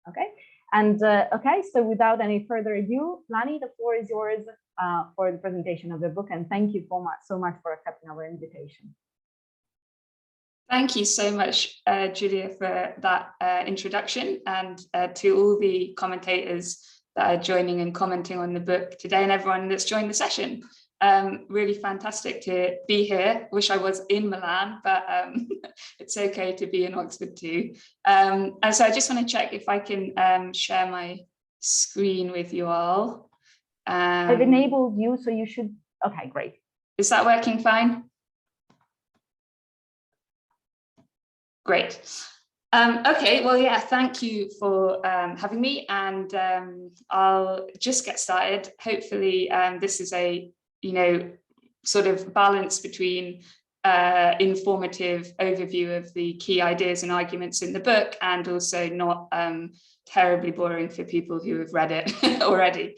Okay. And okay, so without any further ado, Lani, the floor is yours for the presentation of the book. And thank you so much for accepting our invitation. Thank you so much, Giulia, for that introduction, and to all the commentators that are joining and commenting on the book today, and everyone that's joined the session. Really fantastic to be here. Wish I was in Milan, but it's okay to be in Oxford too. And so I just want to check if I can share my screen with you all. I've enabled you, so you should, okay, great. Is that working fine? Great. Okay, well, yeah, thank you for having me, and I'll just get started. Hopefully this is a, sort of balance between informative overview of the key ideas and arguments in the book, and also not terribly boring for people who have read it already.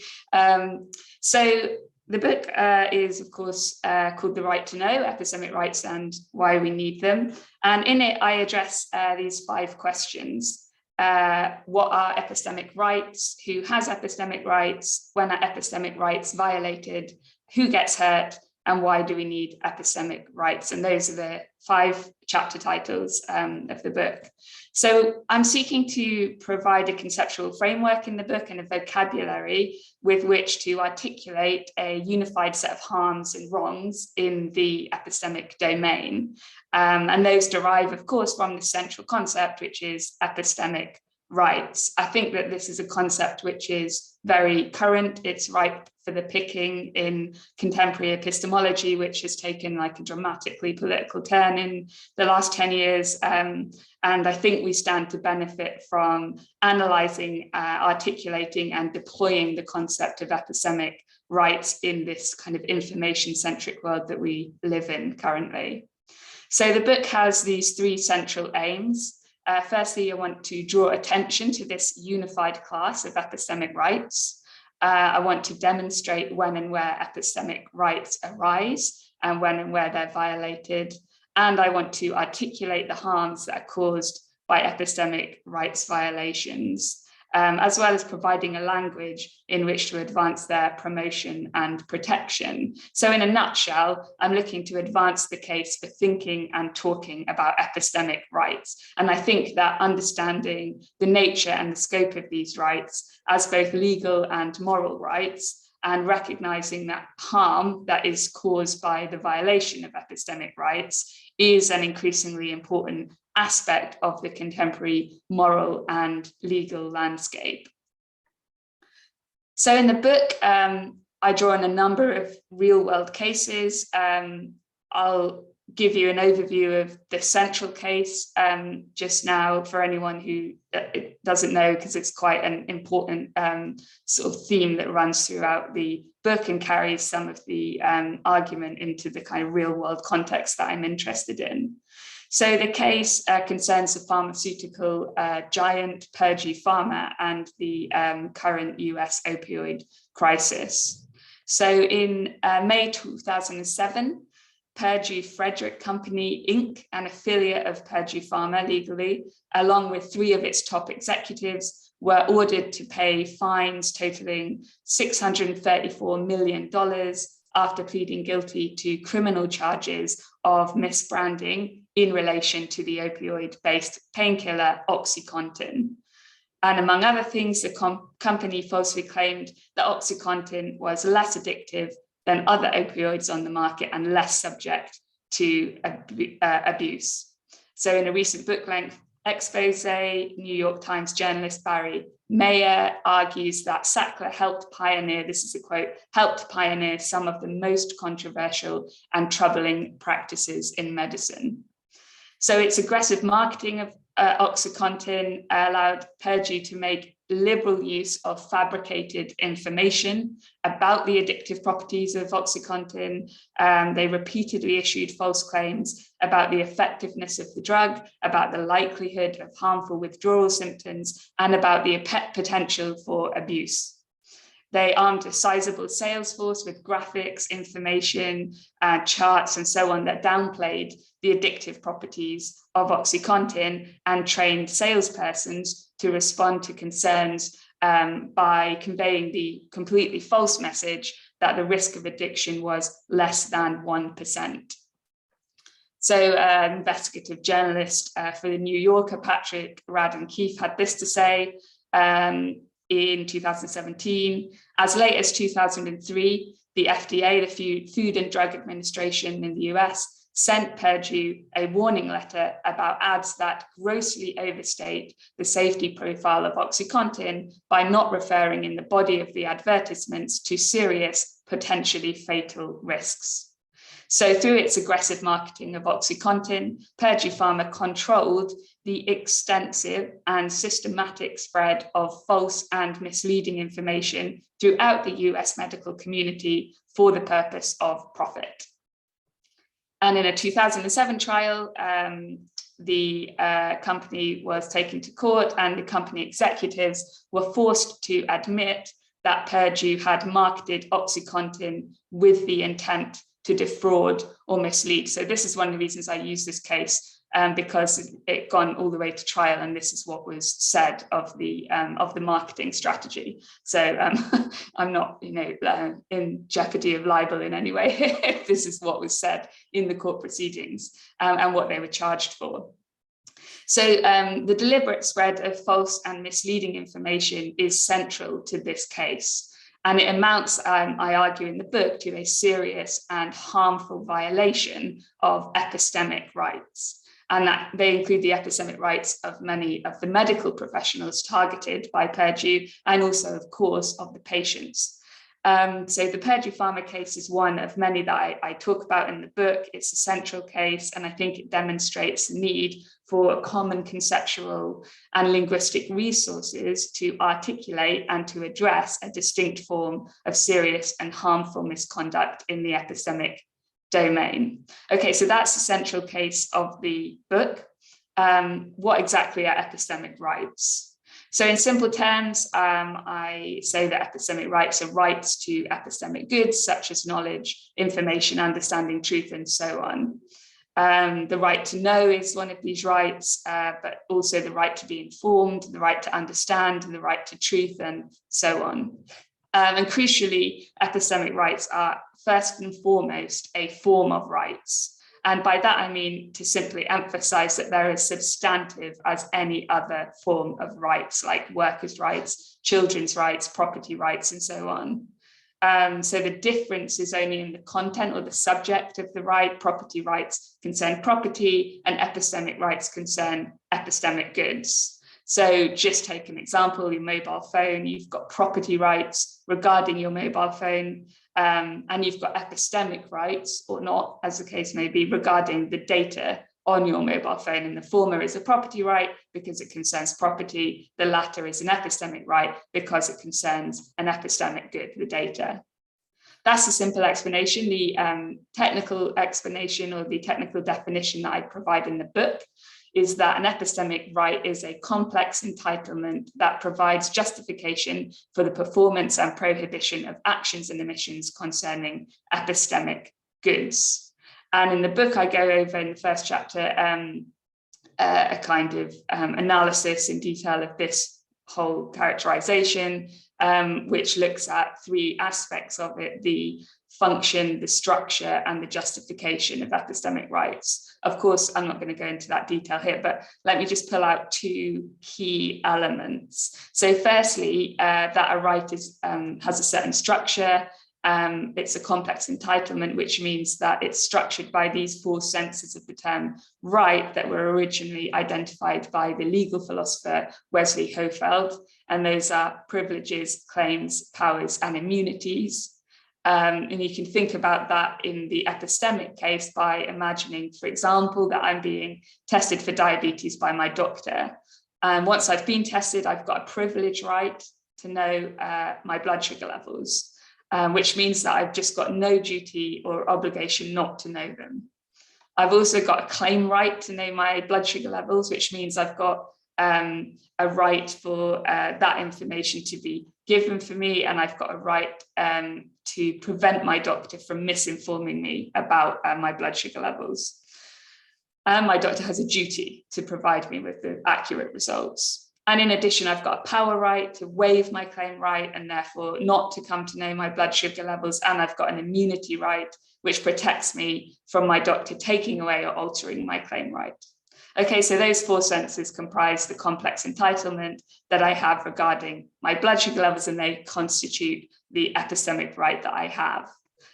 So the book is, of course, called The Right to Know, Epistemic Rights and Why We Need Them. And in it, I address these 5 questions. What are epistemic rights? Who has epistemic rights? When are epistemic rights violated? Who gets hurt? And why do we need epistemic rights? And those are the 5 chapter titles of the book. So I'm seeking to provide a conceptual framework in the book and a vocabulary with which to articulate a unified set of harms and wrongs in the epistemic domain. And those derive, of course, from the central concept, which is epistemic rights. I think that this is a concept which is very current. It's ripe for the picking in contemporary epistemology, which has taken like a dramatically political turn in the last 10 years. And I think we stand to benefit from analysing, articulating and deploying the concept of epistemic rights in this kind of information-centric world that we live in currently. So the book has these 3 central aims. Firstly, I want to draw attention to this unified class of epistemic rights. I want to demonstrate when and where epistemic rights arise and when and where they're violated. And I want to articulate the harms that are caused by epistemic rights violations, as well as providing a language in which to advance their promotion and protection. So in a nutshell, I'm looking to advance the case for thinking and talking about epistemic rights. And I think that understanding the nature and the scope of these rights as both legal and moral rights, and recognizing that harm that is caused by the violation of epistemic rights is an increasingly important aspect of the contemporary moral and legal landscape. So in the book, I draw on a number of real-world cases. I'll give you an overview of the central case just now for anyone who doesn't know, because it's quite an important sort of theme that runs throughout the book and carries some of the argument into the kind of real-world context that I'm interested in. So the case concerns the pharmaceutical giant Purdue Pharma and the current US opioid crisis. So in May 2007, Purdue Frederick Company, Inc., an affiliate of Purdue Pharma legally, along with 3 of its top executives, were ordered to pay fines totaling $634 million after pleading guilty to criminal charges of misbranding in relation to the opioid-based painkiller OxyContin. And among other things, the company falsely claimed that OxyContin was less addictive than other opioids on the market and less subject to abuse. So in a recent book-length expose, New York Times journalist Barry Mayer argues that Sackler helped pioneer, this is a quote, helped pioneer some of the most controversial and troubling practices in medicine. So its aggressive marketing of OxyContin allowed Purdue to make liberal use of fabricated information about the addictive properties of OxyContin. They repeatedly issued false claims about the effectiveness of the drug, about the likelihood of harmful withdrawal symptoms, and about the potential for abuse. They armed a sizable sales force with graphics, information, charts, and so on that downplayed the addictive properties of OxyContin and trained salespersons to respond to concerns by conveying the completely false message that the risk of addiction was less than 1%. So investigative journalist for the New Yorker, Patrick Radden-Keefe, had this to say in 2017. As late as 2003, the FDA, the Food and Drug Administration in the US, sent Purdue a warning letter about ads that grossly overstate the safety profile of OxyContin by not referring in the body of the advertisements to serious, potentially fatal risks. So through its aggressive marketing of OxyContin, Purdue Pharma controlled the extensive and systematic spread of false and misleading information throughout the US medical community for the purpose of profit. And in a 2007 trial, the company was taken to court, and the company executives were forced to admit that Purdue had marketed OxyContin with the intent to defraud or mislead. So this is one of the reasons I use this case, because it gone all the way to trial, and this is what was said of the marketing strategy. So I'm not, in jeopardy of libel in any way if this is what was said in the court proceedings and what they were charged for. So the deliberate spread of false and misleading information is central to this case. And it amounts, I argue in the book, to a serious and harmful violation of epistemic rights. And that they include the epistemic rights of many of the medical professionals targeted by Purdue, and also, of course, of the patients. So the Purdue Pharma case is one of many that I talk about in the book. It's a central case, and I think it demonstrates the need for common conceptual and linguistic resources to articulate and to address a distinct form of serious and harmful misconduct in the epistemic domain. Okay, so that's the central case of the book. What exactly are epistemic rights? So in simple terms, I say that epistemic rights are rights to epistemic goods, such as knowledge, information, understanding, truth, and so on. The right to know is one of these rights, but also the right to be informed, the right to understand, and the right to truth, and so on. And crucially, epistemic rights are first and foremost a form of rights. And by that, I mean to simply emphasize that they're as substantive as any other form of rights, like workers' rights, children's rights, property rights, and so on. So the difference is only in the content or the subject of the right. Property rights concern property, and epistemic rights concern epistemic goods. So just take an example, your mobile phone, you've got property rights regarding your mobile phone, and you've got epistemic rights, or not, as the case may be, regarding the data on your mobile phone. And the former is a property right because it concerns property. The latter is an epistemic right because it concerns an epistemic good, the data. That's a simple explanation. The technical explanation, or the technical definition that I provide in the book, is that an epistemic right is a complex entitlement that provides justification for the performance and prohibition of actions and omissions concerning epistemic goods. And in the book, I go over in the first chapter a kind of analysis in detail of this whole characterization, which looks at three aspects of it: the function, the structure, and the justification of epistemic rights. Of course, I'm not going to go into that detail here, but let me just pull out two key elements. So firstly, that a right has a certain structure. It's a complex entitlement, which means that it's structured by these four senses of the term right that were originally identified by the legal philosopher Wesley Hofeld. And those are privileges, claims, powers, and immunities. And you can think about that in the epistemic case by imagining, for example, that I'm being tested for diabetes by my doctor. And once I've been tested, I've got a privilege right to know my blood sugar levels, which means that I've just got no duty or obligation not to know them. I've also got a claim right to know my blood sugar levels, which means I've got a right for that information to be given for me, and I've got a right to prevent my doctor from misinforming me about my blood sugar levels. And my doctor has a duty to provide me with the accurate results. And in addition, I've got a power right to waive my claim right and therefore not to come to know my blood sugar levels. And I've got an immunity right, which protects me from my doctor taking away or altering my claim right. Okay, so those four senses comprise the complex entitlement that I have regarding my blood sugar levels, and they constitute the epistemic right that I have.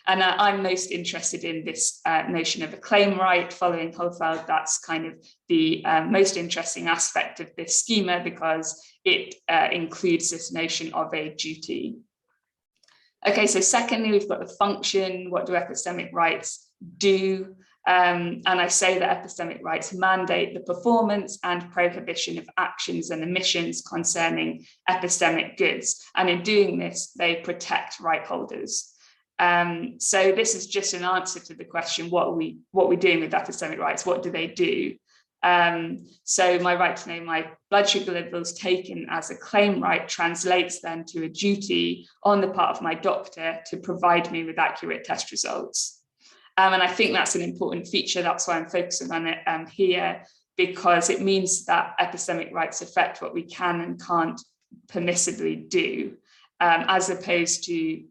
And I'm most interested in this notion of a claim right following Hofeld. That's kind of the most interesting aspect of this schema, because it includes this notion of a duty. Okay, so secondly, we've got the function. What do epistemic rights do? And I say that epistemic rights mandate the performance and prohibition of actions and omissions concerning epistemic goods. And in doing this, they protect right holders. So this is just an answer to the question, what are we doing with epistemic rights? What do they do? So my right to know my blood sugar levels, taken as a claim right, translates then to a duty on the part of my doctor to provide me with accurate test results. And I think that's an important feature. That's why I'm focusing on it here, because it means that epistemic rights affect what we can and can't permissibly do, as opposed to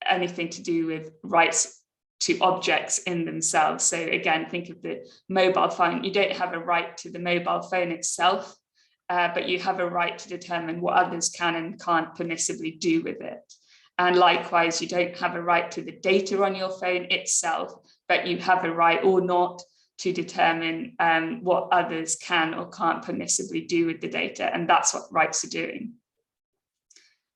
anything to do with rights to objects in themselves. So again, think of the mobile phone. You don't have a right to the mobile phone itself, but you have a right to determine what others can and can't permissibly do with it. And likewise, you don't have a right to the data on your phone itself, but you have a right or not to determine what others can or can't permissibly do with the data. And that's what rights are doing.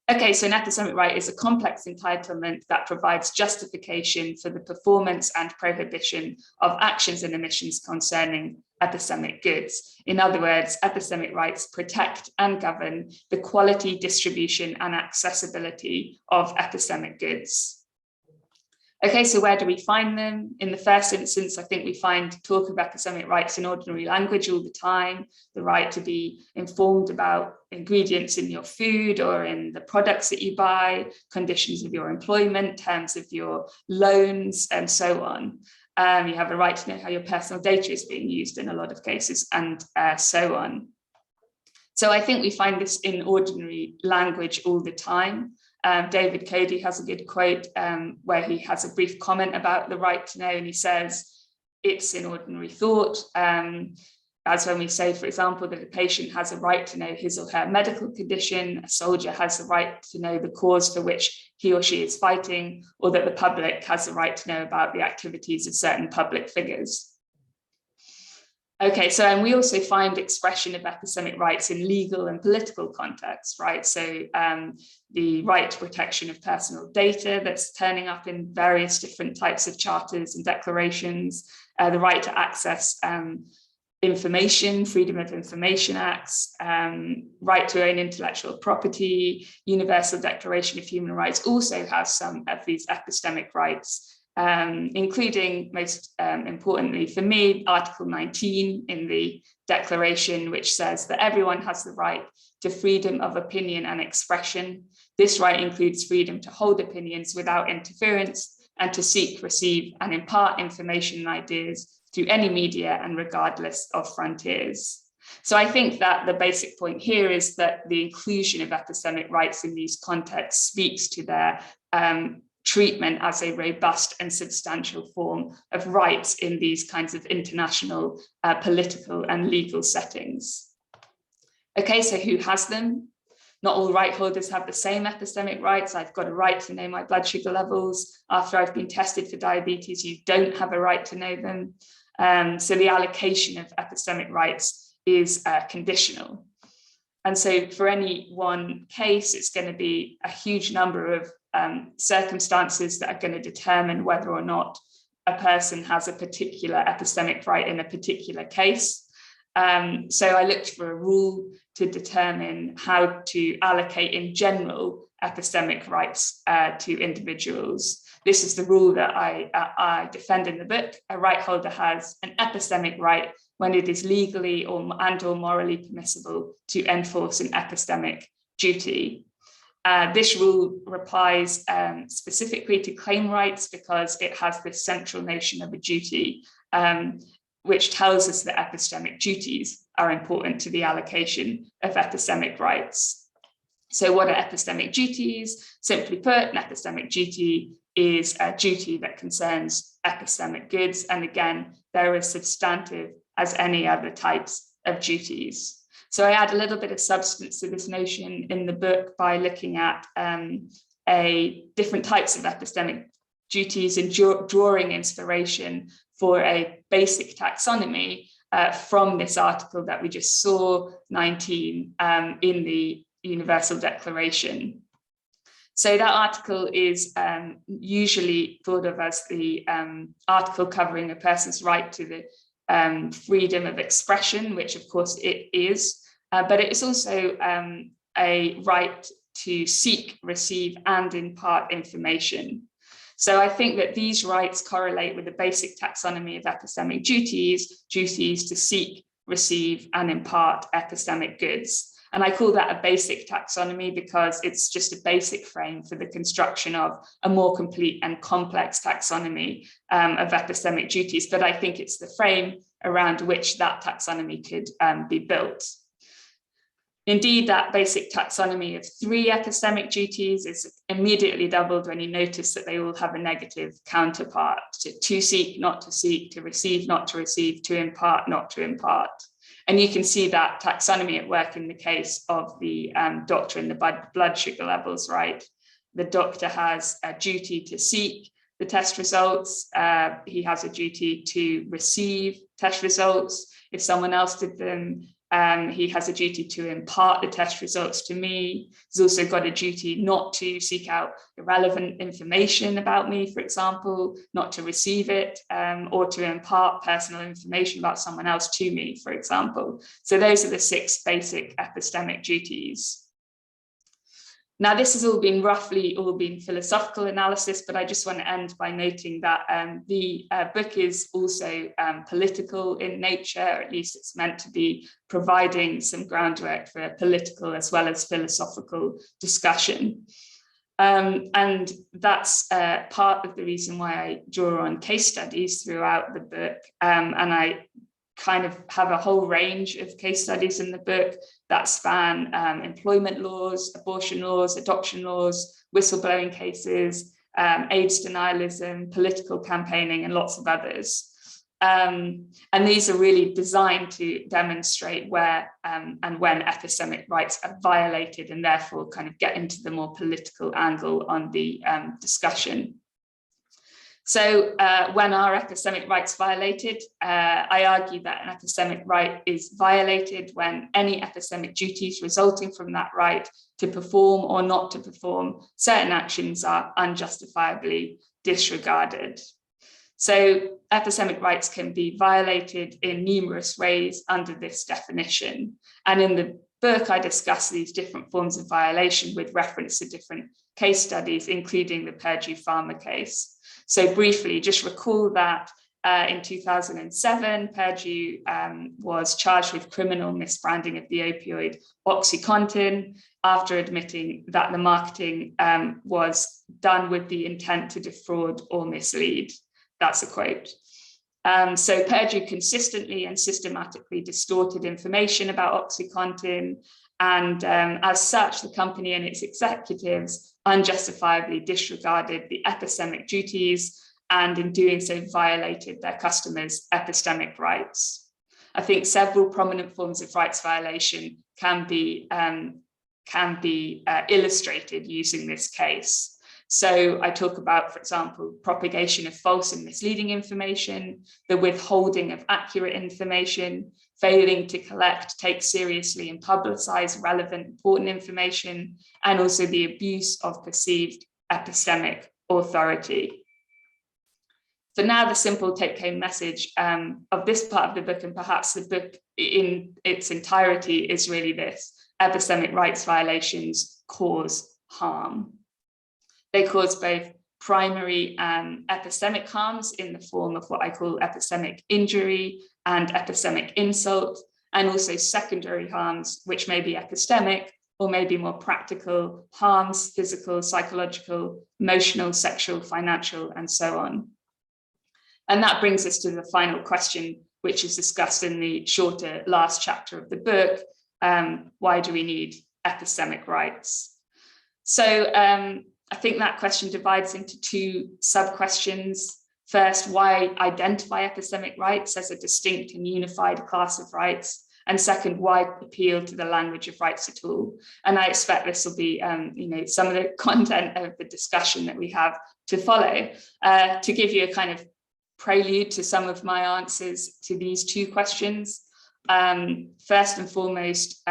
Okay, so an epistemic right is a complex entitlement that provides justification for the performance and prohibition of actions and omissions concerning epistemic goods. In other words, epistemic rights protect and govern the quality, distribution, and accessibility of epistemic goods. Okay, so where do we find them? In the first instance, I think we find talk of epistemic rights in ordinary language all the time. The right to be informed about ingredients in your food or in the products that you buy, conditions of your employment, terms of your loans, and so on. You have a right to know how your personal data is being used in a lot of cases, and so on. So I think we find this in ordinary language all the time. David Cody has a good quote where he has a brief comment about the right to know, and he says, it's in ordinary thought. As when we say, for example, that a patient has a right to know his or her medical condition, a soldier has the right to know the cause for which he or she is fighting, or that the public has the right to know about the activities of certain public figures. Okay, so and we also find expression of epistemic rights in legal and political contexts, right? So the right to protection of personal data that's turning up in various different types of charters and declarations, the right to access information, Freedom of Information Acts, right to own intellectual property, Universal Declaration of Human Rights also has some of these epistemic rights. Including, most importantly for me, Article 19 in the Declaration, which says that everyone has the right to freedom of opinion and expression. This right includes freedom to hold opinions without interference and to seek, receive, and impart information and ideas through any media and regardless of frontiers. So I think that the basic point here is that the inclusion of epistemic rights in these contexts speaks to their treatment as a robust and substantial form of rights in these kinds of international political and legal settings. Okay, so who has them? Not all right holders have the same epistemic rights. I've got a right to know my blood sugar levels. After I've been tested for diabetes, you don't have a right to know them. So the allocation of epistemic rights is conditional. And so for any one case, it's going to be a huge number of circumstances that are going to determine whether or not a person has a particular epistemic right in a particular case. So I looked for a rule to determine how to allocate in general epistemic rights to individuals. This is the rule that I defend in the book. A right holder has an epistemic right when it is legally or morally permissible to enforce an epistemic duty. This rule applies specifically to claim rights because it has this central notion of a duty, which tells us that epistemic duties are important to the allocation of epistemic rights. So what are epistemic duties? Simply put, an epistemic duty is a duty that concerns epistemic goods. And again, they're as substantive as any other types of duties. So I add a little bit of substance to this notion in the book by looking at different types of epistemic duties and drawing inspiration for a basic taxonomy from this article that we just saw, 19, in the Universal Declaration. So that article is usually thought of as the article covering a person's right to the freedom of expression, which of course it is, but it is also a right to seek, receive, and impart information. So I think that these rights correlate with the basic taxonomy of epistemic duties to seek, receive, and impart epistemic goods. And I call that a basic taxonomy because it's just a basic frame for the construction of a more complete and complex taxonomy of epistemic duties. But I think it's the frame around which that taxonomy could be built. Indeed, that basic taxonomy of 3 epistemic duties is immediately doubled when you notice that they all have a negative counterpart: to seek, not to seek; to receive, not to receive; to impart, not to impart. And you can see that taxonomy at work in the case of the doctor and the blood sugar levels, right? The doctor has a duty to seek the test results. He has a duty to receive test results. If someone else did them, he has a duty to impart the test results to me. He's also got a duty not to seek out irrelevant information about me, for example, not to receive it, or to impart personal information about someone else to me, for example. So those are the 6 basic epistemic duties. Now, this has all been roughly philosophical analysis, but I just want to end by noting that the book is also political in nature, or at least it's meant to be, providing some groundwork for a political as well as philosophical discussion. And that's part of the reason why I draw on case studies throughout the book. And I kind of have a whole range of case studies in the book that span employment laws, abortion laws, adoption laws, whistleblowing cases, AIDS denialism, political campaigning, and lots of others. And these are really designed to demonstrate where and when epistemic rights are violated, and therefore kind of get into the more political angle on the discussion. So when are epistemic rights violated? I argue that an epistemic right is violated when any epistemic duties resulting from that right to perform or not to perform certain actions are unjustifiably disregarded. So epistemic rights can be violated in numerous ways under this definition. And in the book, I discuss these different forms of violation with reference to different case studies, including the Purdue Pharma case. So briefly, just recall that in 2007, Purdue was charged with criminal misbranding of the opioid OxyContin after admitting that the marketing was done with the intent to defraud or mislead. That's a quote. So Purdue consistently and systematically distorted information about OxyContin, and as such, the company and its executives unjustifiably disregarded the epistemic duties, and in doing so violated their customers' epistemic rights. I think several prominent forms of rights violation can be illustrated using this case. So I talk about, for example, propagation of false and misleading information, the withholding of accurate information, failing to collect, take seriously, and publicize relevant, important information, and also the abuse of perceived epistemic authority. For now, the simple take-home message of this part of the book, and perhaps the book in its entirety, is really this: epistemic rights violations cause harm. They cause both primary epistemic harms in the form of what I call epistemic injury and epistemic insult, and also secondary harms, which may be epistemic or maybe more practical harms, physical, psychological, emotional, sexual, financial, and so on. And that brings us to the final question, which is discussed in the shorter last chapter of the book. Why do we need epistemic rights? So I think that question divides into two sub-questions. First, why identify epistemic rights as a distinct and unified class of rights? And second, why appeal to the language of rights at all? And I expect this will be some of the content of the discussion that we have to follow. To give you a kind of prelude to some of my answers to these two questions. First and foremost,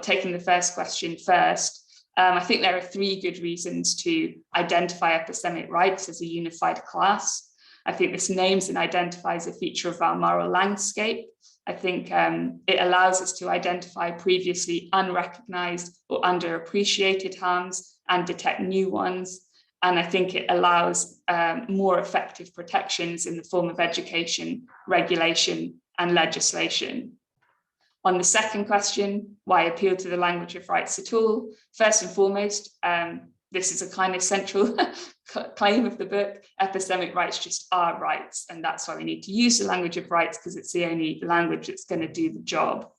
taking the first question first, I think there are three good reasons to identify epistemic rights as a unified class. I think this names and identifies a feature of our moral landscape. I think it allows us to identify previously unrecognized or underappreciated harms and detect new ones. And I think it allows more effective protections in the form of education, regulation, and legislation. On the second question, why appeal to the language of rights at all? First and foremost, this is a kind of central claim of the book. Epistemic rights just are rights, and that's why we need to use the language of rights, because it's the only language that's going to do the job.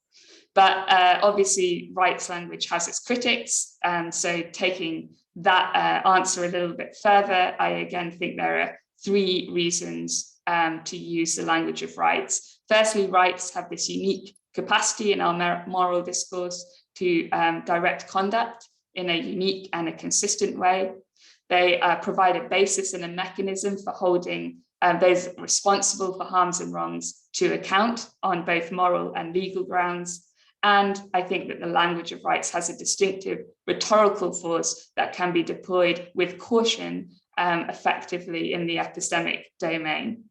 But obviously, rights language has its critics, and so taking that answer a little bit further, I again think there are three reasons to use the language of rights. Firstly, rights have this unique capacity in our moral discourse to direct conduct in a unique and a consistent way. They provide a basis and a mechanism for holding those responsible for harms and wrongs to account on both moral and legal grounds. And I think that the language of rights has a distinctive rhetorical force that can be deployed with caution effectively in the epistemic domain.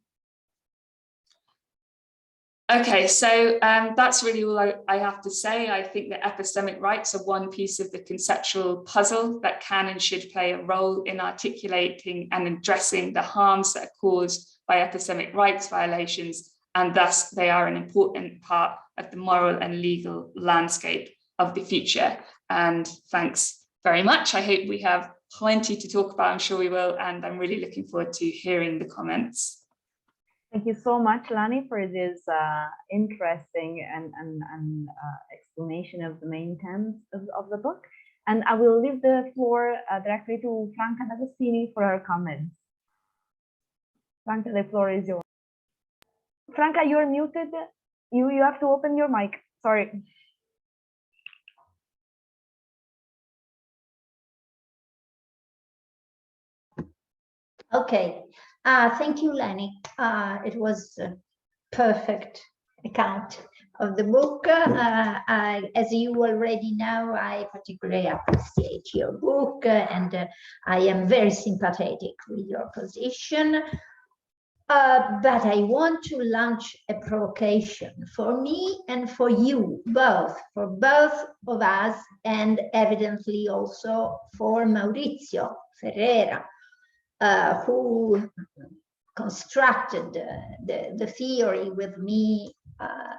Okay, so that's really all I have to say. I think that epistemic rights are one piece of the conceptual puzzle that can and should play a role in articulating and addressing the harms that are caused by epistemic rights violations, and thus they are an important part of the moral and legal landscape of the future. And thanks very much. I hope we have plenty to talk about. I'm sure we will, and I'm really looking forward to hearing the comments. Thank you so much, Lani, for this interesting and explanation of the main themes of the book. And I will leave the floor directly to Franca D'Agostini for her comments. Franca, the floor is yours. Franca, you're muted. You have to open your mic. Sorry. Okay. Thank you, Lani. It was a perfect account of the book. As you already know, I particularly appreciate your book, and I am very sympathetic with your position. But I want to launch a provocation for me and for you, for both of us, and evidently also for Maurizio Ferrera, who constructed the theory with me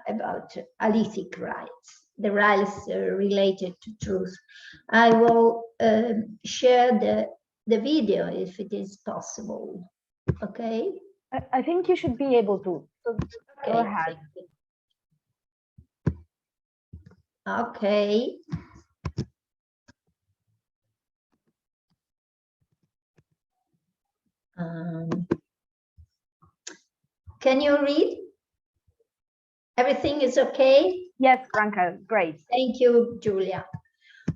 about alethic rights, the rights related to truth. I will share the video if it is possible. Okay? I think you should be able to. So okay, go ahead. Okay. Can you read? Everything is okay? Yes, Franca, great. Thank you, Giulia.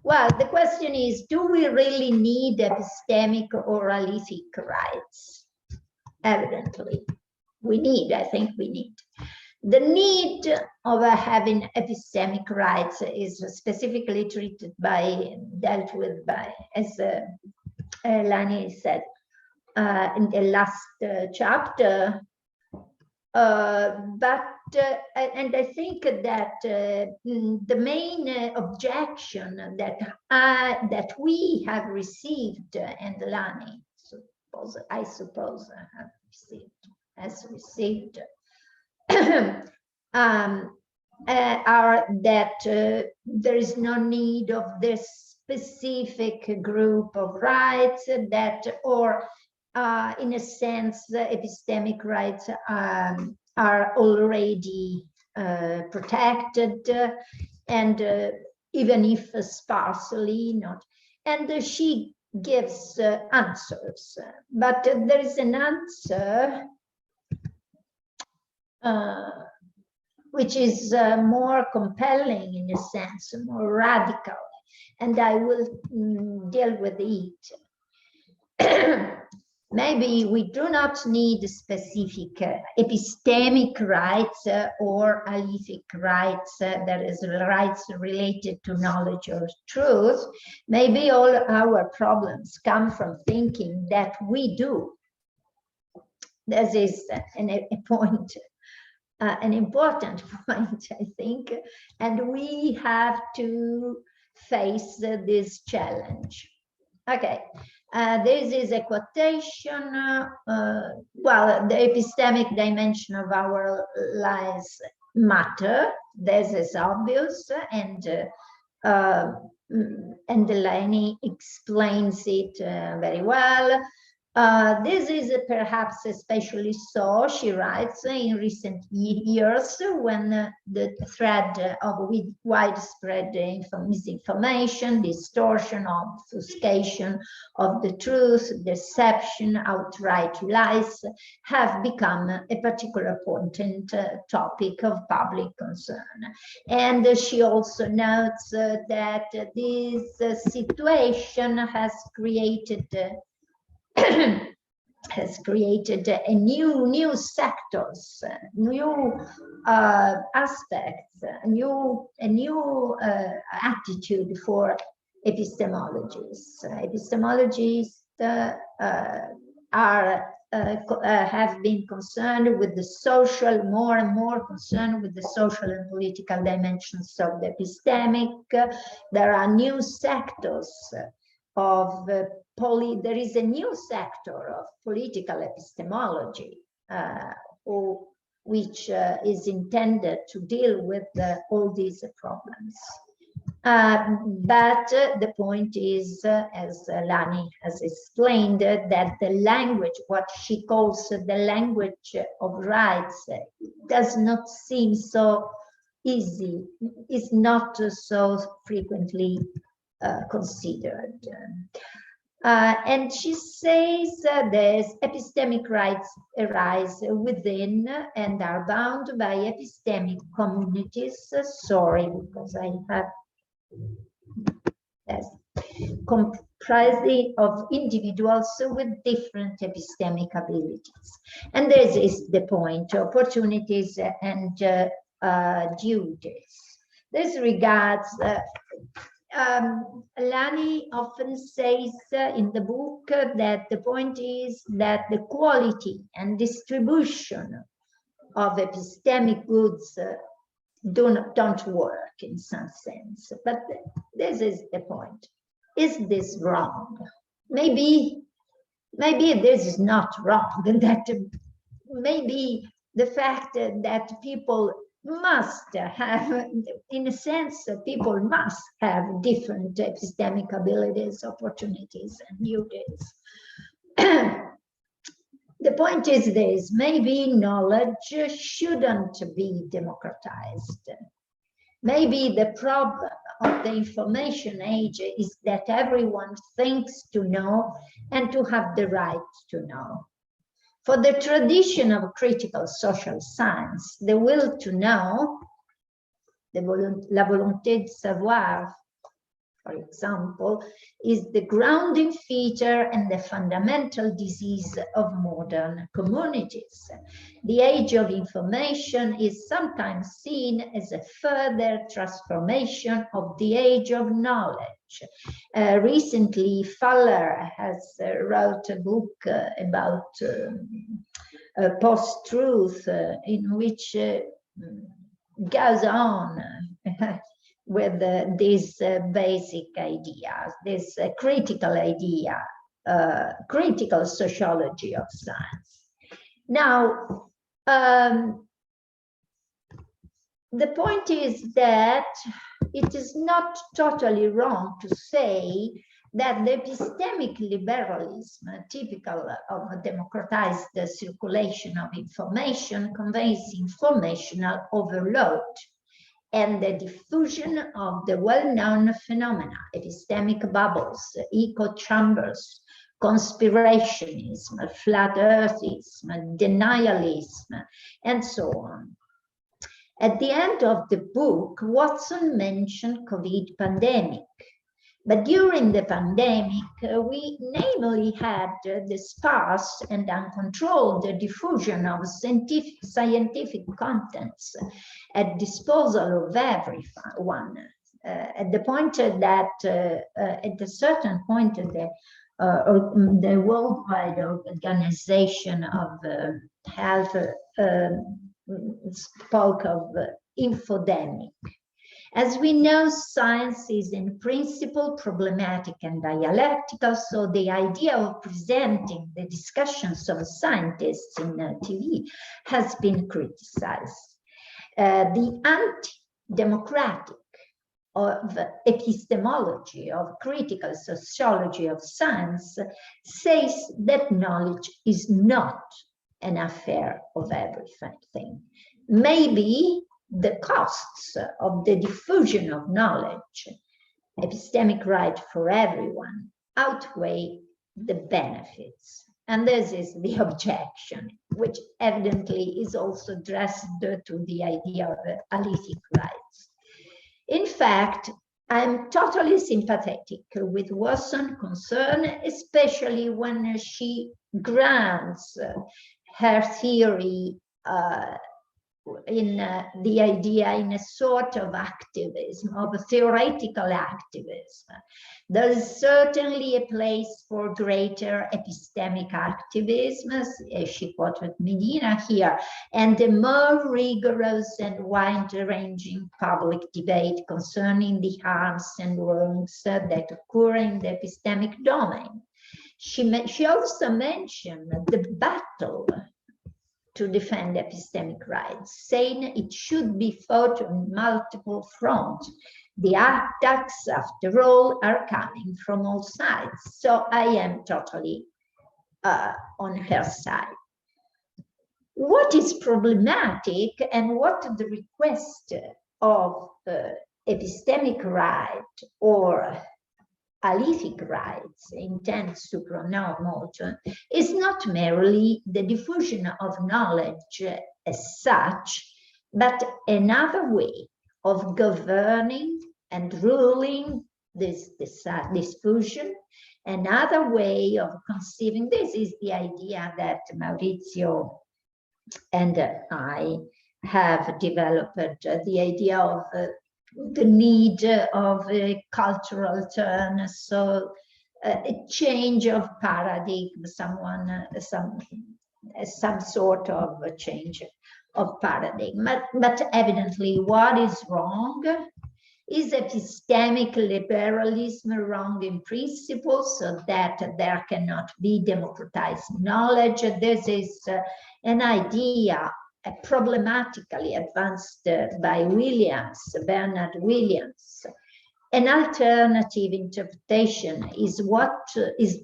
Well, the question is, do we really need epistemic or alethic rights? Evidently, I think we need. The need of having epistemic rights is specifically dealt with by, as Lani said in the last chapter. And I think that the main objection that we have received, and Lani I suppose, has received, are that there is no need of this specific group of rights that, or in a sense, the epistemic rights are already protected, and even if sparsely not. And she gives answers, but there is an answer which is more compelling, in a sense, more radical, and I will deal with it. Maybe we do not need specific epistemic rights or alethic rights, that is, rights related to knowledge or truth. Maybe all our problems come from thinking that we do. This is a point, an important point, I think, and we have to face this challenge. Okay. This is a quotation. Well, the epistemic dimension of our lives matter. This is obvious, and Lani explains it very well. This is perhaps especially so, she writes, in recent years, when the thread of widespread misinformation, distortion, obfuscation of the truth, deception, outright lies have become a particular important topic of public concern. And she also notes that this situation has created a new sectors, new aspects, a new attitude for epistemologists. Epistemologists have been concerned with the social, more and more concerned with the social and political dimensions of the epistemic. There are new sectors of there is a new sector of political epistemology, which is intended to deal with all these problems. But the point is, as Lani has explained, that the language, what she calls the language of rights, does not seem so easy, is not so frequently considered. And she says there's epistemic rights arise within and are bound by epistemic communities. Sorry, because I have comprising of individuals with different epistemic abilities. And this is the point, opportunities and duties. This regards Lani often says in the book that the point is that the quality and distribution of epistemic goods don't work in some sense. But this is the point. Is this wrong? Maybe this is not wrong. That maybe the fact that people must have, in a sense, people must have different epistemic abilities, opportunities, and duties. The point is this: maybe knowledge shouldn't be democratized. Maybe the problem of the information age is that everyone thinks to know and to have the right to know. For the tradition of critical social science, the will to know, la volonté de savoir, for example, is the grounding feature and the fundamental disease of modern communities. The age of information is sometimes seen as a further transformation of the age of knowledge. Recently, Faller has wrote a book about post-truth in which goes on with these basic ideas, this critical idea critical sociology of science. Now, the point is that it is not totally wrong to say that the epistemic liberalism, typical of a democratized circulation of information, conveys informational overload and the diffusion of the well-known phenomena, epistemic bubbles, echo chambers, conspirationism, flat earthism, denialism, and so on. At the end of the book, Watson mentioned COVID pandemic. But during the pandemic, we namely had the sparse and uncontrolled diffusion of scientific contents at disposal of everyone. At the point that, at a certain point, the Worldwide Organization of Health spoke of infodemic. As we know, science is in principle problematic and dialectical, so the idea of presenting the discussions of scientists in TV has been criticized. The anti-democratic of epistemology, of critical sociology of science, says that knowledge is not an affair of everything. Maybe the costs of the diffusion of knowledge, epistemic right for everyone, outweigh the benefits. And this is the objection, which evidently is also addressed to the idea of alethic rights. In fact, I'm totally sympathetic with Watson's concern, especially when she grounds her theory in the idea in a sort of activism, of theoretical activism. There is certainly a place for greater epistemic activism, as she quoted Medina here, and a more rigorous and wide-ranging public debate concerning the harms and wrongs that occur in the epistemic domain. She also mentioned the battle to defend epistemic rights, saying it should be fought on multiple fronts. The attacks, after all, are coming from all sides. So I am totally on her side. What is problematic and what the request of epistemic right or alethic rights intends to promote is not merely the diffusion of knowledge as such, but another way of governing and ruling this diffusion, another way of conceiving. This is the idea that Maurizio and I have developed, the idea of the need of a cultural turn, so a change of paradigm, some sort of a change of paradigm. But evidently, what is wrong? Is epistemic liberalism wrong in principle, so that there cannot be democratized knowledge? This is an idea problematically advanced by Bernard Williams. An alternative interpretation is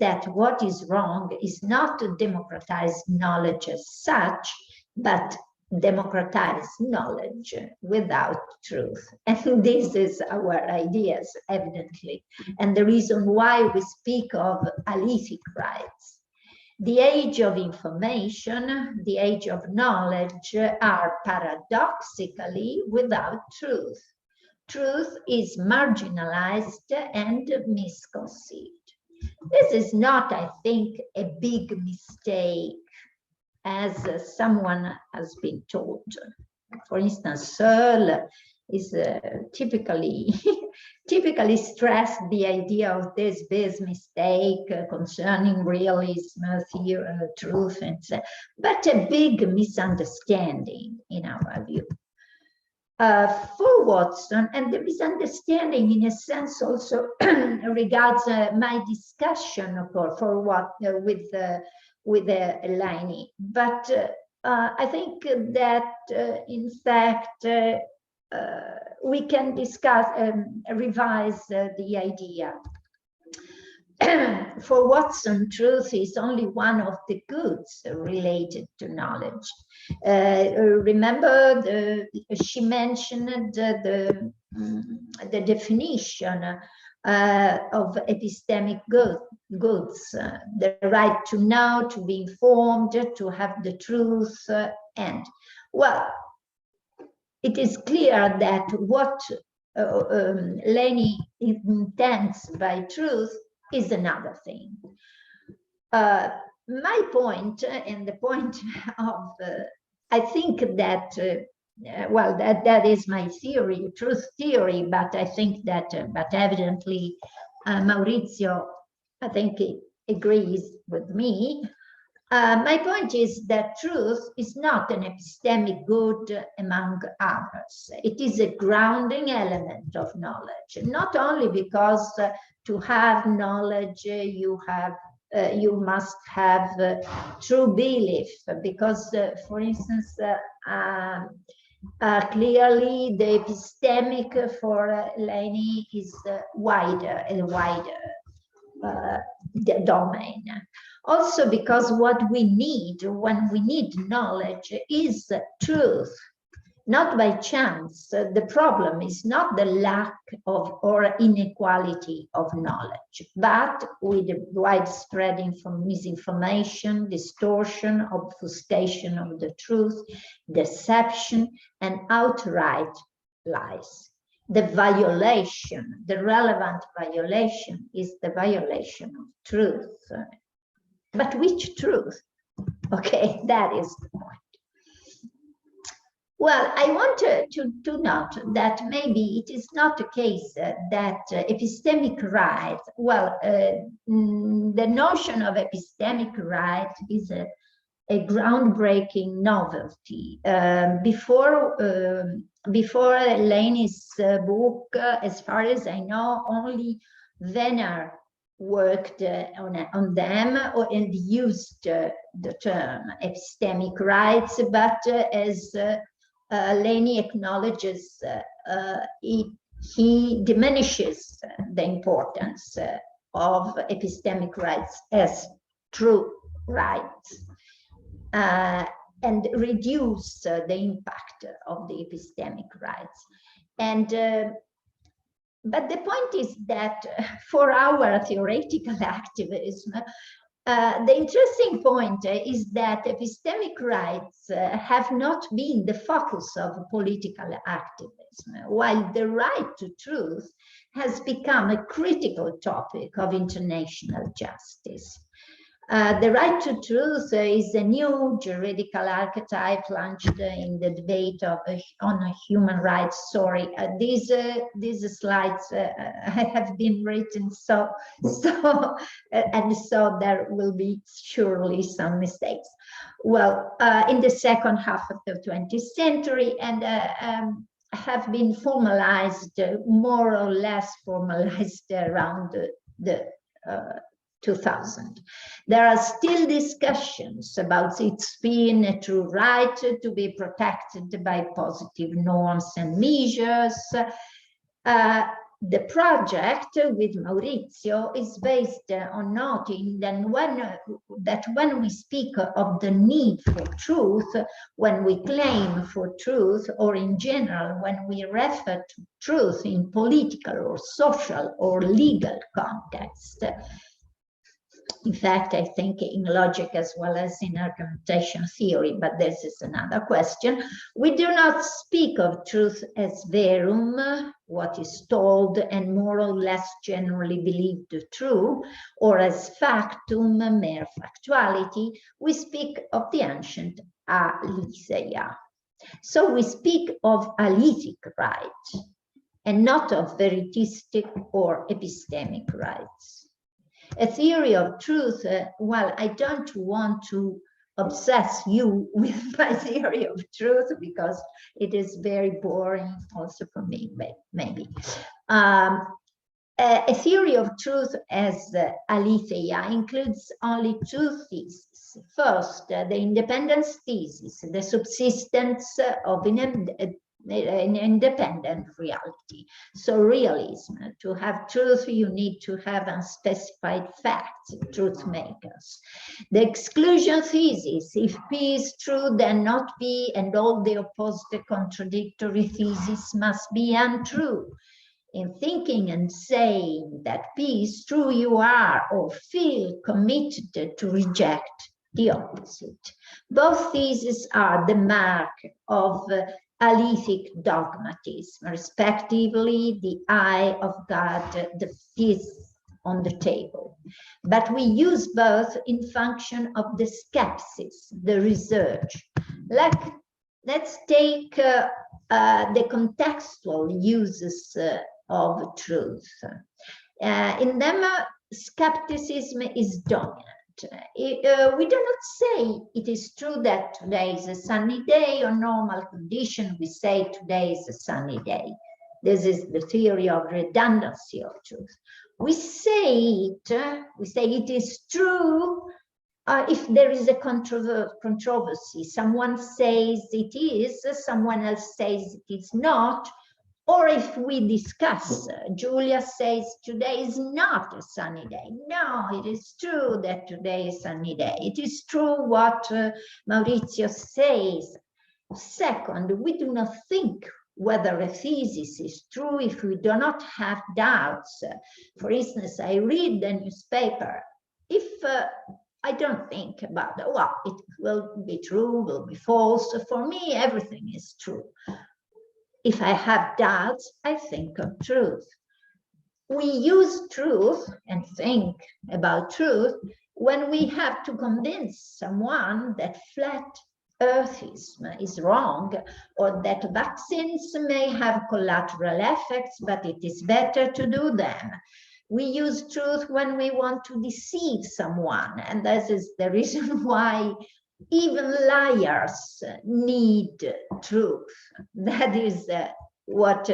that what is wrong is not democratized knowledge as such, but democratized knowledge without truth. And this is our ideas, evidently, and the reason why we speak of alethic rights. The age of information, the age of knowledge are paradoxically without truth. Truth is marginalized and misconceived. This is not, I think, a big mistake, as someone has been told. For instance, Searle is typically stressed the idea of this big mistake concerning realism, theory, truth, and so, but a big misunderstanding in our view. For Watson, and the misunderstanding in a sense also regards my discussion for what with Lani, but I think that in fact we can discuss revise the idea. For Watson, truth is only one of the goods related to knowledge. Remember, she mentioned the definition of epistemic goods, the right to know, to be informed, to have the truth, and, well, it is clear that what Lani intends by truth is another thing. My point, and the point of, I think that, well, that is my theory, truth theory, but I think that, but evidently Maurizio, I think he agrees with me. My point is that truth is not an epistemic good among others. It is a grounding element of knowledge, not only because to have knowledge you must have true belief, because, for instance, clearly the epistemic for Lani is wider and wider domain. Also because what we need when we need knowledge is truth, not by chance. The problem is not the lack of or inequality of knowledge, but with the widespread misinformation, distortion, obfuscation of the truth, deception, and outright lies. The violation, the relevant violation, is the violation of truth. But which truth? Okay, that is the point. Well, I want to note that maybe it is not a case that epistemic right, well, the notion of epistemic right is a groundbreaking novelty. Before Lani's book, as far as I know, only Venner worked on them and used the term epistemic rights, but as Lani acknowledges, he diminishes the importance of epistemic rights as true rights and reduce the impact of the epistemic rights. And but the point is that for our theoretical activism, the interesting point is that epistemic rights have not been the focus of political activism, while the right to truth has become a critical topic of international justice. The right to truth is a new juridical archetype launched in the debate on human rights. Sorry, these slides have been written so there will be surely some mistakes. Well, in the second half of the 20th century, and have been formalized, more or less formalized around the 2000. There are still discussions about its being a true right to be protected by positive norms and measures. The project with Maurizio is based on noting that when we speak of the need for truth, when we claim for truth, or in general, when we refer to truth in political or social or legal context, in fact, I think in logic as well as in argumentation theory, but this is another question. We do not speak of truth as verum, what is told and more or less generally believed true, or as factum, mere factuality. We speak of the ancient aletheia. So we speak of alethic right and not of veritistic or epistemic rights. A theory of truth, well, I don't want to obsess you with my theory of truth, because it is very boring also for me, maybe. A theory of truth as aletheia includes only two theses. First, the independence thesis, the subsistence of an independent reality. So realism, to have truth, you need to have unspecified facts, truth makers. The exclusion thesis, if P is true, then not P, and all the opposite contradictory theses must be untrue. In thinking and saying that P is true, you are or feel committed to reject the opposite. Both theses are the mark of alethic dogmatism, respectively, the eye of God, the fifth on the table. But we use both in function of the skepsis, the research. Let's take the contextual uses of truth. In them, skepticism is dominant. We do not say it is true that today is a sunny day or normal condition. We say today is a sunny day. This is the theory of redundancy of truth. We say it is true if there is a controversy. Someone says it is, someone else says it is not. Or if we discuss, Giulia says today is not a sunny day. No, it is true that today is a sunny day. It is true what Maurizio says. Second, we do not think whether a thesis is true if we do not have doubts. For instance, I read the newspaper. If I don't think about, well, it will be true, will be false. For me, everything is true. If I have doubts, I think of truth. We use truth and think about truth when we have to convince someone that flat earthism is wrong, or that vaccines may have collateral effects, but it is better to do them. We use truth when we want to deceive someone, and this is the reason why even liars need truth. That is what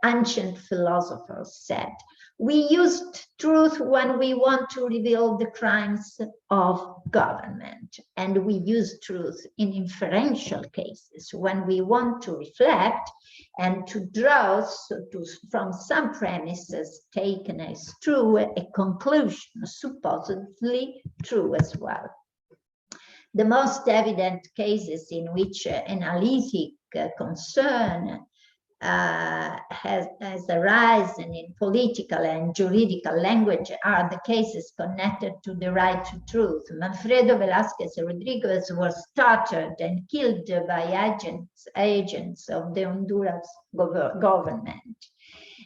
ancient philosophers said. We use truth when we want to reveal the crimes of government, and we use truth in inferential cases when we want to reflect and to draw from some premises taken as true a conclusion supposedly true as well. The most evident cases in which an alethic concern has arisen in political and juridical language are the cases connected to the right to truth. Manfredo Velázquez Rodriguez was tortured and killed by agents of the Honduras government.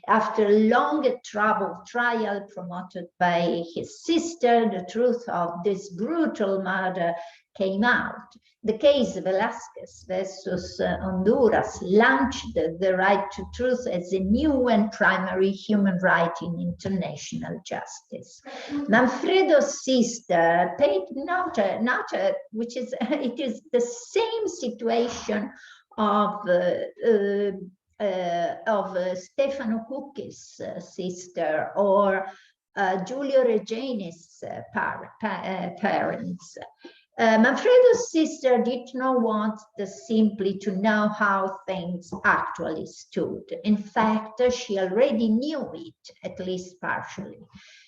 After a long troubled trial promoted by his sister, the truth of this brutal murder came out. The case Velázquez versus Honduras launched the right to truth as a new and primary human right in international justice. Manfredo's sister paid which is it is the same situation of Stefano Cucchi's sister, or Giulio Reggiani's parents. Manfredo's sister did not want simply to know how things actually stood. In fact, she already knew it, at least partially.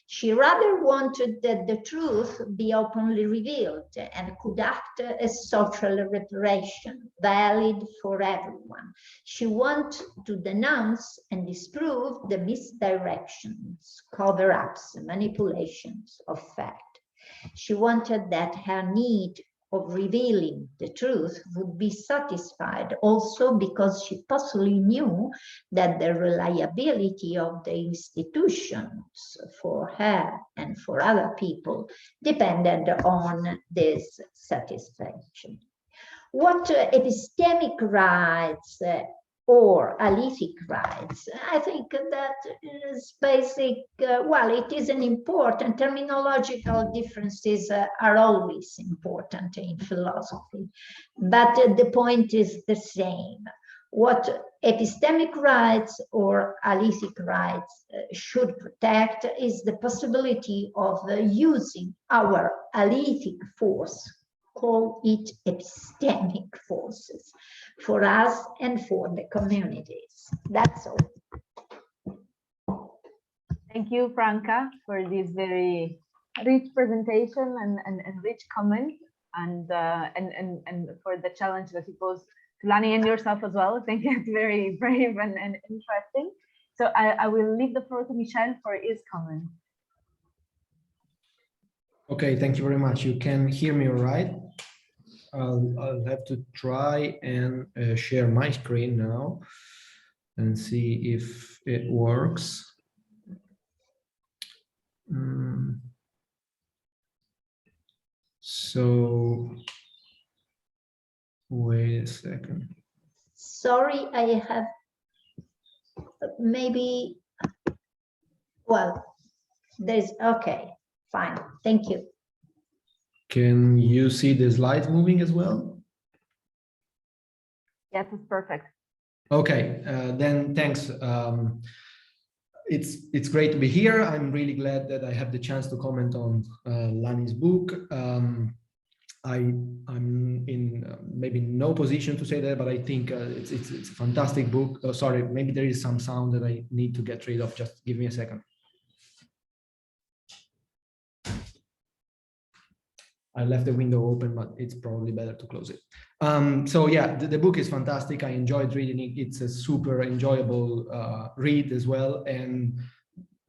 She rather wanted that the truth be openly revealed and could act as social reparation, valid for everyone. She wanted to denounce and disprove the misdirections, cover-ups, manipulations of fact. She wanted that her need of revealing the truth would be satisfied also because she possibly knew that the reliability of the institutions for her and for other people depended on this satisfaction. What epistemic rights or alethic rights, I think that is basic, well, it is an important, terminological differences are always important in philosophy, but the point is the same. What epistemic rights or alethic rights should protect is the possibility of using our alethic force, call it epistemic forces, for us and for the communities. That's all. Thank you, Franca, for this very rich presentation and rich comments, and for the challenge that you posed to Lani and yourself as well. I think it's very brave and interesting. So I will leave the floor to Michel for his comment. Okay, thank you very much. You can hear me all right? I'll have to try and share my screen now and see if it works. So wait a second. Sorry, I have maybe, well, there's, okay, fine, thank you. Can you see the slides moving as well? Yes, it's perfect. Okay, then thanks. It's great to be here. I'm really glad that I have the chance to comment on Lani's book. I'm in maybe no position to say that, but I think it's a fantastic book. Oh, sorry, maybe there is some sound that I need to get rid of. Just give me a second. I left the window open, but it's probably better to close it. So yeah, the book is fantastic. I enjoyed reading it. It's a super enjoyable read as well. And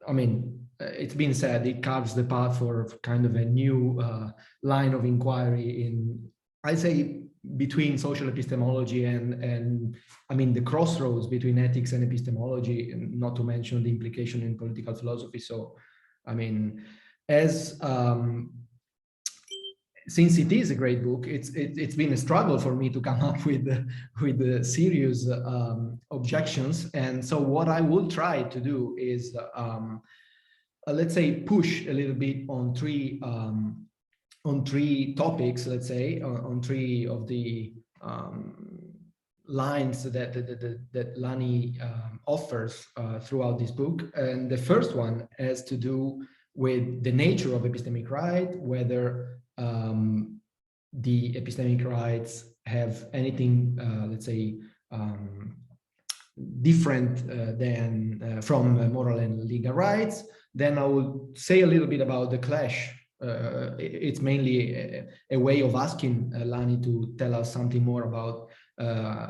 I mean, it's been said, it carves the path for kind of a new line of inquiry in, I'd say, between social epistemology and I mean, the crossroads between ethics and epistemology, and not to mention the implication in political philosophy. So, I mean, as since it is a great book, it's been a struggle for me to come up with serious objections. And so what I will try to do is, let's say, push a little bit on three topics, let's say, on three of the lines that Lani offers throughout this book. And the first one has to do with the nature of epistemic right, whether the epistemic rights have anything, let's say, different than from moral and legal rights. Then I will say a little bit about the clash. It's mainly a way of asking Lani to tell us something more about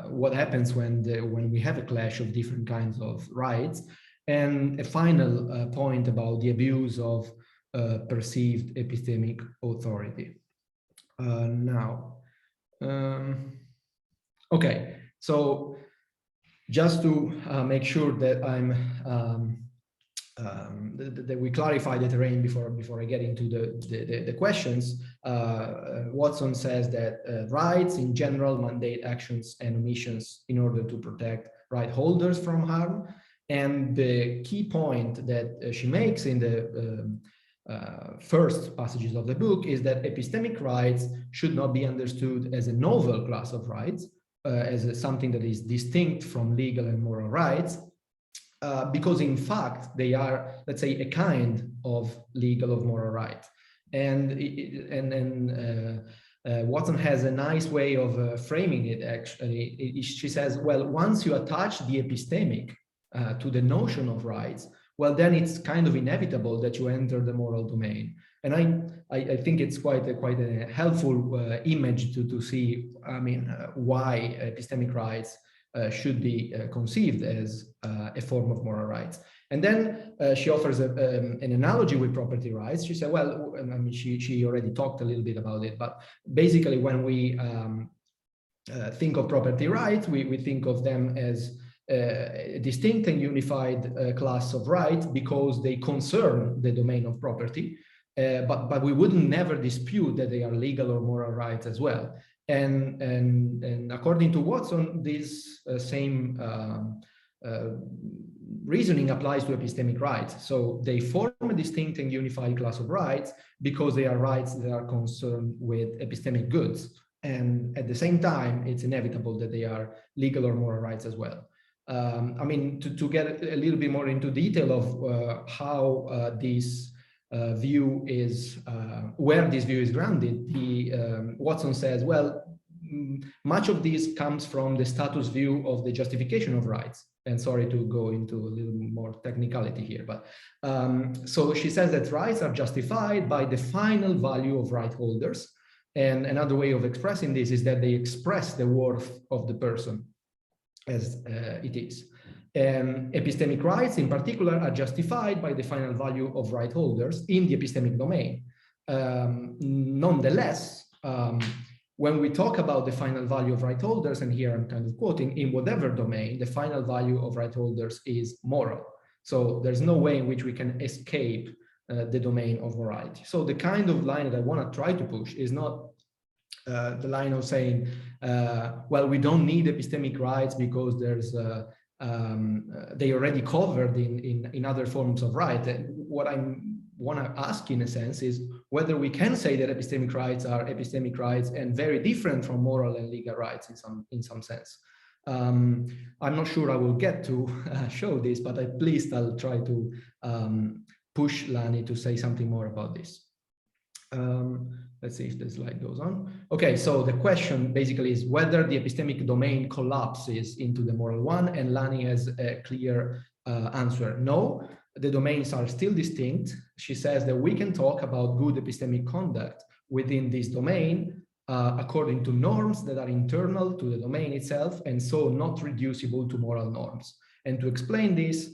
what happens when we have a clash of different kinds of rights. And a final point about the abuse of perceived epistemic authority. Okay, so just to make sure that that we clarify the terrain before I get into the questions, Watson says that rights in general mandate actions and omissions in order to protect right holders from harm. And the key point that she makes in the first passages of the book is that epistemic rights should not be understood as a novel class of rights, as something that is distinct from legal and moral rights, because in fact they are, let's say, a kind of legal or moral right. And Watson has a nice way of framing it. Actually, she says, well, once you attach the epistemic to the notion of rights, well, then it's kind of inevitable that you enter the moral domain. And I think it's quite a helpful image to see, I mean, why epistemic rights should be conceived as a form of moral rights. And then she offers an analogy with property rights. She said, well, I mean, she already talked a little bit about it, but basically when we think of property rights, we think of them as a distinct and unified class of rights because they concern the domain of property, but we wouldn't never dispute that they are legal or moral rights as well. And according to Watson, this same reasoning applies to epistemic rights. So they form a distinct and unified class of rights because they are rights that are concerned with epistemic goods. And at the same time, it's inevitable that they are legal or moral rights as well. I mean, to get a little bit more into detail of how this view is, where this view is grounded, Watson says, well, much of this comes from the status view of the justification of rights. And sorry to go into a little more technicality here, but so she says that rights are justified by the final value of right holders. And another way of expressing this is that they express the worth of the person as it is. Epistemic rights in particular are justified by the final value of right holders in the epistemic domain. Nonetheless, when we talk about the final value of right holders, and here I'm kind of quoting, in whatever domain, the final value of right holders is moral. So there's no way in which we can escape the domain of morality. So the kind of line that I want to try to push is not the line of saying, well, we don't need epistemic rights because there's they already covered in other forms of right. And what I want to ask in a sense is whether we can say that epistemic rights are epistemic rights and very different from moral and legal rights in some sense. I'm not sure I will get to show this, but at least I'll try to push Lani to say something more about this. Let's see if the slide goes on. Okay, so the question basically is whether the epistemic domain collapses into the moral one, and Lani has a clear answer. No, the domains are still distinct. She says that we can talk about good epistemic conduct within this domain according to norms that are internal to the domain itself, and so not reducible to moral norms. And to explain this,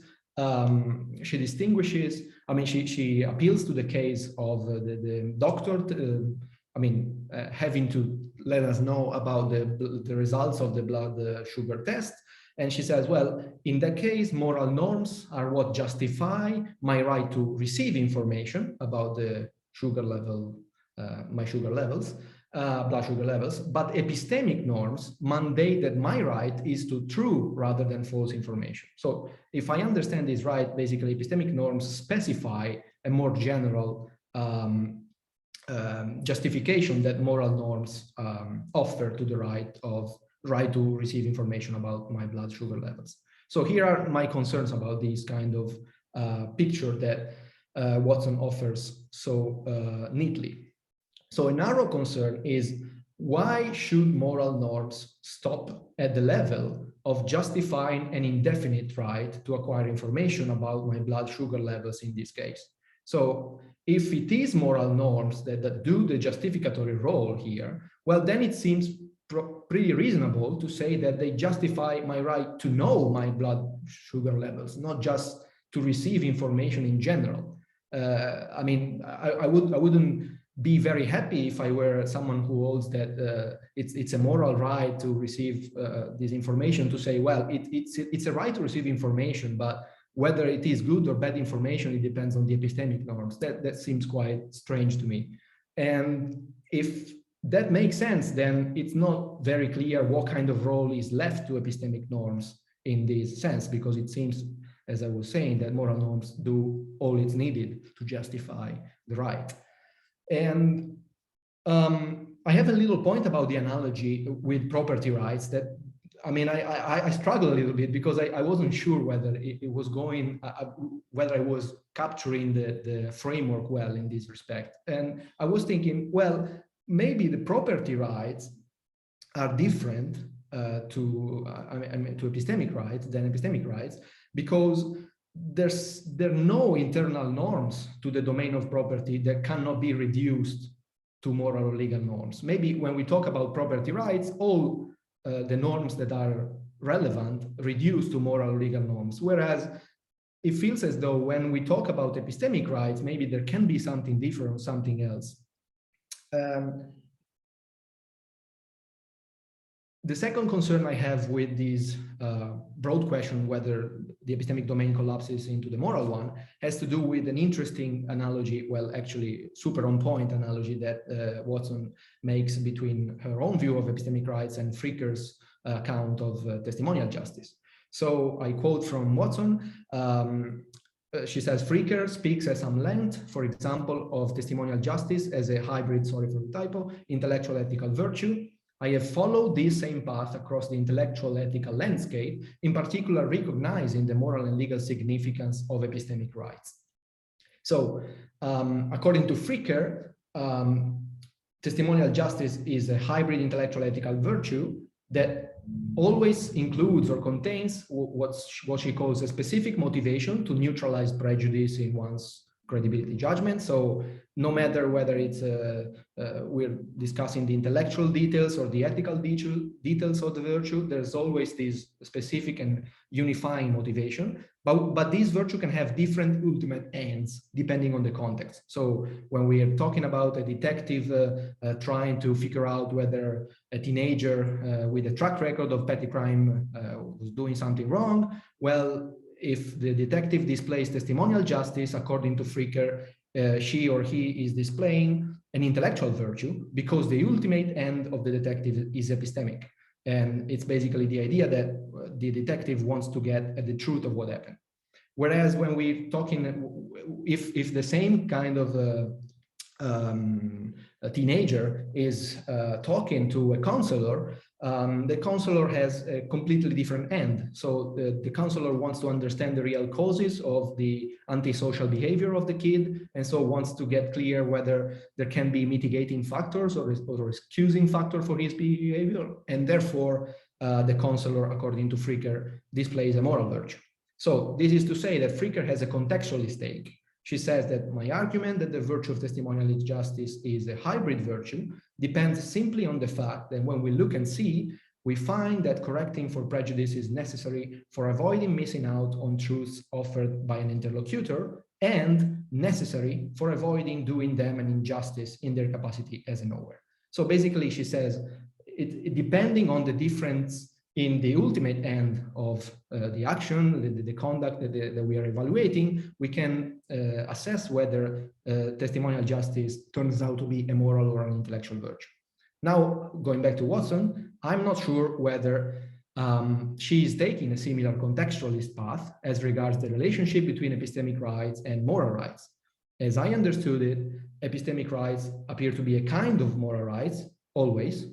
she distinguishes, I mean, she appeals to the case of the doctor, having to let us know about the results of the blood sugar test. And she says, well, in that case, moral norms are what justify my right to receive information about the sugar level, my sugar levels, blood sugar levels, but epistemic norms mandate that my right is to true rather than false information. So if I understand this right, basically epistemic norms specify a more general justification that moral norms offer to the right to receive information about my blood sugar levels. So here are my concerns about this kind of picture that Watson offers so neatly. So a narrow concern is, why should moral norms stop at the level of justifying an indefinite right to acquire information about my blood sugar levels in this case? So if it is moral norms that do the justificatory role here, well, then it seems pretty reasonable to say that they justify my right to know my blood sugar levels, not just to receive information in general. I mean, I wouldn't be very happy if I were someone who holds that it's a moral right to receive this information, to say, well, it's a right to receive information, but whether it is good or bad information, it depends on the epistemic norms. That seems quite strange to me. And if that makes sense, then it's not very clear what kind of role is left to epistemic norms in this sense, because it seems, as I was saying, that moral norms do all it's needed to justify the right. And I have a little point about the analogy with property rights that, I mean, I struggle a little bit because I wasn't sure whether it was going, whether I was capturing the framework well in this respect. And I was thinking, well, maybe the property rights are different to epistemic rights than epistemic rights, because there are no internal norms to the domain of property that cannot be reduced to moral or legal norms. Maybe when we talk about property rights, all the norms that are relevant reduce to moral or legal norms, whereas it feels as though when we talk about epistemic rights, maybe there can be something different, something else. The second concern I have with this broad question, whether the epistemic domain collapses into the moral one, has to do with an interesting analogy, well, actually super on point analogy that Watson makes between her own view of epistemic rights and Fricker's account of testimonial justice. So I quote from Watson, she says, Fricker speaks at some length, for example, of testimonial justice as a hybrid, sorry for the typo, intellectual ethical virtue. I have followed this same path across the intellectual ethical landscape, in particular recognizing the moral and legal significance of epistemic rights. So, according to Fricker, testimonial justice is a hybrid intellectual ethical virtue that always includes or contains what she calls a specific motivation to neutralize prejudice in one's credibility judgment. So no matter whether it's we're discussing the intellectual details or the ethical details of the virtue, there's always this specific and unifying motivation. But this virtue can have different ultimate ends depending on the context. So when we are talking about a detective trying to figure out whether a teenager with a track record of petty crime was doing something wrong, well, if the detective displays testimonial justice, according to Fricker, she or he is displaying an intellectual virtue because the ultimate end of the detective is epistemic. And it's basically the idea that the detective wants to get at the truth of what happened. Whereas when we're talking, if the same kind of a teenager is talking to a counselor, the counselor has a completely different end. So the counselor wants to understand the real causes of the antisocial behavior of the kid, and so wants to get clear whether there can be mitigating factors or excusing factor for his behavior, and therefore the counselor, according to Fricker, displays a moral virtue. So this is to say that Fricker has a contextualist take. She says that my argument that the virtue of testimonial justice is a hybrid virtue depends simply on the fact that when we look and see, we find that correcting for prejudice is necessary for avoiding missing out on truths offered by an interlocutor and necessary for avoiding doing them an injustice in their capacity as a knower. So basically, she says, depending on the difference in the ultimate end of the action, the conduct that we are evaluating, we can assess whether testimonial justice turns out to be a moral or an intellectual virtue. Now, going back to Watson, I'm not sure whether she is taking a similar contextualist path as regards the relationship between epistemic rights and moral rights. As I understood it, epistemic rights appear to be a kind of moral rights, always,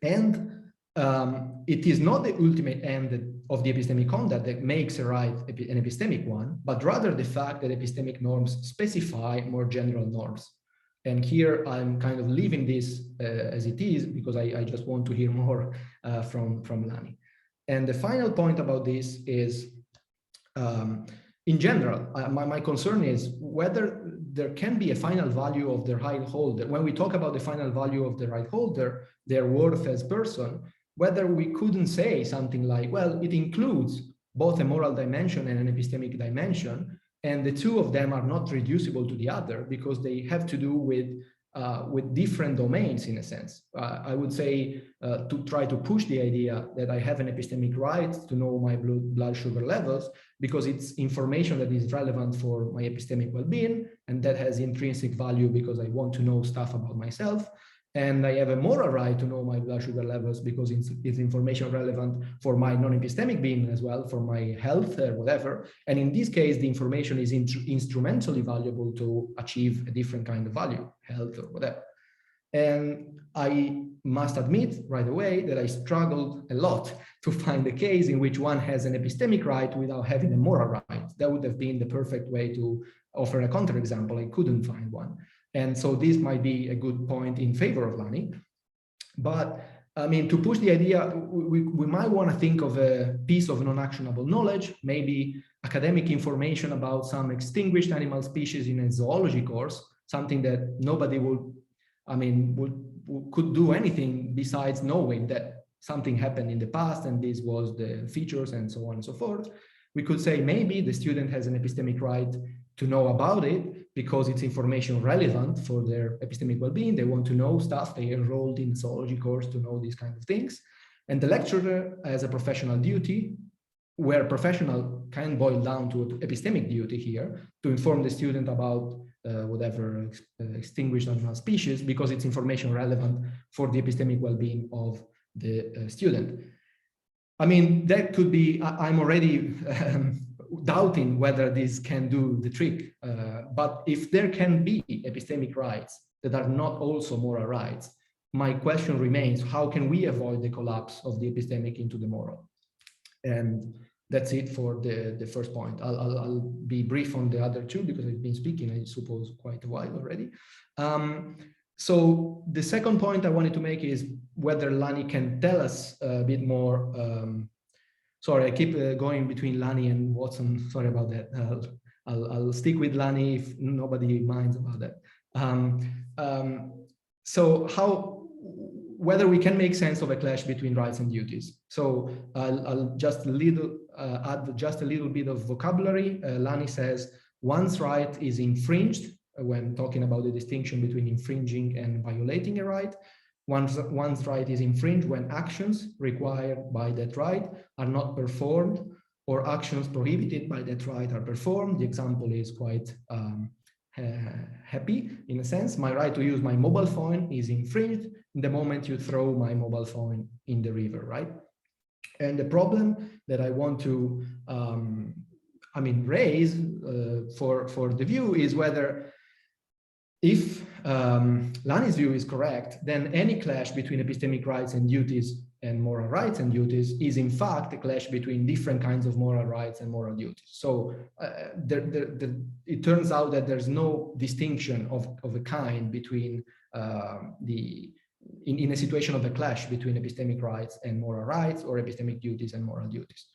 and it is not the ultimate end of the epistemic conduct that makes a right an epistemic one, but rather the fact that epistemic norms specify more general norms. And here I'm kind of leaving this as it is because I just want to hear more from Lani. And the final point about this is, in general, my concern is whether there can be a final value of the right holder. When we talk about the final value of the right holder, their worth as person, whether we couldn't say something like, well, it includes both a moral dimension and an epistemic dimension, and the two of them are not reducible to the other because they have to do with different domains in a sense. I would say to try to push the idea that I have an epistemic right to know my blood sugar levels because it's information that is relevant for my epistemic well-being, and that has intrinsic value because I want to know stuff about myself. And I have a moral right to know my blood sugar levels because it's information relevant for my non-epistemic being as well, for my health or whatever. And in this case, the information is instrumentally valuable to achieve a different kind of value, health or whatever. And I must admit right away that I struggled a lot to find a case in which one has an epistemic right without having a moral right. That would have been the perfect way to offer a counterexample. I couldn't find one. And so this might be a good point in favor of Lani. But I mean, to push the idea, we might want to think of a piece of non-actionable knowledge, maybe academic information about some extinguished animal species in a zoology course, something that nobody could do anything besides knowing that something happened in the past and this was the features and so on and so forth. We could say maybe the student has an epistemic right to know about it because it's information relevant for their epistemic well-being. They want to know stuff. They enrolled in zoology course to know these kind of things. And the lecturer has a professional duty, where professional can boil down to epistemic duty here, to inform the student about whatever extinguished animal species, because it's information relevant for the epistemic well-being of the student. I mean, that could be, I'm already doubting whether this can do the trick, but if there can be epistemic rights that are not also moral rights, my question remains, how can we avoid the collapse of the epistemic into the moral? And that's it for the first point. I'll be brief on the other two because I've been speaking, I suppose, quite a while already. So the second point I wanted to make is whether Lani can tell us a bit more. Sorry, I keep going between Lani and Watson. Sorry about that. I'll stick with Lani if nobody minds about that. So whether we can make sense of a clash between rights and duties. So I'll just add just a little bit of vocabulary. Lani says one's right is infringed when talking about the distinction between infringing and violating a right. One's right is infringed when actions required by that right are not performed, or actions prohibited by that right are performed. The example is quite happy in a sense. My right to use my mobile phone is infringed in the moment you throw my mobile phone in the river, right? And the problem that I want to raise for the view is whether, if Lani's view is correct, then any clash between epistemic rights and duties and moral rights and duties is in fact a clash between different kinds of moral rights and moral duties. So it turns out that there's no distinction of a kind between in a situation of a clash between epistemic rights and moral rights, or epistemic duties and moral duties.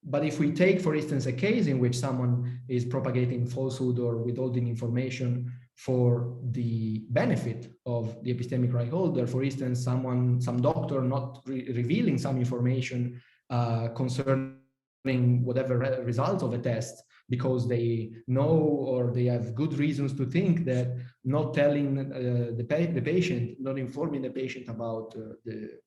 But if we take, for instance, a case in which someone is propagating falsehood or withholding information for the benefit of the epistemic right holder, for instance, some doctor not revealing some information concerning whatever results of a test, because they know or they have good reasons to think that not telling the patient, not informing the patient about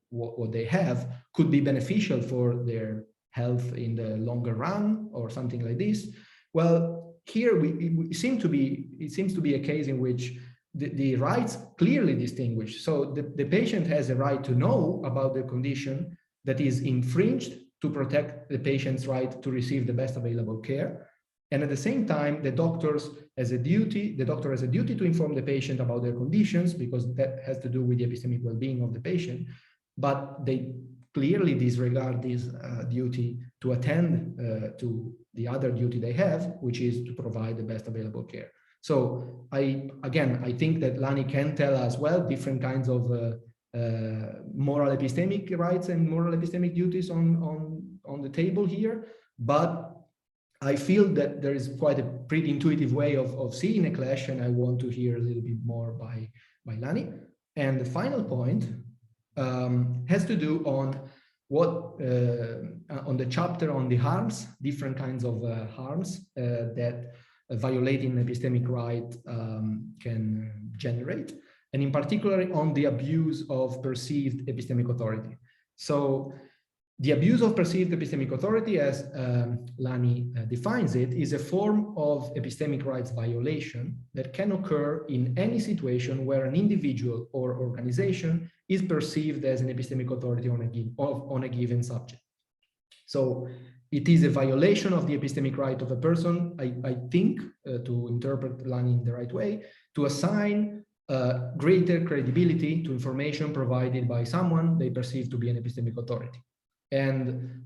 what they have could be beneficial for their health in the longer run or something like this. Well, here it seems to be a case in which the rights clearly distinguish. So the patient has a right to know about the condition that is infringed to protect the patient's right to receive the best available care. And at the same time, the doctor has a duty to inform the patient about their conditions, because that has to do with the epistemic well-being of the patient. But they clearly disregard this duty to attend to the other duty they have, which is to provide the best available care. So I think that Lani can tell us, well, different kinds of moral epistemic rights and moral epistemic duties on the table here, but I feel that there is quite a pretty intuitive way of seeing a clash, and I want to hear a little bit more by Lani. And the final point has to do on on the chapter on the harms, different kinds of harms that violating epistemic right can generate, and in particular on the abuse of perceived epistemic authority. So the abuse of perceived epistemic authority, as Lani defines it, is a form of epistemic rights violation that can occur in any situation where an individual or organization is perceived as an epistemic authority on a given subject. So it is a violation of the epistemic right of a person, I think, to interpret Lani in the right way, to assign greater credibility to information provided by someone they perceive to be an epistemic authority. And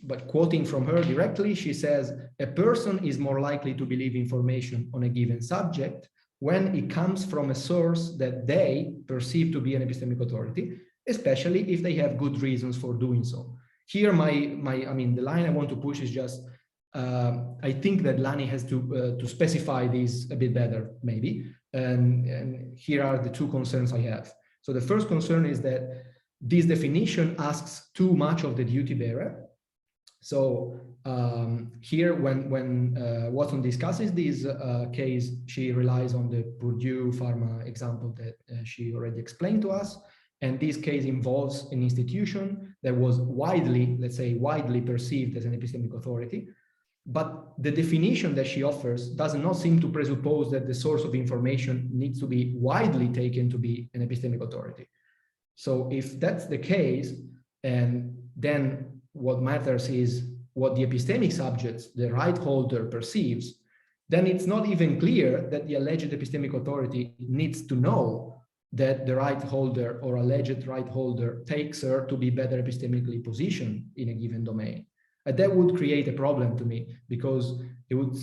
but quoting from her directly, she says, a person is more likely to believe information on a given subject when it comes from a source that they perceive to be an epistemic authority, especially if they have good reasons for doing so. Here, the line I want to push is just, I think that Lani has to specify this a bit better, maybe. And here are the two concerns I have. So the first concern is that this definition asks too much of the duty bearer. So here, when Watson discusses this case, she relies on the Purdue Pharma example that she already explained to us. And this case involves an institution that was widely, let's say, widely perceived as an epistemic authority. But the definition that she offers does not seem to presuppose that the source of information needs to be widely taken to be an epistemic authority. So if that's the case, and then what matters is what the epistemic subjects, the right holder, perceives, then it's not even clear that the alleged epistemic authority needs to know that the right holder or alleged right holder takes her to be better epistemically positioned in a given domain. And that would create a problem to me, because it would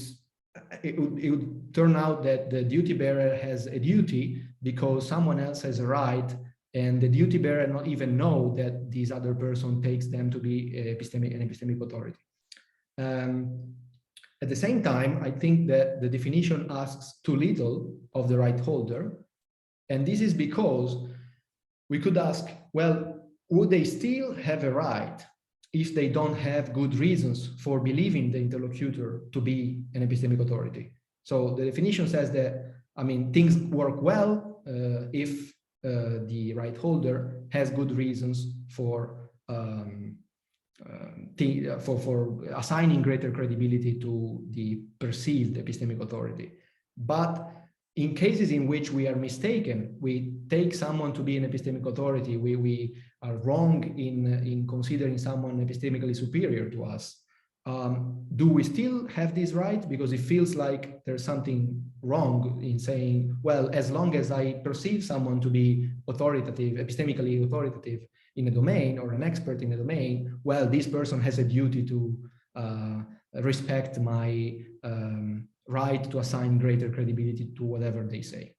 turn out that the duty bearer has a duty because someone else has a right, and the duty bearer not even know that this other person takes them to be an epistemic authority. At the same time, I think that the definition asks too little of the right holder. And this is because we could ask, well, would they still have a right if they don't have good reasons for believing the interlocutor to be an epistemic authority? So the definition says that, I mean, things work well if the right holder has good reasons for assigning greater credibility to the perceived epistemic authority. But in cases in which we are mistaken, we take someone to be an epistemic authority, we are wrong in considering someone epistemically superior to us. Do we still have this right? Because it feels like there's something wrong in saying, well, as long as I perceive someone to be authoritative, epistemically authoritative in a domain, or an expert in a domain, well, this person has a duty to respect my right to assign greater credibility to whatever they say.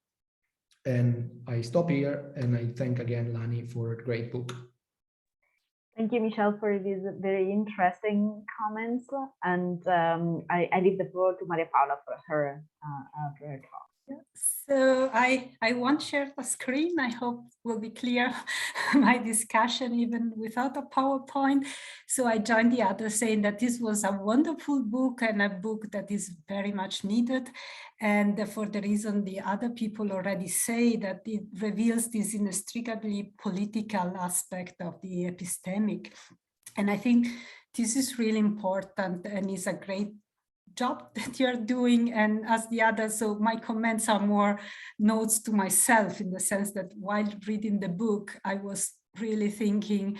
And I stop here, and I thank again Lani for a great book. Thank you, Michel, for these very interesting comments. And I leave the floor to Maria Paola for her talk. So I won't share the screen. I hope will be clear my discussion even without a PowerPoint. So I joined the others saying that this was a wonderful book, and a book that is very much needed. And for the reason the other people already say, that it reveals this inextricably political aspect of the epistemic. And I think this is really important, and is a great job that you're doing. And as the others, so my comments are more notes to myself, in the sense that while reading the book, I was really thinking,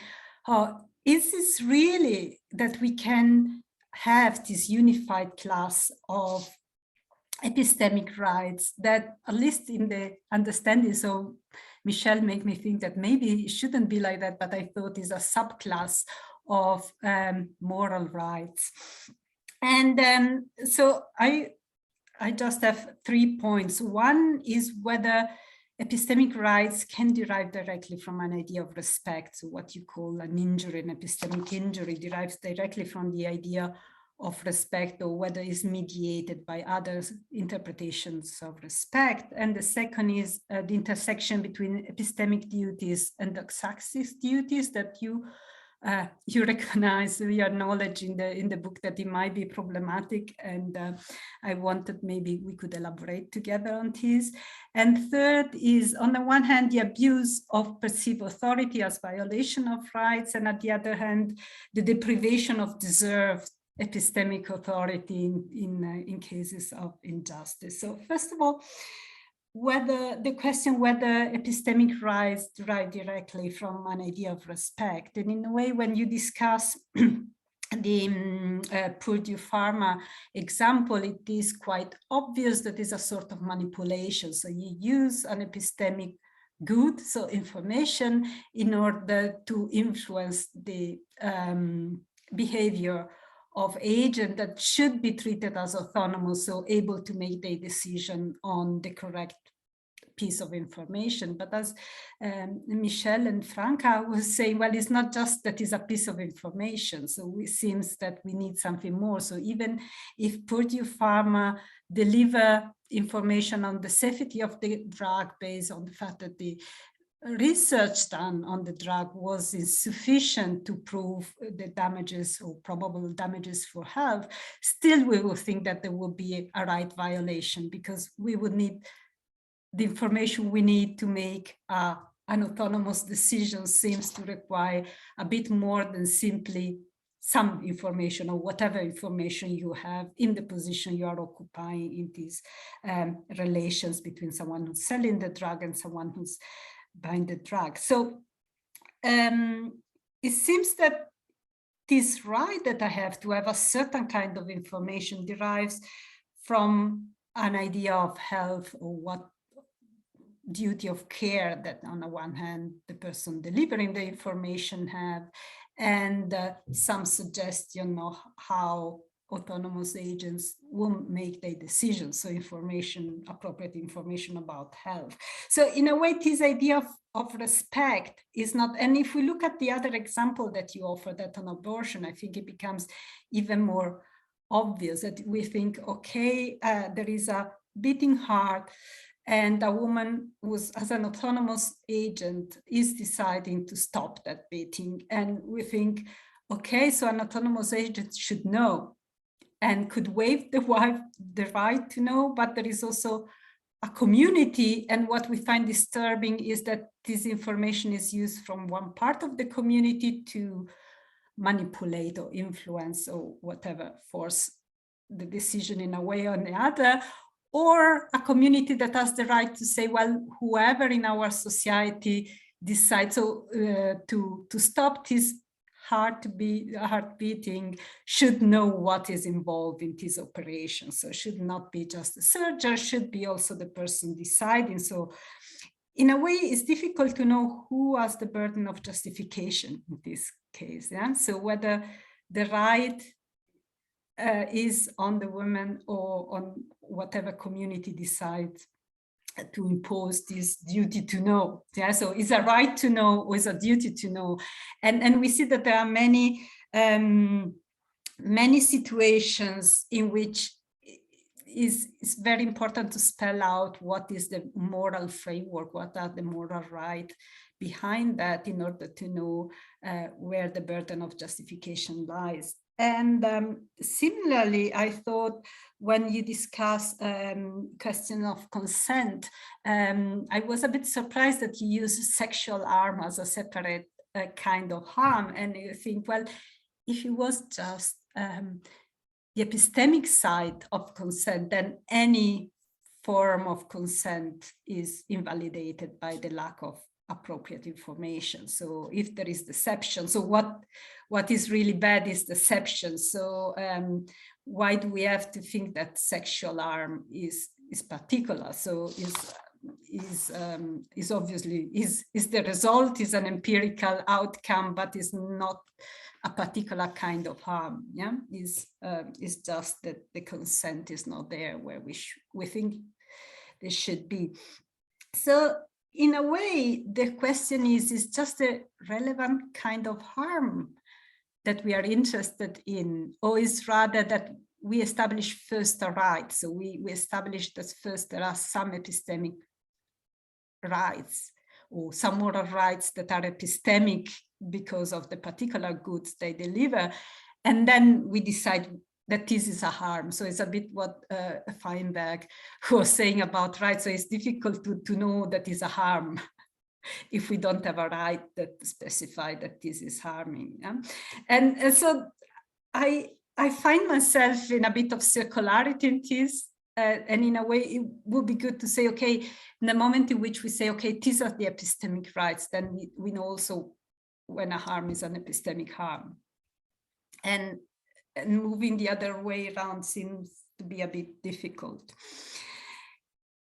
is this really that we can have this unified class of epistemic rights that, at least in the understanding, so Michel made me think that maybe it shouldn't be like that, but I thought is a subclass of moral rights. And so I just have 3 points. One is whether epistemic rights can derive directly from an idea of respect. So what you call an injury, an epistemic injury, derives directly from the idea of respect, or whether it's mediated by other interpretations of respect. And the second is the intersection between epistemic duties and doxaxis duties that you recognize, you acknowledge in the book that it might be problematic, and I wanted maybe we could elaborate together on this. And third is, on the one hand, the abuse of perceived authority as violation of rights, and at the other hand, the deprivation of deserved epistemic authority in cases of injustice. So first of all, whether epistemic rights derive directly from an idea of respect. And in a way, when you discuss the Purdue Pharma example, it is quite obvious that it's a sort of manipulation. So you use an epistemic good, so information, in order to influence the behavior of agent that should be treated as autonomous, so able to make their decision on the correct piece of information. But as Michel and Franca was saying, well, it's not just that it's a piece of information. So it seems that we need something more. So even if Purdue Pharma deliver information on the safety of the drug based on the fact that the research done on the drug was insufficient to prove the damages or probable damages for health, still we will think that there will be a right violation, because we would need the information we need to make a an autonomous decision seems to require a bit more than simply some information or whatever information you have in the position you are occupying in these relations between someone who's selling the drug and someone who's buying the drug. So it seems that this right that I have to have a certain kind of information derives from an idea of health or what duty of care that on the one hand the person delivering the information have, and some suggestion of how autonomous agents will make their decisions, so appropriate information about health. So in a way, this idea of respect is not, and if we look at the other example that you offer, that on abortion, I think it becomes even more obvious that we think, okay, there is a beating heart, and a woman who, as an autonomous agent, is deciding to stop that beating. And we think, okay, so an autonomous agent should know and could waive the right to know, but there is also a community. And what we find disturbing is that this information is used from one part of the community to manipulate or influence or whatever, force the decision in a way or the other, or a community that has the right to say, well, whoever in our society decides to stop this heart beating should know what is involved in this operation. So it should not be just the surgeon, should be also the person deciding. So in a way, it's difficult to know who has the burden of justification in this case. Yeah? So whether the right is on the woman or on whatever community decides to impose this duty to know. Yeah, so is a right to know or is a duty to know? And we see that there are many situations in which it's very important to spell out what is the moral framework, what are the moral rights behind that in order to know where the burden of justification lies. And similarly, I thought when you discuss question of consent, I was a bit surprised that you use sexual harm as a separate kind of harm. And you think, well, if it was just the epistemic side of consent, then any form of consent is invalidated by the lack of appropriate information. So if there is deception, so what is really bad is deception. So why do we have to think that sexual harm is particular? So is obviously the result is an empirical outcome, but is not a particular kind of harm. Yeah, is just that the consent is not there where we think there should be. So in a way, the question is just a relevant kind of harm that we are interested in, or is rather that we establish first a right. So we establish that first there are some epistemic rights or some moral rights that are epistemic because of the particular goods they deliver. And then we decide that this is a harm. So it's a bit what Feinberg was saying about rights. So it's difficult to know that is a harm if we don't have a right that specify that this is harming. Yeah? And so I find myself in a bit of circularity in this. And in a way, it would be good to say, okay, in the moment in which we say, okay, these are the epistemic rights, then we know also when a harm is an epistemic harm. And moving the other way around seems to be a bit difficult.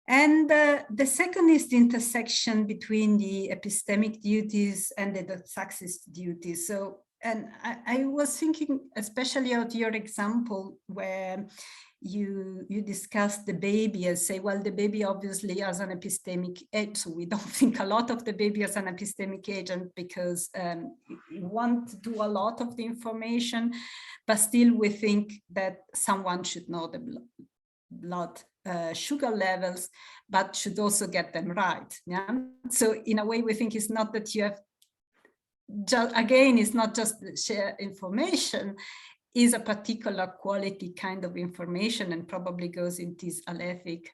And the second is the intersection between the epistemic duties and the doxaxis duties. So, and I was thinking especially of your example where you discuss the baby and say, well, the baby obviously has an epistemic age. So we don't think a lot of the baby as an epistemic agent because you want to do a lot of the information, but still we think that someone should know the blood sugar levels, but should also get them right. Yeah. So in a way, we think it's not that you have just, again, it's not just share information, is a particular quality kind of information and probably goes in this alethic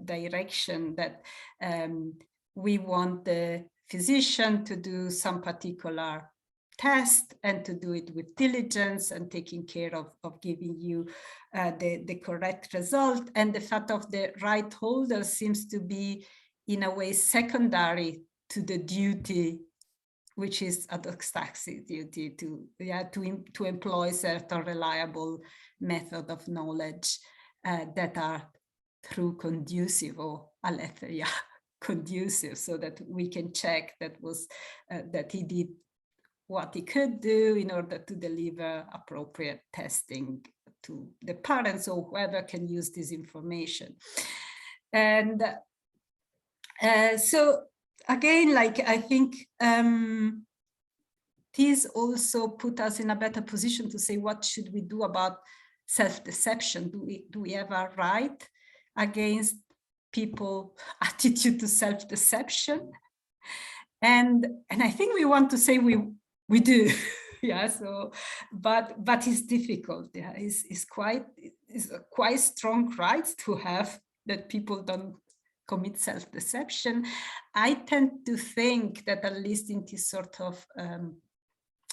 direction that we want the physician to do some particular test and to do it with diligence and taking care of giving you the correct result. And the fact of the right holder seems to be in a way secondary to the duty, which is a doxastic duty to employ certain reliable method of knowledge that are through conducive or aletheia conducive, so that we can check that he did what he could do in order to deliver appropriate testing to the parents or whoever can use this information. And so again, like, I think this also put us in a better position to say, what should we do about self-deception? Do we have a right against people's attitude to self-deception? And I think we want to say we do. Yeah, so but it's difficult. Yeah, it's a quite strong right to have, that people don't commit self-deception. I tend to think that at least in this sort of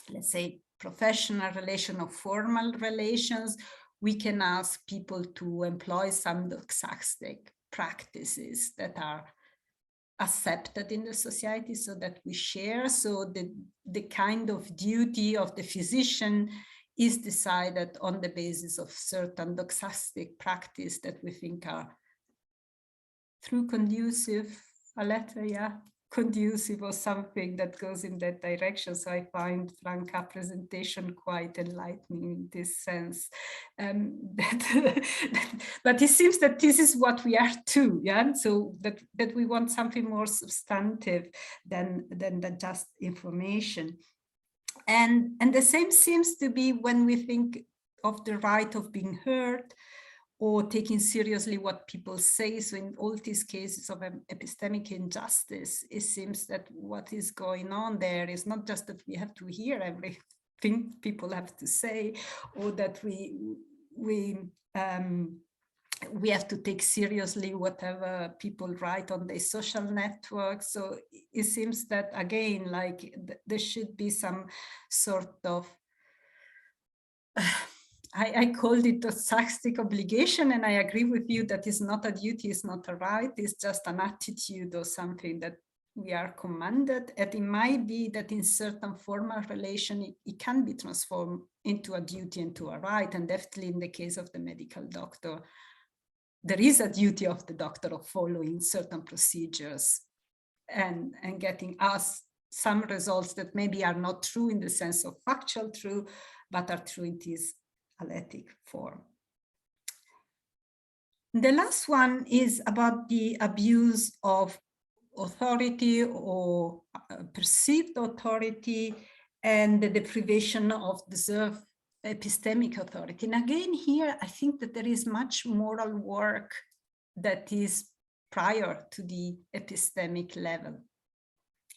let's say professional relation or formal relations, we can ask people to employ some doxastic practices that are accepted in the society, so that we share. So the kind of duty of the physician is decided on the basis of certain doxastic practice that we think are through conducive, aletheia, conducive, or something that goes in that direction. So I find Franca presentation quite enlightening in this sense. But it seems that this is what we are too, yeah. So that we want something more substantive than just information. And the same seems to be when we think of the right of being heard, or taking seriously what people say. So in all these cases of epistemic injustice, it seems that what is going on there is not just that we have to hear everything people have to say, or that we have to take seriously whatever people write on their social networks. So it seems that, again, like there should be some sort of I called it a doxastic obligation, and I agree with you that it's not a duty, it's not a right, it's just an attitude or something that we are commanded. And it might be that in certain formal relation, it can be transformed into a duty and to a right. And definitely in the case of the medical doctor, there is a duty of the doctor of following certain procedures and getting us some results that maybe are not true in the sense of factual true, but are true in this alethic form. The last one is about the abuse of authority or perceived authority and the deprivation of deserved epistemic authority. And again, here, I think that there is much moral work that is prior to the epistemic level,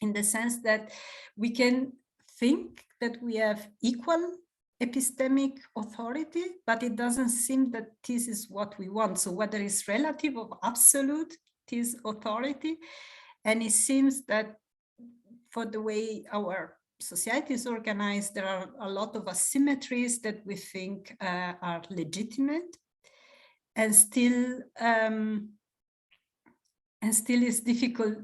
in the sense that we can think that we have equal epistemic authority, but it doesn't seem that this is what we want. So whether it's relative or absolute, this authority, and it seems that for the way our society is organized, there are a lot of asymmetries that we think are legitimate, and still it's difficult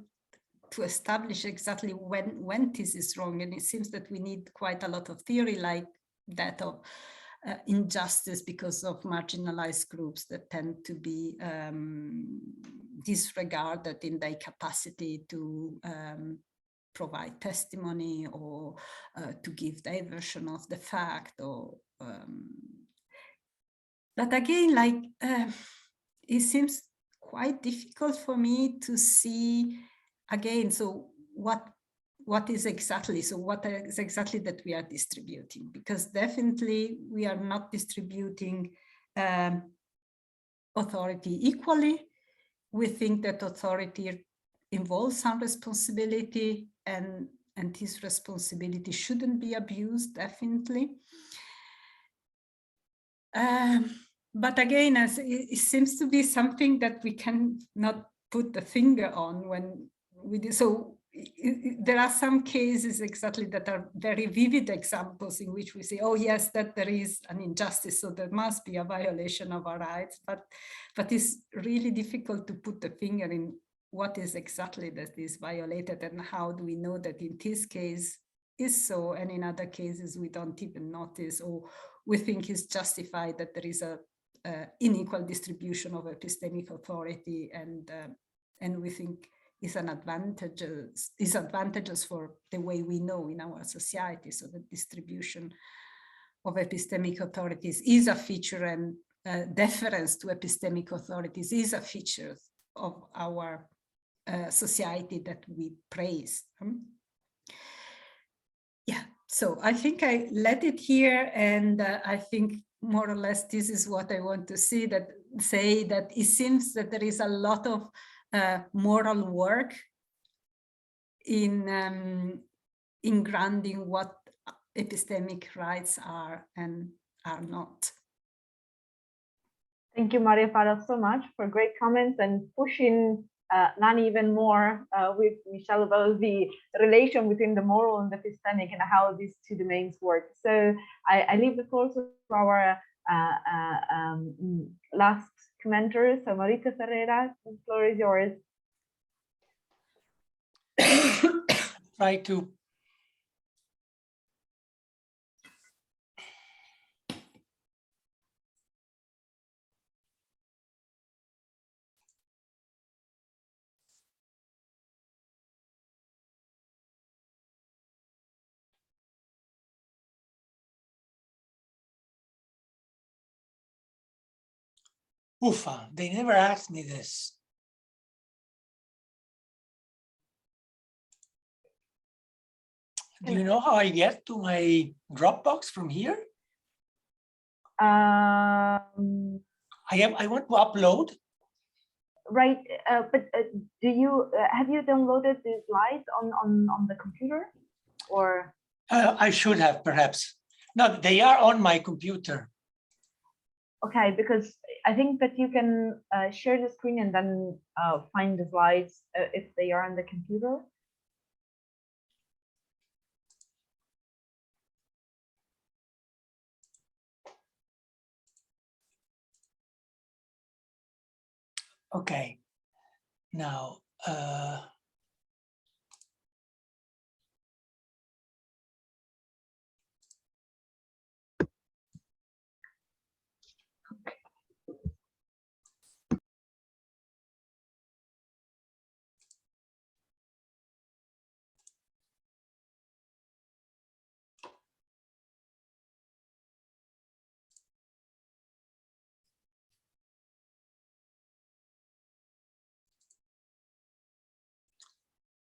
to establish exactly when this is wrong. And it seems that we need quite a lot of theory, like that of injustice because of marginalized groups that tend to be disregarded in their capacity to provide testimony or to give their version of the fact. Or but again, like it seems quite difficult for me to see again. So what is exactly that we are distributing? Because definitely we are not distributing authority equally. We think that authority involves some responsibility, and this responsibility shouldn't be abused, definitely. But again, as it seems to be something that we can not put the finger on when we do. So there are some cases exactly that are very vivid examples in which we say, oh yes, that there is an injustice, so there must be a violation of our rights, but it's really difficult to put the finger in what is exactly that is violated and how do we know that in this case is so, and in other cases we don't even notice, or we think it's justified that there is a unequal distribution of epistemic authority, and we think is advantageous for the way we know in our society. So the distribution of epistemic authorities is a feature, and deference to epistemic authorities is a feature of our society that we praise. Yeah, so I think I let it here, and I think more or less this is what I want to say that it seems that there is a lot of moral work in grounding what epistemic rights are and are not. Thank you, Maria Paola, so much for great comments and pushing Lani even more with Michel about the relation between the moral and the epistemic and how these two domains work. So I leave the floor to our last commenter. So Maurizio Ferrera, the floor is yours. Try to Uffa, they never asked me this. Do you know how I get to my Dropbox from here? I want to upload. Right, but do you have you downloaded the slides on the computer, or? I should have, perhaps. No, they are on my computer. Okay, because I think that you can share the screen and then find the slides if they are on the computer. Okay, now,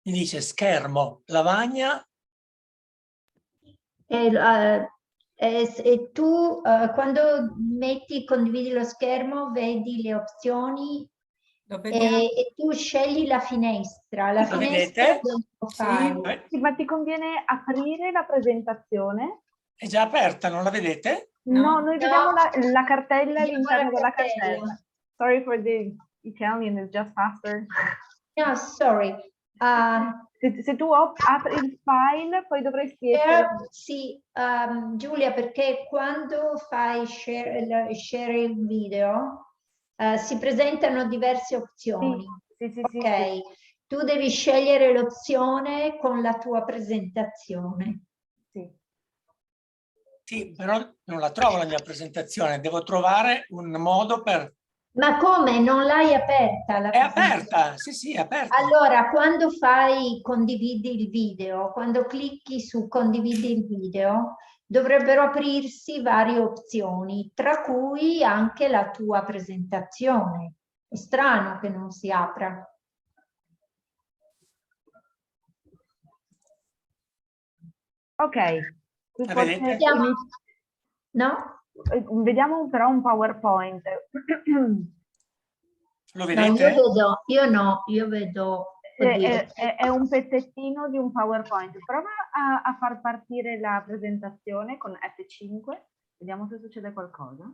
mi dice schermo, lavagna. E tu quando condividi lo schermo vedi le opzioni e tu scegli la finestra. La finestra dove fai? Sì, ma ti conviene aprire la presentazione? È già aperta, non la vedete? No, noi vediamo la cartella all'interno della cartella. Sorry for the Italian, it's just faster. No, sorry. Se tu apri il file, poi dovresti essere... Sì, Giulia, perché quando fai share il video si presentano diverse opzioni. Sì, ok, sì. Tu devi scegliere l'opzione con la tua presentazione. Sì, però non la trovo la mia presentazione, devo trovare un modo per... Ma come? Non l'hai aperta? È aperta, sì, è aperta. Allora, quando fai condividi il video, quando clicchi su condividi il video, dovrebbero aprirsi varie opzioni, tra cui anche la tua presentazione. È strano che non si apra. Ok. Vediamo. No? Vediamo però un PowerPoint. Lo vedete? No, io vedo... È un pezzettino di un PowerPoint. Prova a far partire la presentazione con F5. Vediamo se succede qualcosa.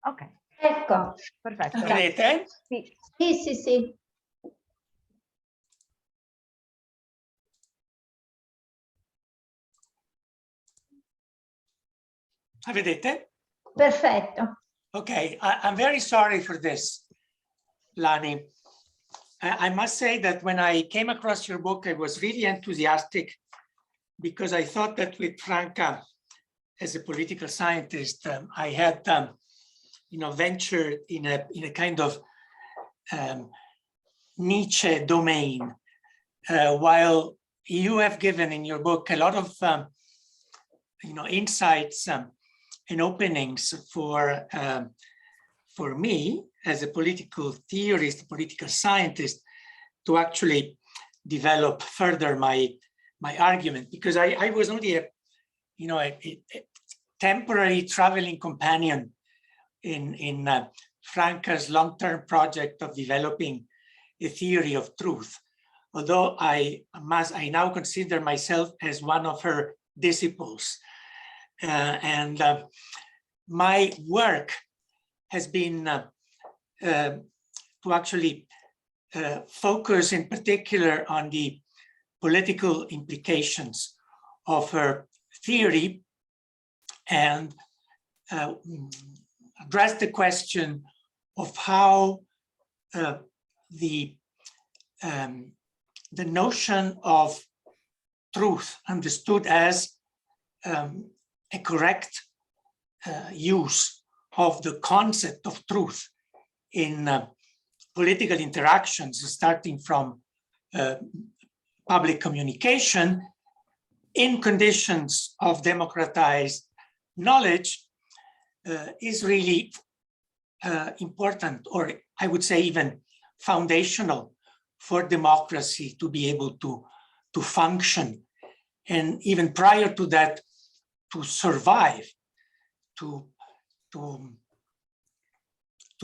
Ok. Ecco. Perfetto. Lo vedete? Sì. Sì. Vedete? Perfetto. Okay, I'm very sorry for this, Lani. I must say that when I came across your book, I was really enthusiastic because I thought that with Franca, as a political scientist, I had, ventured in a kind of niche domain, while you have given in your book a lot of, insights and openings for me as a political theorist, political scientist, to actually develop further my argument, because I was only a temporary traveling companion in Franca's long-term project of developing a theory of truth. Although I now consider myself as one of her disciples, and my work has been to actually focus in particular on the political implications of her theory and address the question of how the notion of truth, understood as a correct use of the concept of truth in political interactions, starting from public communication in conditions of democratized knowledge, is really important, or I would say even foundational for democracy to be able to function, and even prior to that, to survive, to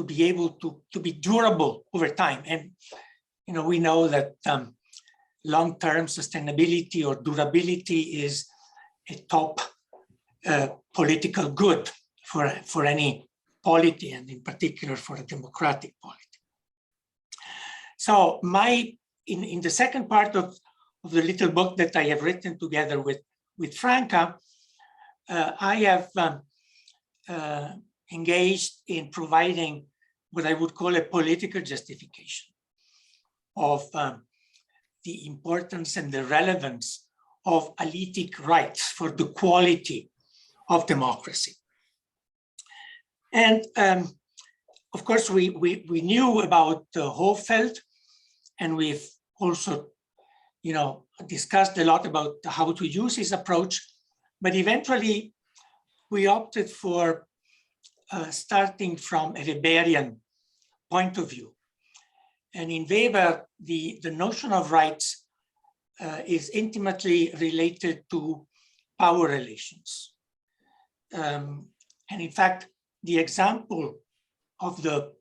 be able to be durable over time. And we know that long-term sustainability or durability is a top political good for any polity, and in particular for a democratic polity. So in the second part of the little book that I have written together with Franca, I have engaged in providing what I would call a political justification of the importance and the relevance of alitic rights for the quality of democracy. And of course, we knew about Hofeld, and we've also discussed a lot about how to use his approach, but eventually we opted for starting from a Weberian point of view. And in Weber, the notion of rights is intimately related to power relations. And in fact, the example of the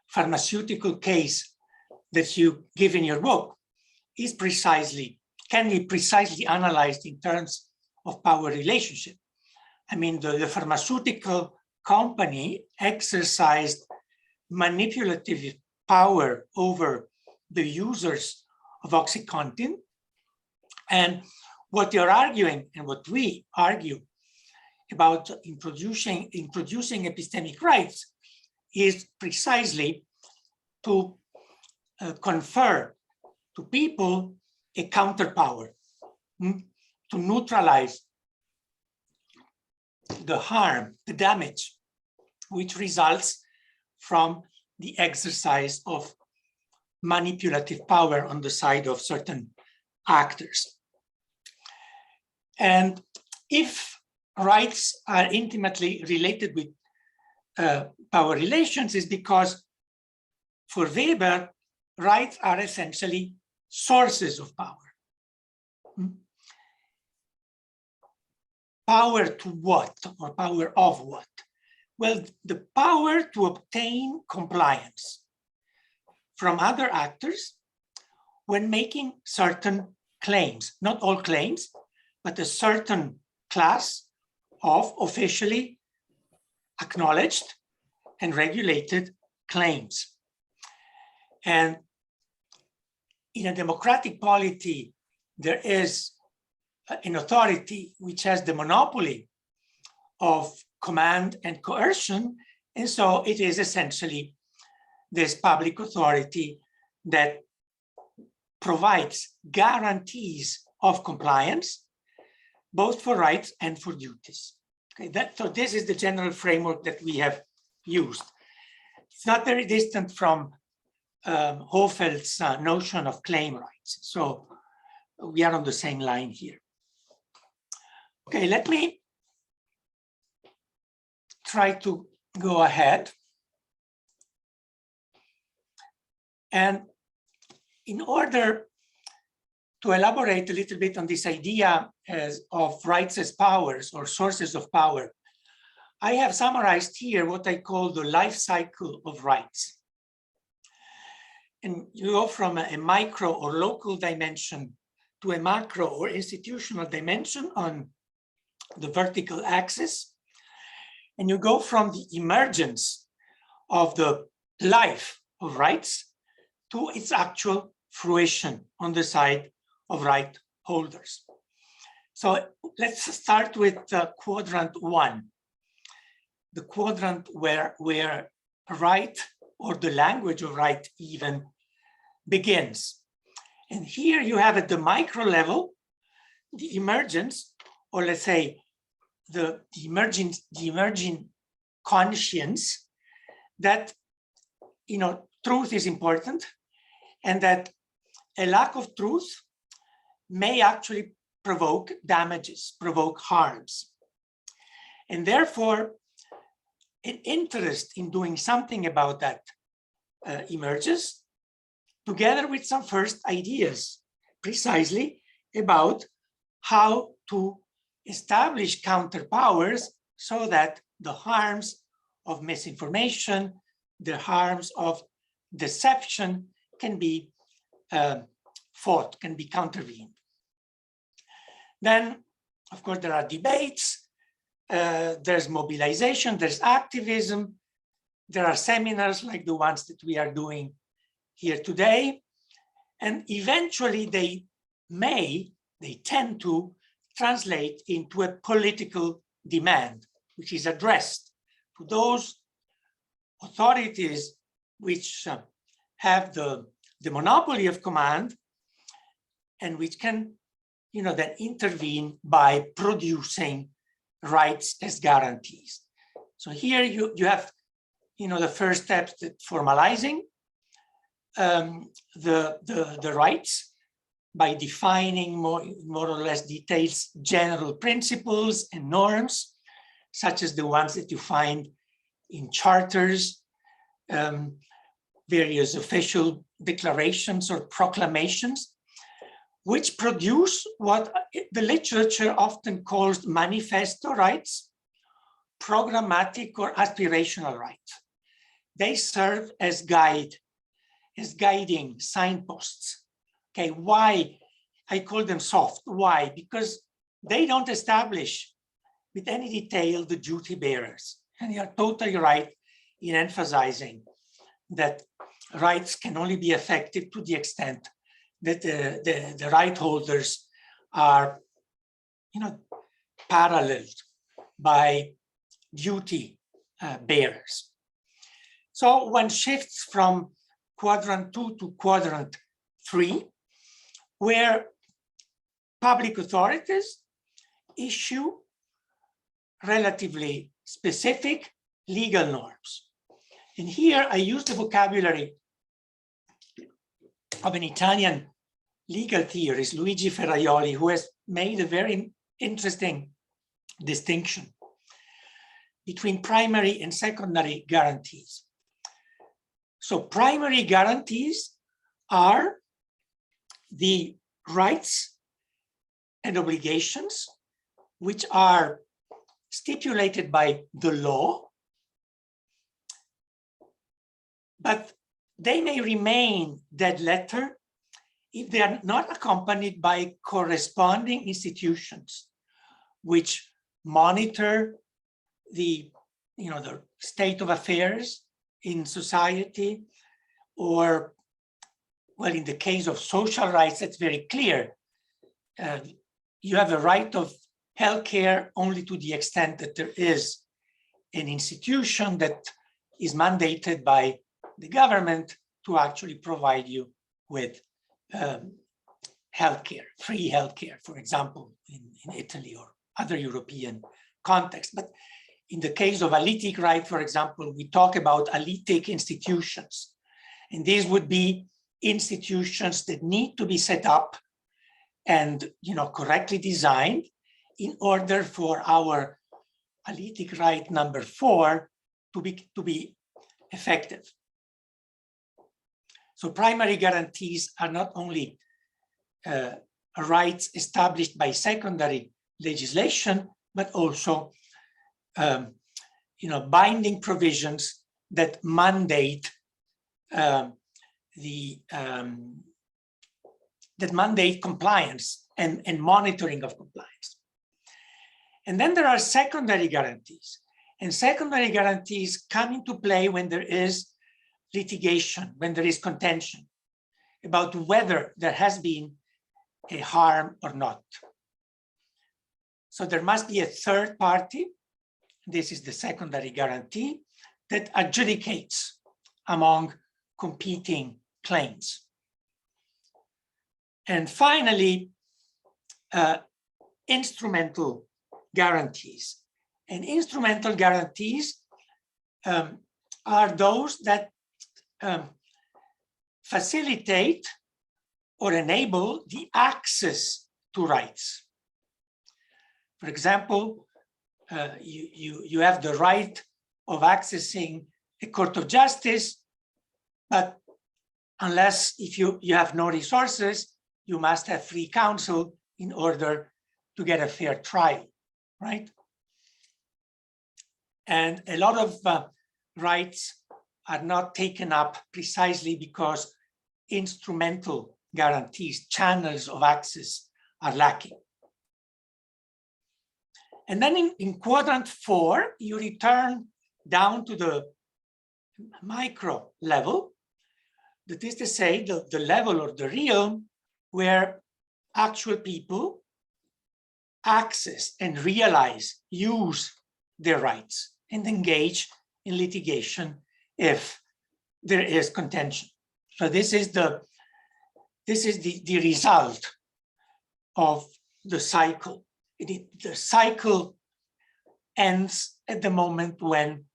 pharmaceutical case that you give in your book can be precisely analyzed in terms of power relationship. I mean, the pharmaceutical company exercised manipulative power over the users of OxyContin. And what you're arguing, and what we argue about introducing epistemic rights, is precisely to confer to people a counterpower, to neutralize the harm, the damage, which results from the exercise of manipulative power on the side of certain actors. And if rights are intimately related with power relations, is because for Weber, rights are essentially sources of power. Power to what, or power of what? Well, the power to obtain compliance from other actors when making certain claims, not all claims, but a certain class of officially acknowledged and regulated claims. And in a democratic polity, there is an authority which has the monopoly of command and coercion. And so it is essentially this public authority that provides guarantees of compliance, both for rights and for duties. Okay, so this is the general framework that we have used. It's not very distant from Hofeld's notion of claim rights. So we are on the same line here. Okay, let me try to go ahead. And in order to elaborate a little bit on this idea of rights as powers or sources of power, I have summarized here what I call the life cycle of rights. And you go from a micro or local dimension to a macro or institutional dimension on the vertical axis. And you go from the emergence of the life of rights to its actual fruition on the side of right holders. So let's start with quadrant 1, the quadrant where right, or the language of right even, begins. And here you have at the micro level the emergence, or let's say the emerging conscience that, you know, truth is important, and that a lack of truth may actually provoke damages, provoke harms. And therefore, an interest in doing something about that emerges, together with some first ideas, precisely about how to establish counterpowers so that the harms of misinformation, the harms of deception can be fought, can be countervened. Then, of course, there are debates, there's mobilization, there's activism, there are seminars like the ones that we are doing here today, and eventually they tend to translate into a political demand, which is addressed to those authorities which have the monopoly of command, and which can, you know, then intervene by producing rights as guarantees. So here you have, you know, the first steps that formalizing the rights by defining more or less details, general principles and norms, such as the ones that you find in charters, various official declarations or proclamations, which produce what the literature often calls manifesto rights, programmatic or aspirational rights. They serve as guiding signposts. Okay, why? I call them soft. Why? Because they don't establish with any detail the duty bearers. And you're totally right in emphasizing that rights can only be effective to the extent that the right holders are, you know, paralleled by duty bearers. So one shifts from quadrant 2 to quadrant 3, where public authorities issue relatively specific legal norms. And here I use the vocabulary of an Italian legal theorist, Luigi Ferraioli, who has made a very interesting distinction between primary and secondary guarantees. So primary guarantees are the rights and obligations which are stipulated by the law, but they may remain dead letter if they are not accompanied by corresponding institutions which monitor the, you know, the state of affairs in society, or, well, in the case of social rights, that's very clear. You have a right of healthcare only to the extent that there is an institution that is mandated by the government to actually provide you with healthcare, free healthcare, for example, in Italy or other European contexts. But in the case of alitic right, for example, we talk about alitic institutions. And these would be institutions that need to be set up and correctly designed in order for our alitic right number 4 to be effective. So primary guarantees are not only rights established by secondary legislation, but also binding provisions that mandate compliance and monitoring of compliance. And then there are secondary guarantees. And secondary guarantees come into play when there is litigation, when there is contention about whether there has been a harm or not. So there must be a third party, this is the secondary guarantee, that adjudicates among competing claims. And finally, instrumental guarantees. And instrumental guarantees are those that facilitate or enable the access to rights. For example, you have the right of accessing a court of justice, but unless if you have no resources, you must have free counsel in order to get a fair trial, right? And a lot of rights are not taken up precisely because instrumental guarantees, channels of access are lacking. And then in quadrant 4, you return down to the micro level, that is to say, the level or the realm where actual people access and realize, use their rights and engage in litigation if there is contention. So this is the result of the cycle. The cycle ends at the moment when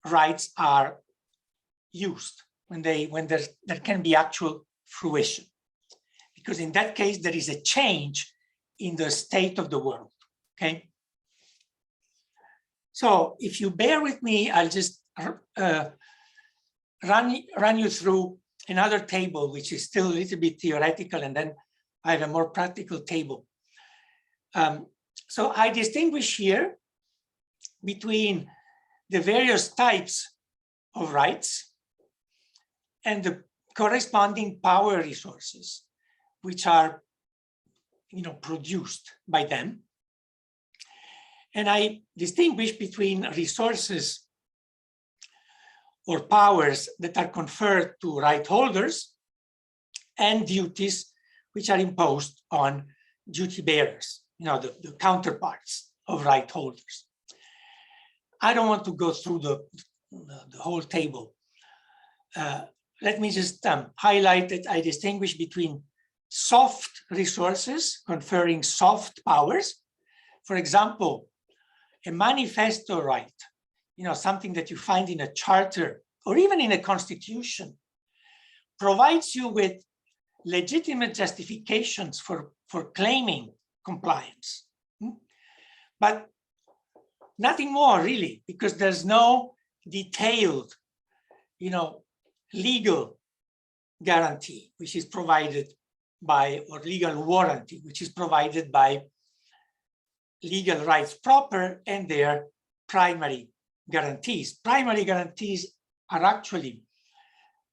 rights are used, when there can be actual fruition. Because in that case, there is a change in the state of the world, okay? So if you bear with me, I'll just run you through another table, which is still a little bit theoretical, and then I have a more practical table. So I distinguish here between the various types of rights and the corresponding power resources, which are produced by them. And I distinguish between resources or powers that are conferred to right holders and duties which are imposed on duty bearers, the counterparts of right holders. I don't want to go through the whole table. Let me just highlight that I distinguish between soft resources conferring soft powers. For example, a manifesto right, something that you find in a charter or even in a constitution, provides you with legitimate justifications for claiming compliance. But nothing more really, because there's no detailed, legal guarantee, which is provided by, or legal warranty, which is provided by legal rights proper and their primary guarantees. Primary guarantees are actually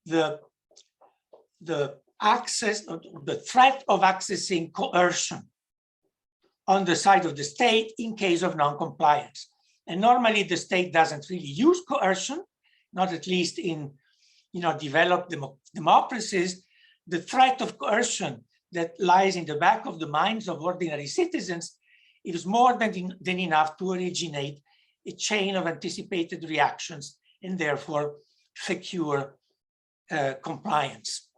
the access, or the threat of accessing coercion on the side of the state in case of non-compliance. And normally the state doesn't really use coercion, not at least in developed democracies. The threat of coercion that lies in the back of the minds of ordinary citizens is more than enough to originate a chain of anticipated reactions and therefore secure compliance.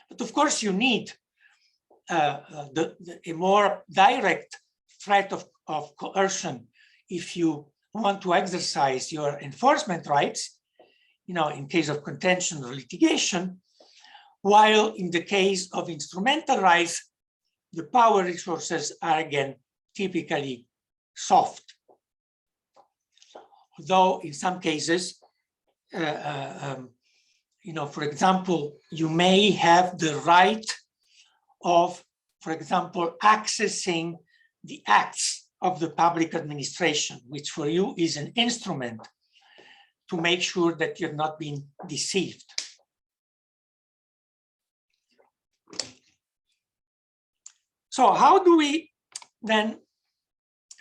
But of course, you need a more direct threat of coercion if you want to exercise your enforcement rights, in case of contention or litigation, while in the case of instrumental rights, the power resources are again typically soft. Though in some cases, for example, you may have the right of, for example, accessing the acts of the public administration, which for you is an instrument to make sure that you're not being deceived. So how do we then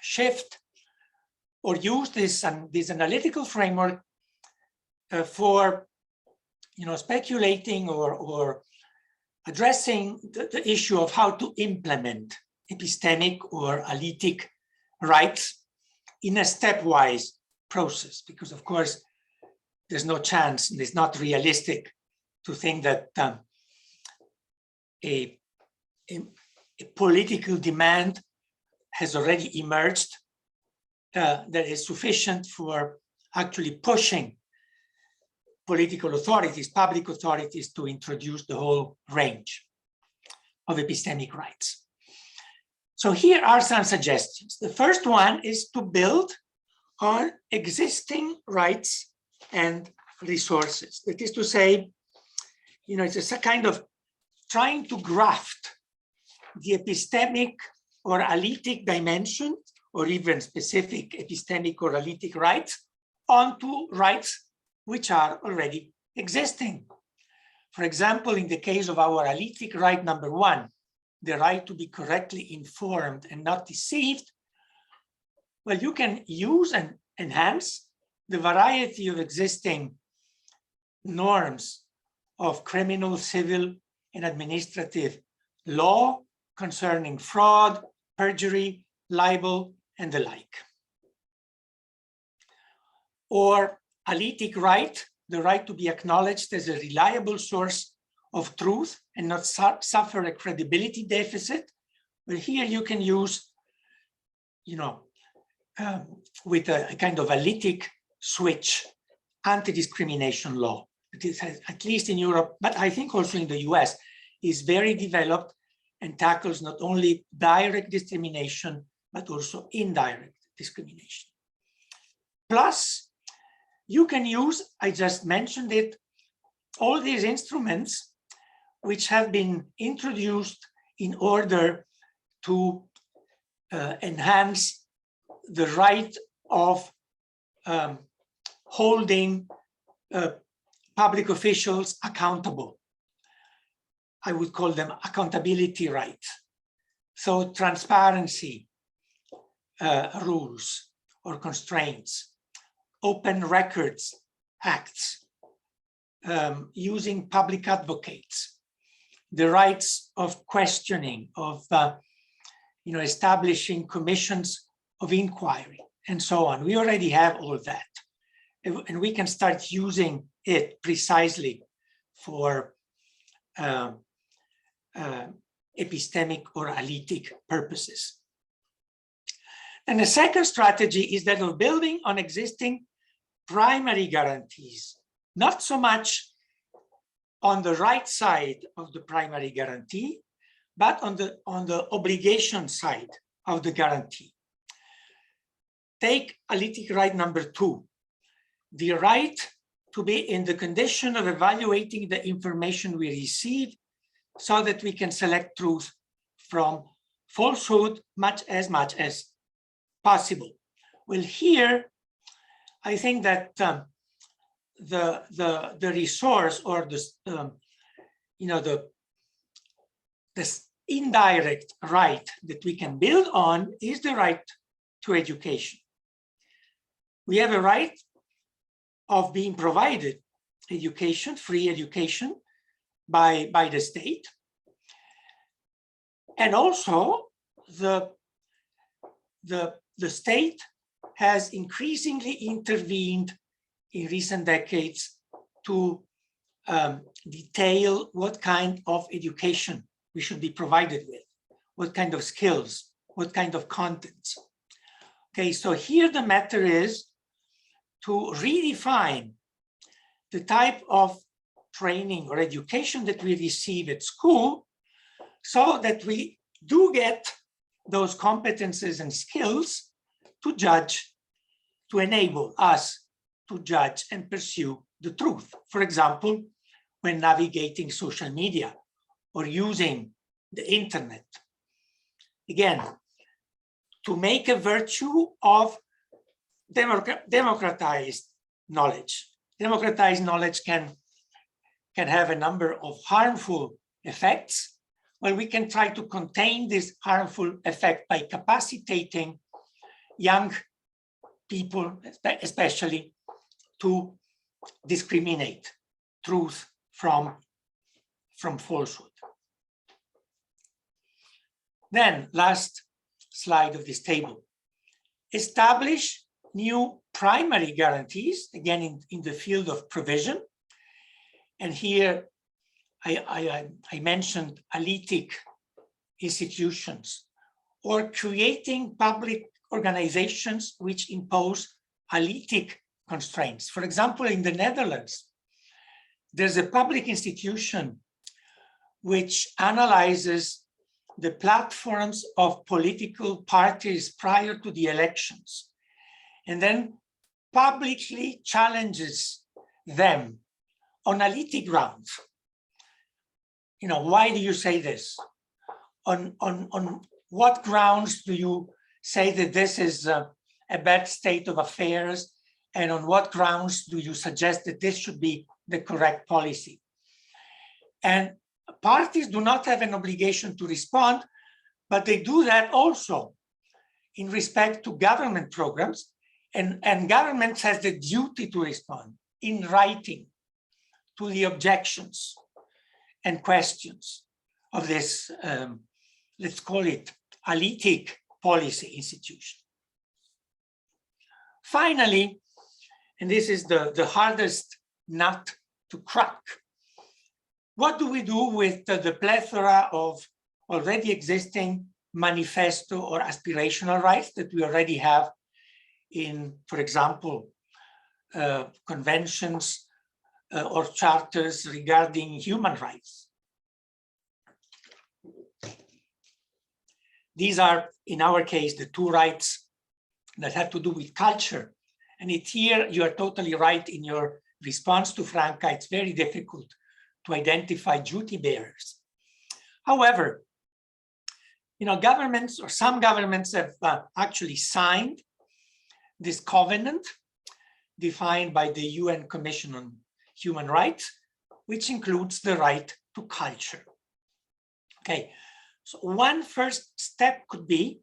shift or use this analytical framework for speculating or addressing the issue of how to implement epistemic or alitic rights in a stepwise process? Because of course, there's no chance, and it's not realistic to think that a political demand has already emerged that is sufficient for actually pushing political authorities, public authorities, to introduce the whole range of epistemic rights. So here are some suggestions. The first one is to build on existing rights and resources. That is to say, it's a kind of trying to graft the epistemic or alitic dimension, or even specific epistemic or alitic rights, onto rights which are already existing. For example, in the case of our alitic right number 1, the right to be correctly informed and not deceived, well, you can use and enhance the variety of existing norms of criminal, civil, and administrative law concerning fraud, perjury, libel, and the like. Or alitic right, the right to be acknowledged as a reliable source of truth and not suffer a credibility deficit. But here you can use, with a kind of alitic switch, anti-discrimination law. It is, at least in Europe, but I think also in the US, is very developed and tackles not only direct discrimination, but also indirect discrimination. Plus, you can use, I just mentioned it, all these instruments which have been introduced in order to enhance the right of holding public officials accountable. I would call them accountability rights. So transparency rules or constraints, open records acts, using public advocates, the rights of questioning, of establishing commissions of inquiry, and so on. We already have all of that, and we can start using it precisely for epistemic or alitic purposes. And the second strategy is that of building on existing primary guarantees, not so much on the right side of the primary guarantee, but on the obligation side of the guarantee. Take alitic right number 2, the right to be in the condition of evaluating the information we receive so that we can select truth from falsehood as much as possible. Well, here, I think that the resource or this indirect right that we can build on is the right to education. We have a right of being provided education, free education by the state. And also the state has increasingly intervened in recent decades to detail what kind of education we should be provided with, what kind of skills, what kind of contents. Okay, so here the matter is to redefine the type of training or education that we receive at school so that we do get those competences and skills to judge, to enable us to judge and pursue the truth. For example, when navigating social media or using the internet. Again, to make a virtue of democratized knowledge. Democratized knowledge can have a number of harmful effects. Well, we can try to contain this harmful effect by capacitating young people, especially, to discriminate truth from falsehood. Then, last slide of this table. Establish new primary guarantees, again, in the field of provision. And here I mentioned elitic institutions, or creating public organizations which impose elitic constraints. For example, in the Netherlands, there's a public institution which analyzes the platforms of political parties prior to the elections, and then publicly challenges them on elitic grounds. You know, why do you say this? On what grounds do you say that this is a bad state of affairs? And on what grounds do you suggest that this should be the correct policy? And parties do not have an obligation to respond, but they do that also in respect to government programs. And government has the duty to respond in writing to the objections and questions of this, let's call it, elitic policy institution. Finally, and this is the hardest nut to crack, what do we do with the plethora of already existing manifesto or aspirational rights that we already have in, for example, conventions or charters regarding human rights? These are, in our case, the two rights that have to do with culture. And here you are totally right in your response to Franca. It's very difficult to identify duty bearers. However, you know, governments, or some governments, have actually signed this covenant defined by the UN Commission on Human Rights, which includes the right to culture. Okay, so one first step could be,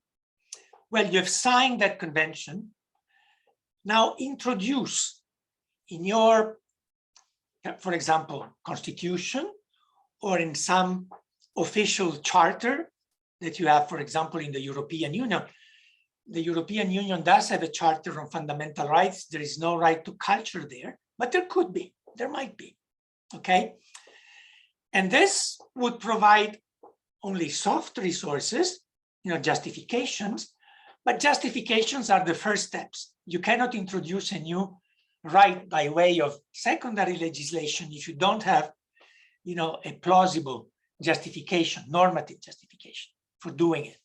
well, you have signed that convention. Now introduce in your, for example, constitution, or in some official charter that you have, for example, in the European Union. The European Union does have a charter on fundamental rights. There is no right to culture there, but there could be, there might be, okay? And this would provide only soft resources, you know, justifications, but justifications are the first steps. You cannot introduce a new right by way of secondary legislation if you don't have, you know, a plausible justification, normative justification for doing it.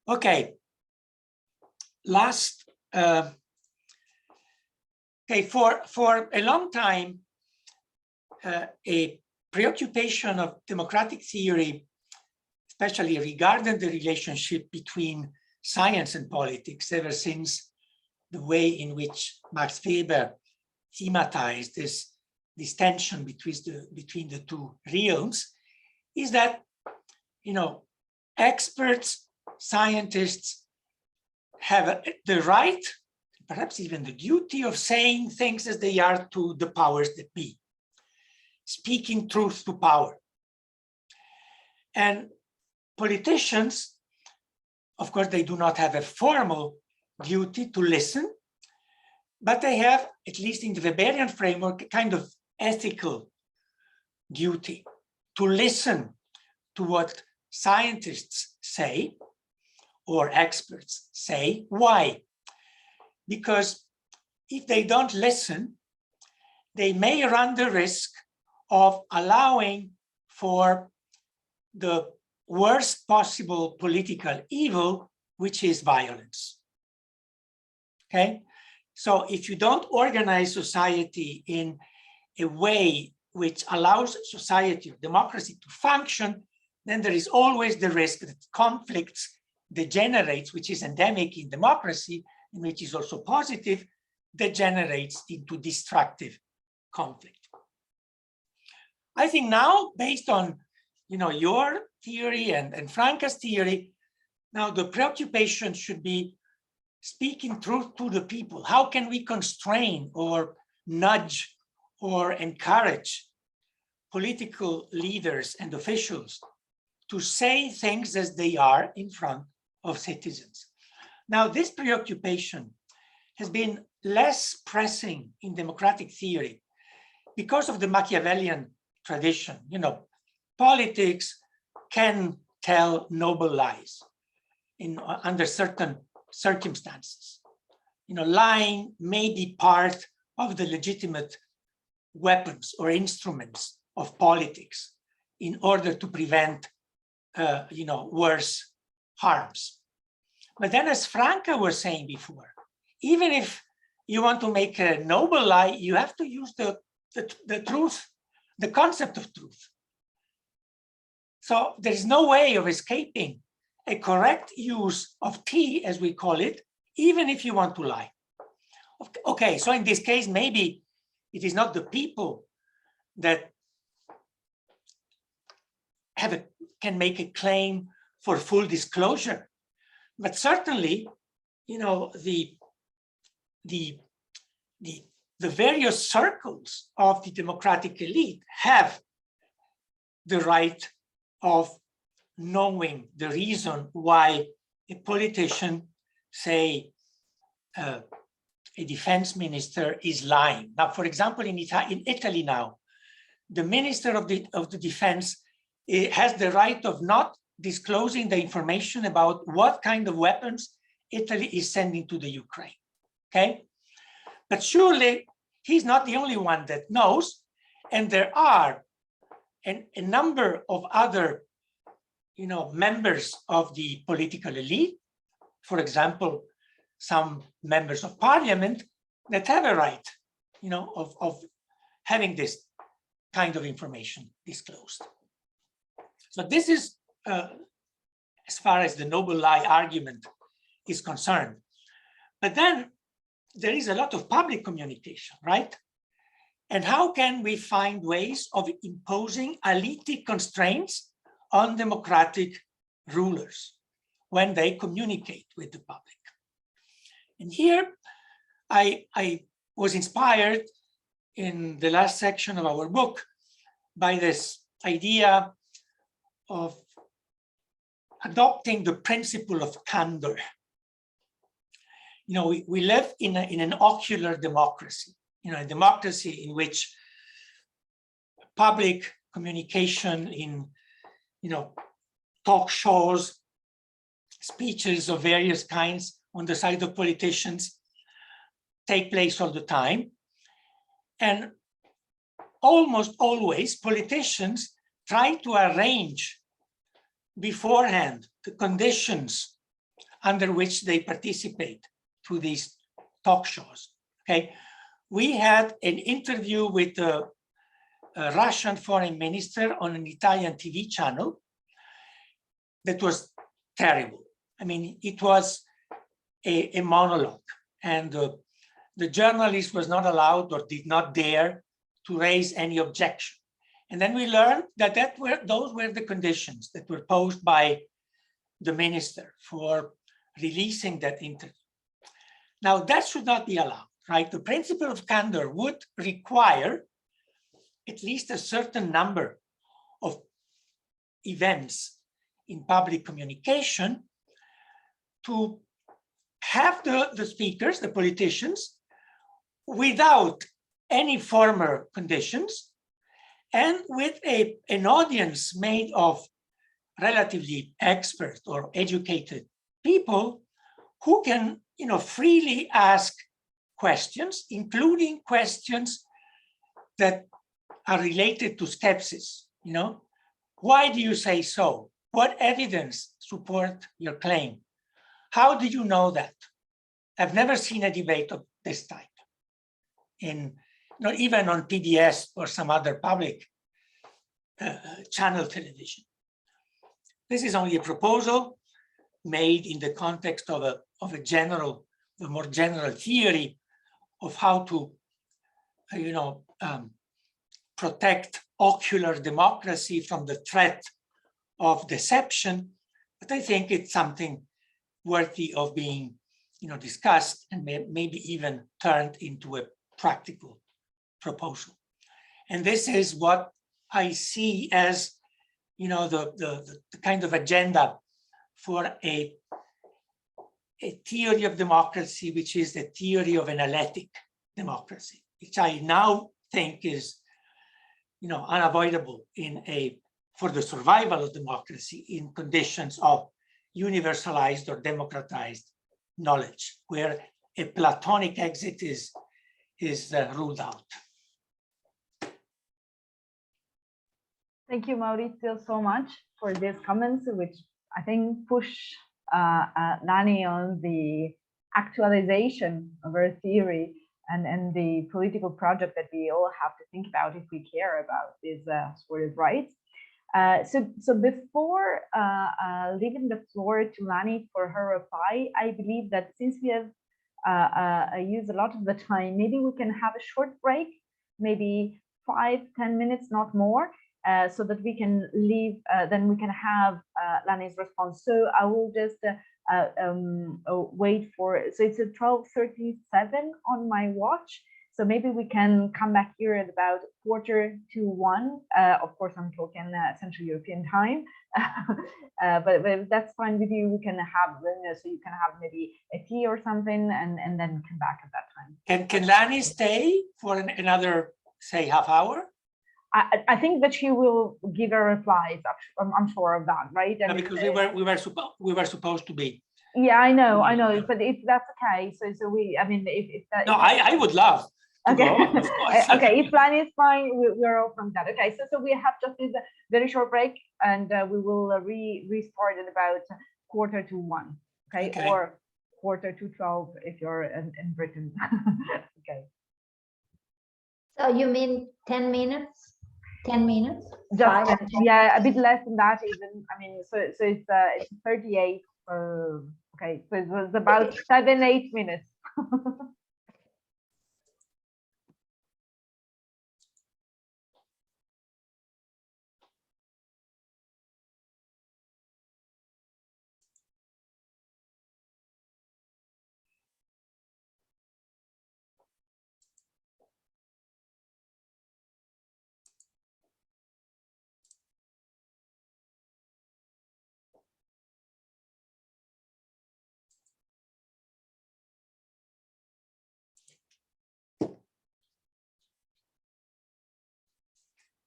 Okay, last, okay, for a long time, a preoccupation of democratic theory, especially regarding the relationship between science and politics, ever since the way in which Max Weber thematized this tension between the two realms, is that, you know, experts, scientists have the right, perhaps even the duty, of saying things as they are to the powers that be, speaking truth to power. And politicians, of course, they do not have a formal duty to listen, but they have, at least in the Weberian framework, a kind of ethical duty to listen to what scientists say or experts say. Why? Because if they don't listen, they may run the risk of allowing for the worst possible political evil, which is violence. Okay? So if you don't organize society in a way which allows society or democracy to function, then there is always the risk that conflicts degenerates, which is endemic in democracy, and which is also positive, degenerates into destructive conflict. I think now, based on your theory and Franca's theory, now the preoccupation should be speaking truth to the people. How can we constrain or nudge or encourage political leaders and officials to say things as they are in front of citizens? Now, this preoccupation has been less pressing in democratic theory because of the Machiavellian tradition. Politics can tell noble lies under certain circumstances. Lying may be part of the legitimate weapons or instruments of politics in order to prevent, worse harms. But then, as Franca was saying before, even if you want to make a noble lie, you have to use the truth, the concept of truth. So there's no way of escaping a correct use of T, as we call it, even if you want to lie. Okay, so in this case, maybe it is not the people that can make a claim for full disclosure, but certainly, the various circles of the democratic elite have the right of knowing the reason why a politician, say a defense minister, is lying. Now, for example, in Italy now, the minister of the defense has the right of not disclosing the information about what kind of weapons Italy is sending to the Ukraine. Okay, but surely he's not the only one that knows, and there are a number of other members of the political elite, for example, some members of parliament, that have a right of having this kind of information disclosed. So this is as far as the noble lie argument is concerned. But then there is a lot of public communication, right? And how can we find ways of imposing alitic constraints on democratic rulers when they communicate with the public? And here I was inspired in the last section of our book by this idea of adopting the principle of candor. We live in an ocular democracy, a democracy in which public communication in, talk shows, speeches of various kinds on the side of politicians take place all the time. And almost always politicians try to arrange beforehand the conditions under which they participate to these talk shows. Okay, we had an interview with a Russian foreign minister on an Italian TV channel that was terrible. I mean, it was a monologue, and the journalist was not allowed or did not dare to raise any objection. And then we learned that those were the conditions that were posed by the minister for releasing that interview. Now, that should not be allowed, right? The principle of candor would require at least a certain number of events in public communication to have the speakers, the politicians, without any former conditions, and with an audience made of relatively expert or educated people who can, freely ask questions, including questions that are related to skepsis. Why do you say so? What evidence support your claim? How do you know that? I've never seen a debate of this type not even on PBS or some other public channel television. This is only a proposal made in the context of a more general theory of how to, protect ocular democracy from the threat of deception. But I think it's something worthy of being, discussed and maybe even turned into a practical proposal. And this is what I see as, the kind of agenda for a theory of democracy, which is the theory of analytic democracy, which I now think is, unavoidable for the survival of democracy in conditions of universalized or democratized knowledge, where a Platonic exit is ruled out. Thank you, Maurizio, so much for these comments, which I think push Lani on the actualization of our theory and the political project that we all have to think about if we care about these sort of rights. So before leaving the floor to Lani for her reply, I believe that since we have used a lot of the time, maybe we can have a short break, maybe 5-10 minutes, not more, so that we can leave, then we can have Lani's response. So I will just wait for, so it's at 12:37 on my watch. So maybe we can come back here at about 1:45. Of course, I'm talking Central European time, but if that's fine with you, we can have, so you can have maybe a tea or something, and then come back at that time. Can Lani stay for another, say, half hour? I think that she will give her replies. I'm sure of that, right? No, because we were supposed to be. Yeah, I know, but if that's okay, so we, I mean, if that. No, I would love. Okay. Go on, of course. Okay, if Lani is fine, we're all from that. Okay, so we have just this very short break, and we will restart at about 1:45. Okay, or 1:45 if you're in Britain. Okay. So you mean 10 minutes? 10 minutes? Just 10, yeah, a bit less than that even. I mean, so it's 38. Okay, so it was about 7-8 minutes.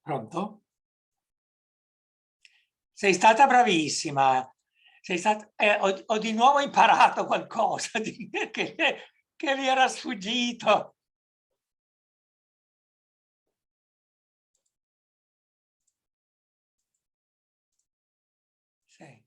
Pronto? Sei stata bravissima. Ho di nuovo imparato qualcosa che mi era sfuggito. Sì.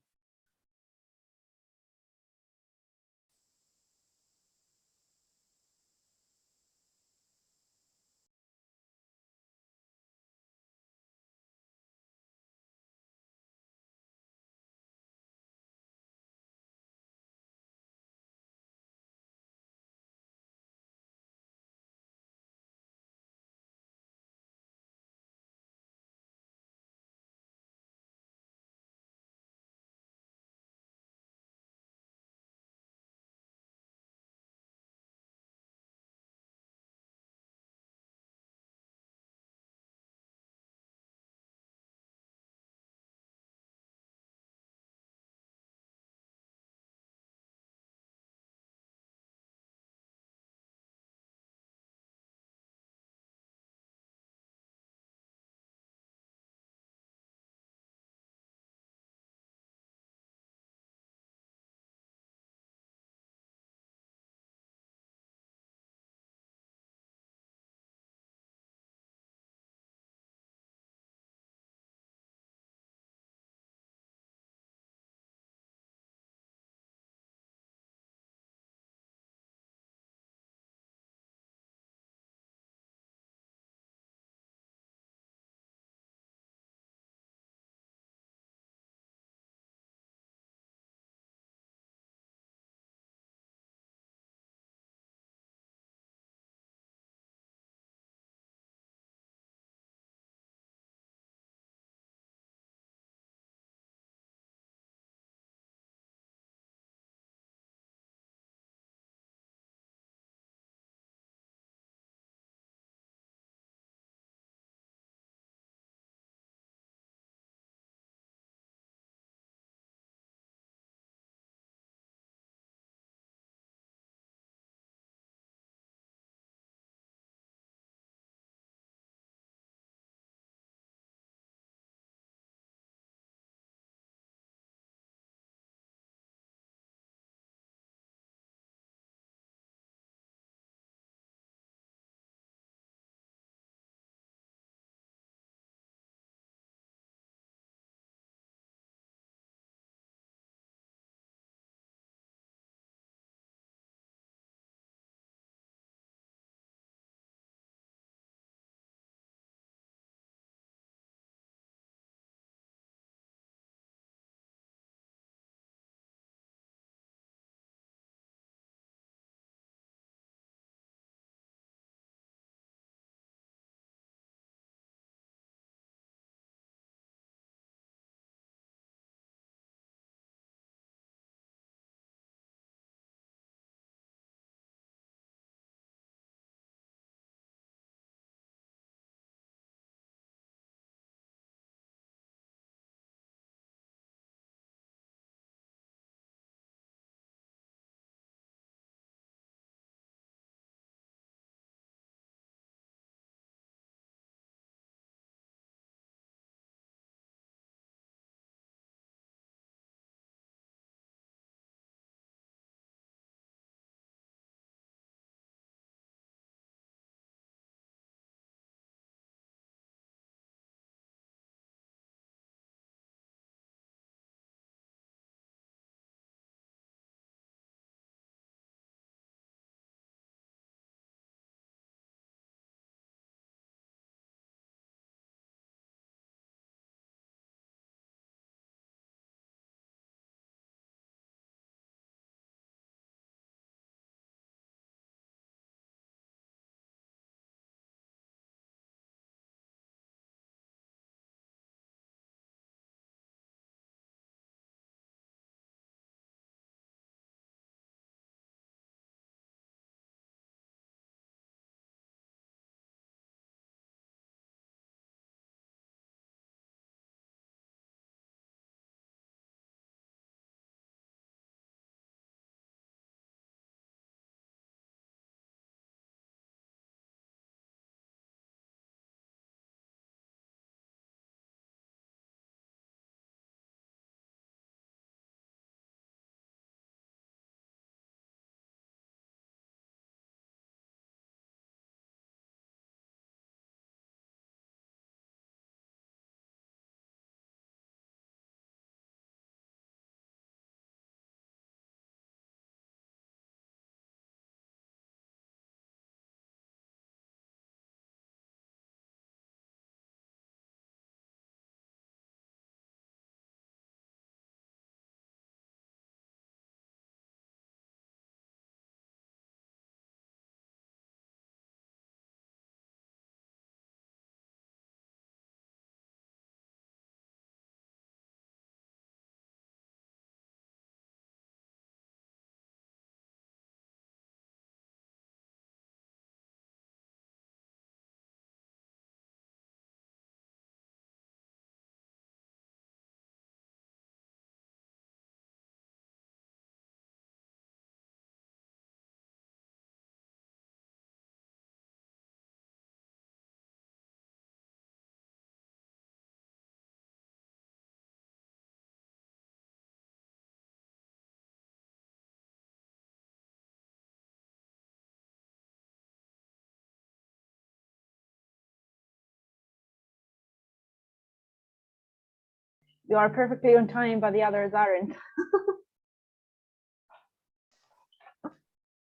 You are perfectly on time, but the others aren't.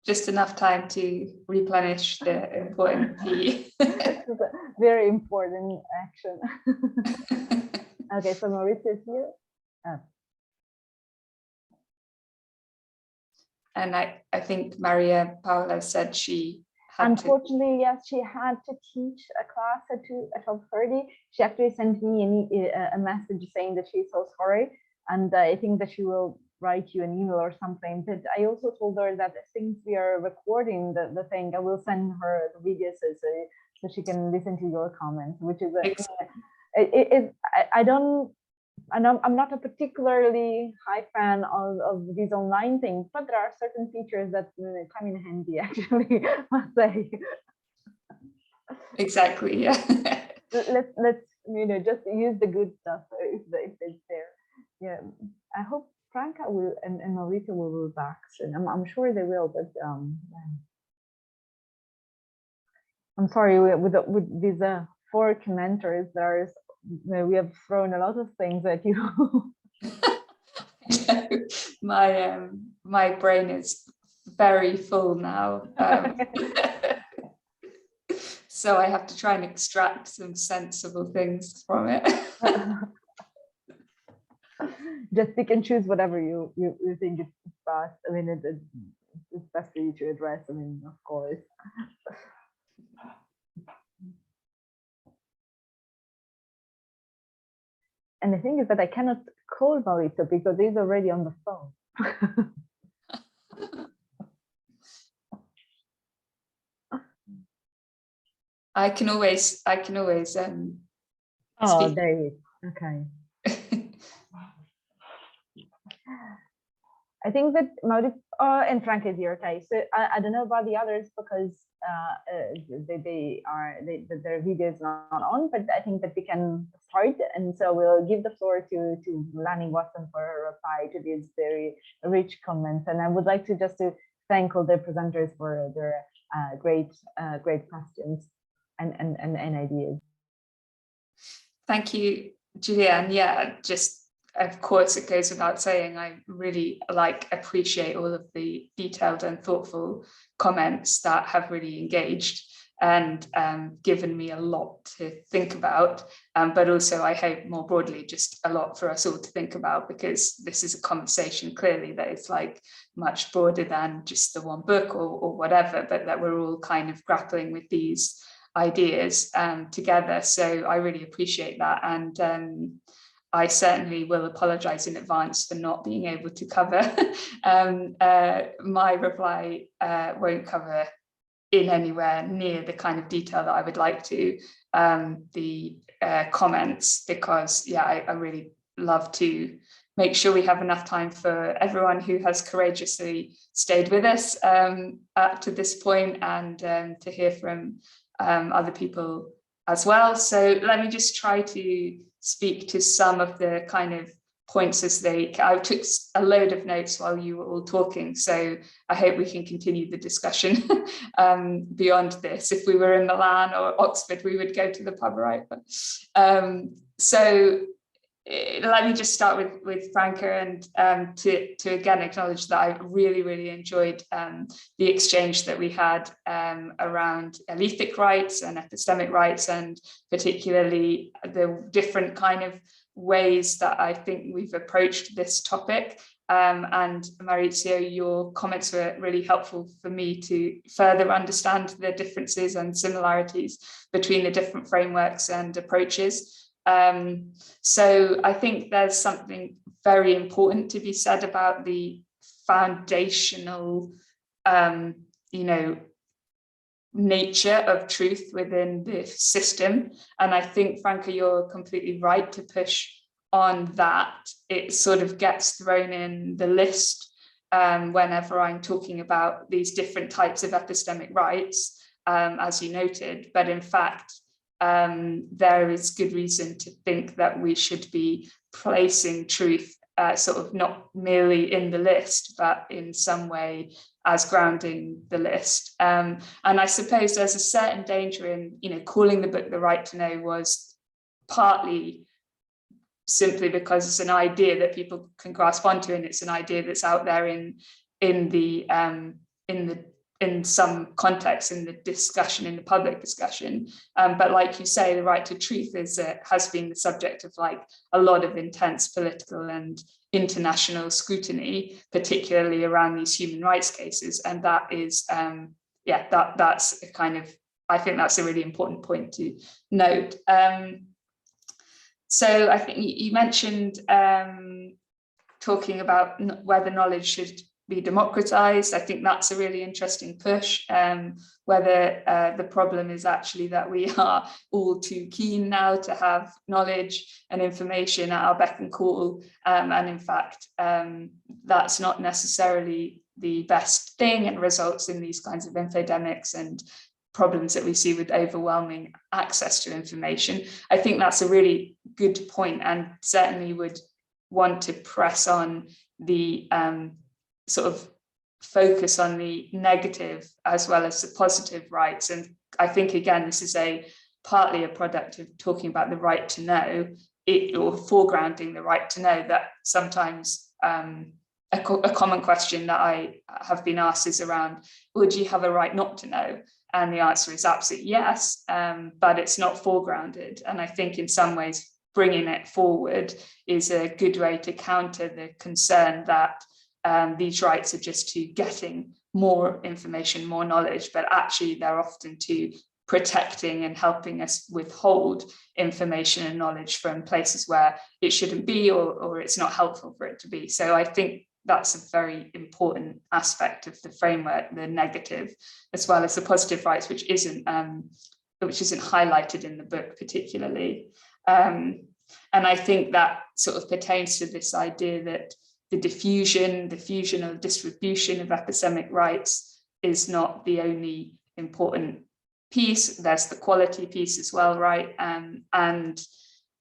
Just enough time to replenish the important tea. Very important action. Okay, so Maurizio is here. And I think Paola said she had unfortunately, yes, she had to teach a class at 12:30. She actually sent me a message saying that she's so sorry, and I think that she will write you an email or something. But I also told her that since we are recording the thing, I will send her the video so she can listen to your comments, which is I'm not a particularly high fan of these online things, but there are certain features that come in handy, actually, I must say. Exactly, yeah. Let's just use the good stuff if it's there. Yeah, I hope Franca will and Maurizio will be back soon. I'm sure they will, but I'm sorry with these 4 commenters. We have thrown a lot of things at you. My brain is very full now. So I have to try and extract some sensible things from it. Just pick and choose whatever you think is best. I mean, it's best for you to address. I mean, of course. And the thing is that I cannot call Maurizio because he's already on the phone. I can always oh, speak. there he is. Okay. I think that Maurizio and Franca is here. Okay, so I don't know about the others because their video is not on, but I think that we can start, and so we'll give the floor to Lani Watson for her reply to these very rich comments. And I would like to thank all the presenters for their great questions and ideas. Thank you, Giulia. And yeah, just of course, it goes without saying, I really appreciate all of the detailed and thoughtful comments that have really engaged and given me a lot to think about. But also, I hope more broadly, just a lot for us all to think about, because this is a conversation clearly that is much broader than just the one book or whatever, but that we're all kind of grappling with these ideas together. So I really appreciate that. And I certainly will apologize in advance for not being able to cover. My reply won't cover in anywhere near the kind of detail that I would like to the comments, because I really love to make sure we have enough time for everyone who has courageously stayed with us up to this point, and to hear from other people as well. So let me just try to speak to some of the kind of points as I took a load of notes while you were all talking, so I hope we can continue the discussion beyond this. If we were in Milan or Oxford, we would go to the pub, right? So let me just start with Franca, and to again acknowledge that I really enjoyed the exchange that we had around lethic rights and epistemic rights, and particularly the different kind of ways that I think we've approached this topic. And Maurizio, your comments were really helpful for me to further understand the differences and similarities between the different frameworks and approaches. So I think there's something very important to be said about the foundational, nature of truth within the system. And I think, Franca, you're completely right to push on that. It sort of gets thrown in the list whenever I'm talking about these different types of epistemic rights, as you noted, but in fact, there is good reason to think that we should be placing truth sort of not merely in the list, but in some way as grounding the list. And I suppose there's a certain danger in, calling the book The Right to Know was partly simply because it's an idea that people can grasp onto, and it's an idea that's out there in some context in the discussion, in the public discussion. But like you say, the right to truth has been the subject of like a lot of intense political and international scrutiny, particularly around these human rights cases. And that is, that's a kind of, I think that's a really important point to note. So I think you mentioned talking about whether knowledge should be democratized. I think that's a really interesting push, whether the problem is actually that we are all too keen now to have knowledge and information at our beck and call, and in fact that's not necessarily the best thing, and results in these kinds of infodemics and problems that we see with overwhelming access to information. I think that's a really good point, and certainly would want to press on the sort of focus on the negative as well as the positive rights. And I think, again, this is partly a product of talking about the right to know, or foregrounding the right to know, that sometimes a common question that I have been asked is around, well, do you have a right not to know? And the answer is absolutely yes, but it's not foregrounded. And I think in some ways, bringing it forward is a good way to counter the concern that these rights are just to getting more information, more knowledge, but actually they're often to protecting and helping us withhold information and knowledge from places where it shouldn't be, or it's not helpful for it to be. So I think that's a very important aspect of the framework, the negative as well as the positive rights, which isn't highlighted in the book particularly. And I think that sort of pertains to this idea that the diffusion or distribution of epistemic rights is not the only important piece. There's the quality piece as well, right? And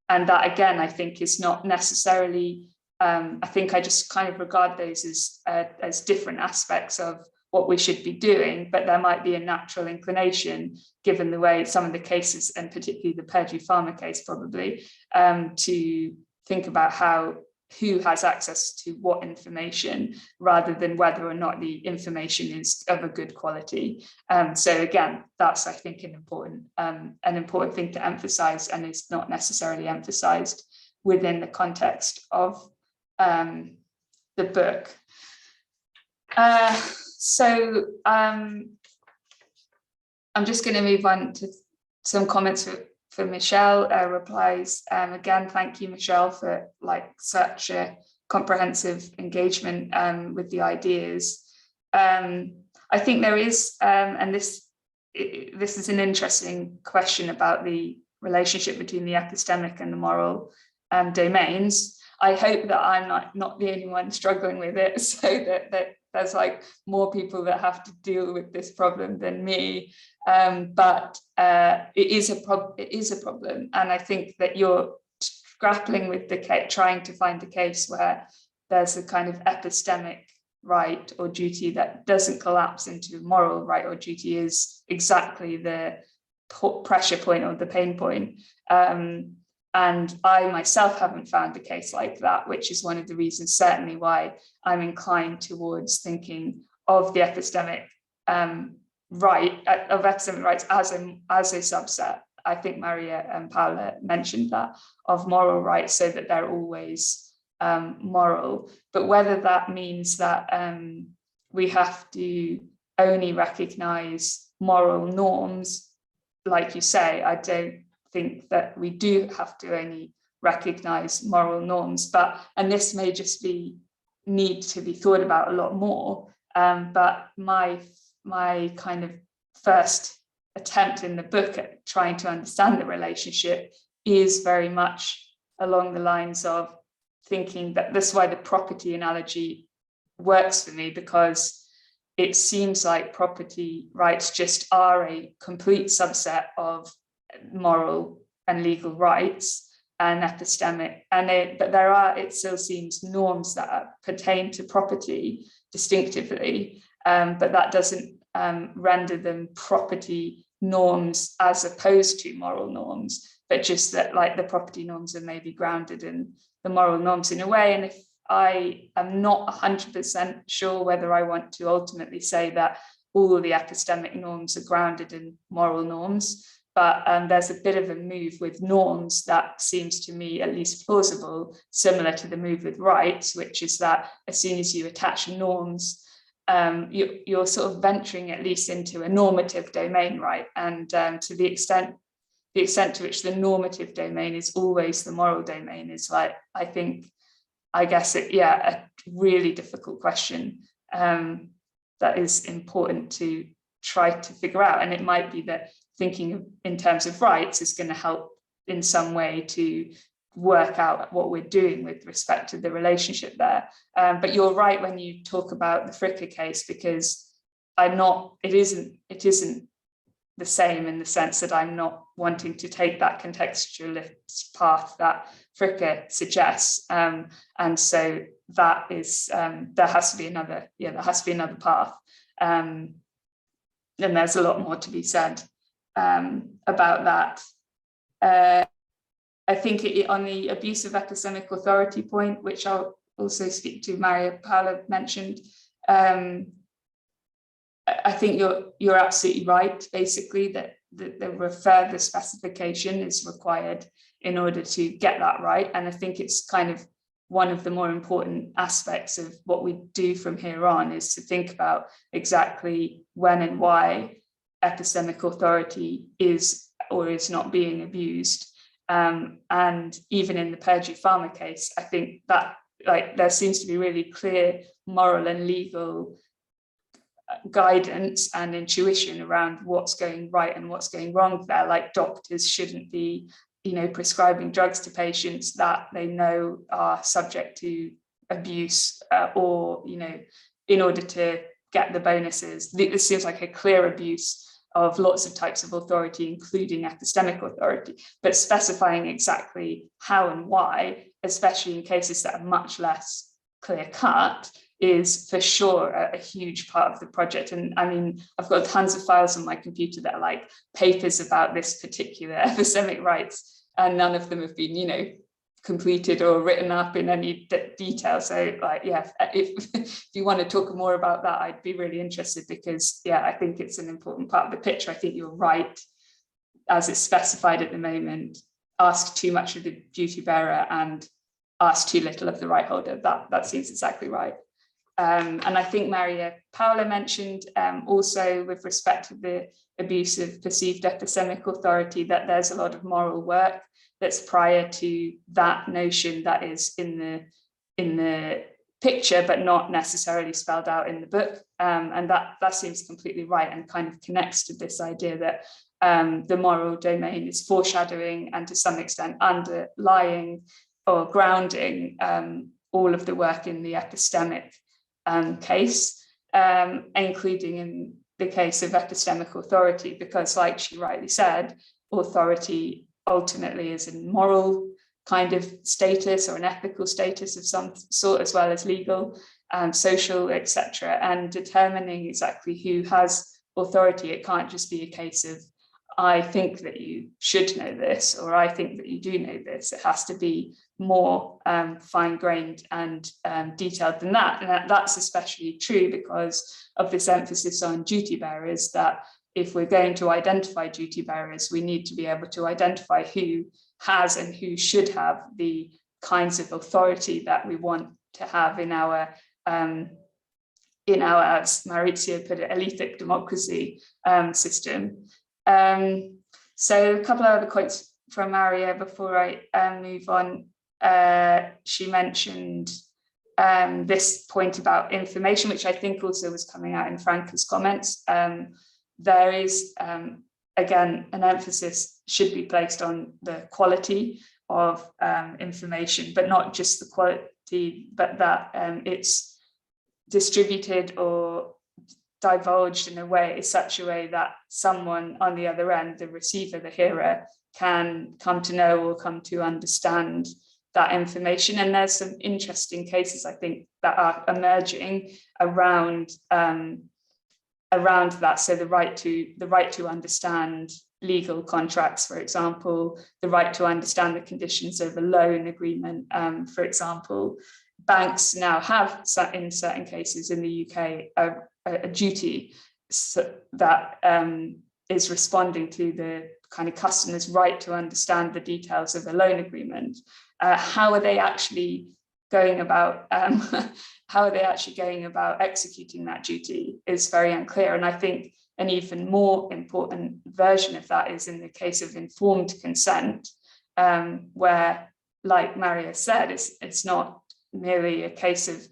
that, again, I think is not necessarily, I think I just kind of regard those as different aspects of what we should be doing, but there might be a natural inclination, given the way some of the cases, and particularly the Purdue Pharma case probably, to think about who has access to what information, rather than whether or not the information is of a good quality. So again, that's, I think, an important thing to emphasize, and is not necessarily emphasized within the context of the book. So I'm just going to move on to some comments for Michel, replies. Again, thank you, Michel, for such a comprehensive engagement with the ideas. I think there is, and this is an interesting question about the relationship between the epistemic and the moral domains. I hope that I'm not the only one struggling with it, so that there's more people that have to deal with this problem than me. But it is a problem, and I think that you're grappling with trying to find a case where there's a kind of epistemic right or duty that doesn't collapse into moral right or duty, is exactly the pressure point or the pain point. And I myself haven't found a case like that, which is one of the reasons certainly why I'm inclined towards thinking of the epistemic epistemic rights as a subset. I think Maria and Paola mentioned that, of moral rights, so that they're always moral. But whether that means that we have to only recognize moral norms, like you say, I don't think that we do have to only recognize moral norms, and this may just need to be thought about a lot more. But my kind of first attempt in the book at trying to understand the relationship is very much along the lines of thinking that this is why the property analogy works for me, because it seems like property rights just are a complete subset of moral and legal rights and epistemic, but it still seems norms that pertain to property distinctively, but that doesn't render them property norms as opposed to moral norms, but just that like the property norms are maybe grounded in the moral norms in a way. And if I am not 100% sure whether I want to ultimately say that all the epistemic norms are grounded in moral norms, but there's a bit of a move with norms that seems to me at least plausible, similar to the move with rights, which is that as soon as you attach norms, you're sort of venturing at least into a normative domain, right? And to the extent to which the normative domain is always the moral domain is like, I guess a really difficult question that is important to try to figure out. And it might be that thinking in terms of rights is going to help in some way to work out what we're doing with respect to the relationship there. But you're right when you talk about the Fricke case, because it isn't the same in the sense that I'm not wanting to take that contextualist path that Fricke suggests. And so that is, there has to be another path. And there's a lot more to be said about that. I think on the abuse of epistemic authority point, which I'll also speak to, Paola mentioned, I think you're absolutely right, basically, that the further specification is required in order to get that right. And I think it's kind of one of the more important aspects of what we do from here on is to think about exactly when and why epistemic authority is or is not being abused. And even in the Perdue Farmer case, I think that there seems to be really clear moral and legal guidance and intuition around what's going right and what's going wrong there. Like doctors shouldn't be, prescribing drugs to patients that they know are subject to abuse or, in order to get the bonuses. This seems like a clear abuse of lots of types of authority, including epistemic authority, but specifying exactly how and why, especially in cases that are much less clear-cut, is for sure a huge part of the project. And I mean, I've got tons of files on my computer that are like papers about this particular epistemic rights, and none of them have been, completed or written up in any detail. So if you want to talk more about that, I'd be really interested, because I think it's an important part of the picture. I think you're right, as it's specified at the moment, ask too much of the duty bearer and ask too little of the right holder. That seems exactly right. And I think Paola mentioned also with respect to the abuse of perceived epistemic authority that there's a lot of moral work that's prior to that notion that is in the picture, but not necessarily spelled out in the book. And that seems completely right and kind of connects to this idea that the moral domain is foreshadowing and to some extent underlying or grounding all of the work in the epistemic case, including in the case of epistemic authority, because like she rightly said, authority ultimately is a moral kind of status or an ethical status of some sort, as well as legal and social, etc. And determining exactly who has authority, it can't just be a case of, I think that you should know this, or I think that you do know this. It has to be more fine-grained and detailed than that. And that's especially true because of this emphasis on duty bearers, that if we're going to identify duty bearers, we need to be able to identify who has and who should have the kinds of authority that we want to have in our, as Maurizio put it, elithic democracy system. So a couple of other quotes from Maria before I move on. She mentioned this point about information, which I think also was coming out in Franca's comments. There is, again, an emphasis should be placed on the quality of information, but not just the quality, but that it's distributed or divulged in a way, such a way that someone on the other end, the receiver, the hearer, can come to know or come to understand that information. And there's some interesting cases, I think, that are emerging around around that. So the right to understand legal contracts, for example, the right to understand the conditions of a loan agreement, for example. Banks now have, in certain cases in the UK, a duty that is responding to the kind of customer's right to understand the details of a loan agreement. How are they actually going about executing that duty is very unclear. And I think an even more important version of that is in the case of informed consent, where, like Maria said, it's not merely a case of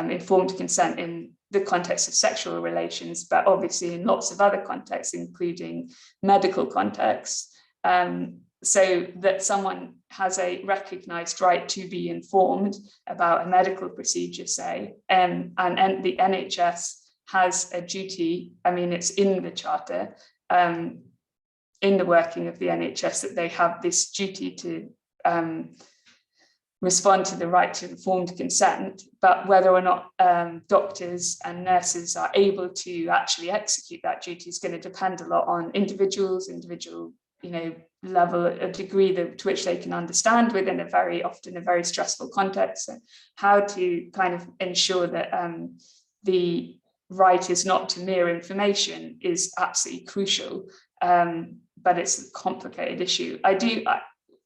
informed consent in the context of sexual relations, but obviously in lots of other contexts, including medical contexts, so that someone has a recognized right to be informed about a medical procedure, say, and the NHS has a duty, I mean, it's in the charter, in the working of the NHS, that they have this duty to respond to the right to informed consent, but whether or not doctors and nurses are able to actually execute that duty is going to depend a lot on individual, level, a degree to which they can understand within often a very stressful context. So how to kind of ensure that the right is not to mere information is absolutely crucial, but it's a complicated issue.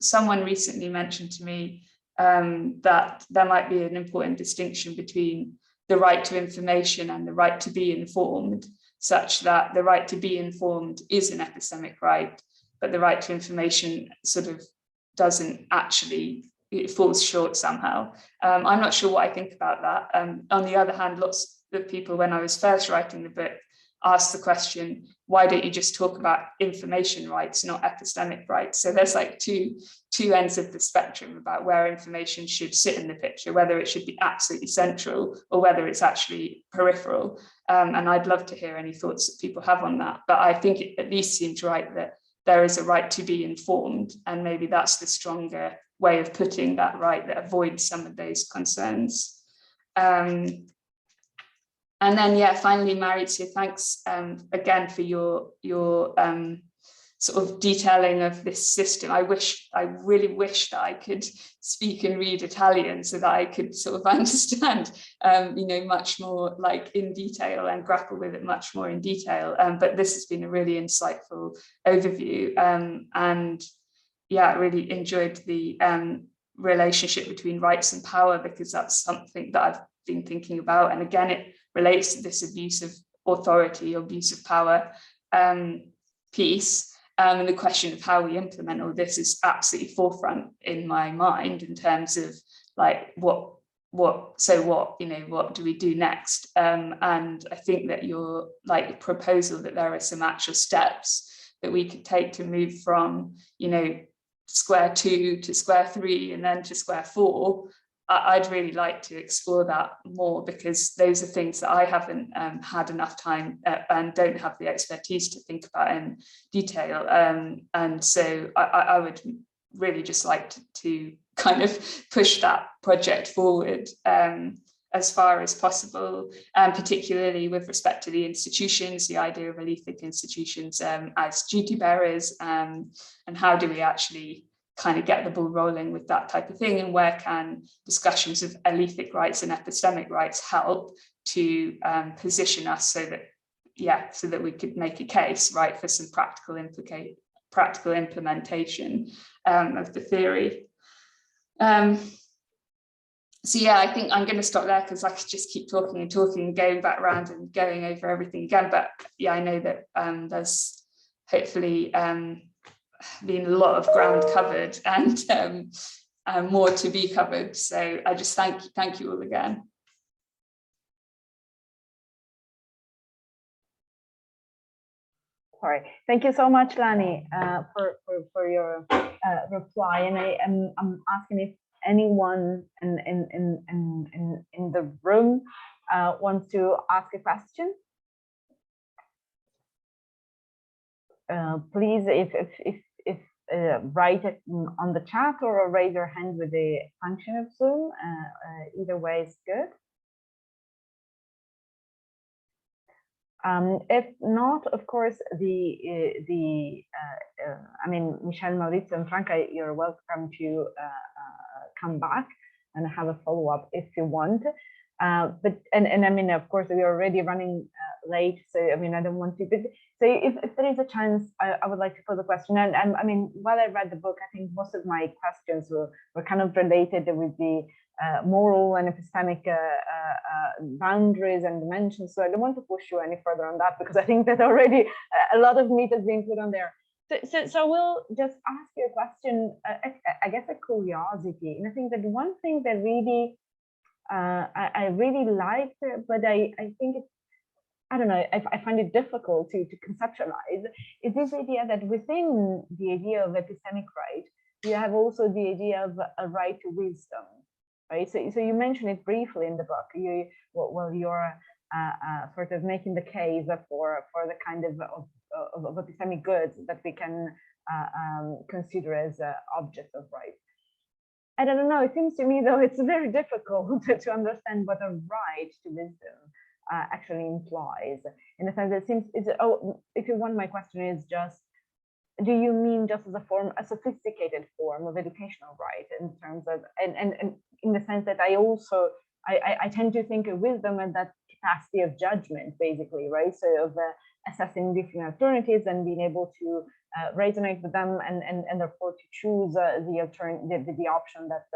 Someone recently mentioned to me that there might be an important distinction between the right to information and the right to be informed, such that the right to be informed is an epistemic right, but the right to information sort of doesn't actually, it falls short somehow. I'm not sure what I think about that. On the other hand, lots of people, when I was first writing the book, asked the question, why don't you just talk about information rights, not epistemic rights? So there's like two ends of the spectrum about where information should sit in the picture, whether it should be absolutely central or whether it's actually peripheral. And I'd love to hear any thoughts that people have on that. But I think it at least seems right that there is a right to be informed, and maybe that's the stronger way of putting that right that avoids some of those concerns. And then, yeah, finally, Maurizio, thanks again for your sort of detailing of this system. I really wish that I could speak and read Italian so that I could sort of understand, much more like in detail and grapple with it much more in detail. But this has been a really insightful overview. And yeah, I really enjoyed the relationship between rights and power, because that's something that I've been thinking about. And again, it relates to this abuse of authority or abuse of power piece. And the question of how we implement all this is absolutely forefront in my mind in terms of like, what do we do next? And I think that your like proposal that there are some actual steps that we could take to move from, square 2 to square 3 and then to square 4, I'd really like to explore that more, because those are things that I haven't had enough time and don't have the expertise to think about in detail. And so I would really just like to kind of push that project forward as far as possible, particularly with respect to the institutions, the idea of allithic institutions as duty bearers, and how do we actually kind of get the ball rolling with that type of thing, and where can discussions of allithic rights and epistemic rights help to position us so that we could make a case, right, for some practical implementation of the theory. So yeah, I think I'm going to stop there, because I could just keep talking and talking and going back around and going over everything again. But yeah, I know that there's hopefully been a lot of ground covered and more to be covered. So I just thank you all again. All right, thank you so much, Lani, for your reply. And I'm asking if anyone in the room wants to ask a question. Please, if write it on the chat or raise your hand with the function of Zoom. Either way is good. If not, of course, I mean, Michel, Maurizio, and Franca, you're welcome to come back and have a follow-up if you want. But I mean, of course, we're already running late, so I mean, I don't want to. But so if there is a chance, I would like to pose a question. And I mean, while I read the book, I think most of my questions were kind of related with the moral and epistemic boundaries and dimensions. So I don't want to push you any further on that, because I think that already a lot of meat has been put on there. So we'll just ask you a question, I guess a curiosity. And I think that one thing that really I really liked, but I think it's, I don't know, I find it difficult to conceptualize, is this idea that within the idea of epistemic right, you have also the idea of a right to wisdom, right? So you mentioned it briefly in the book. You're sort of making the case for the kind of epistemic goods that we can consider as objects of right. And I don't know, it seems to me, though, it's very difficult to understand what a right to wisdom actually implies. In the sense that it seems, if you want, my question is just, do you mean just as a sophisticated form of educational right, in terms of, and in the sense that I tend to think of wisdom as that capacity of judgment, basically, right? So of assessing different alternatives and being able to resonate with them, and therefore to choose the option that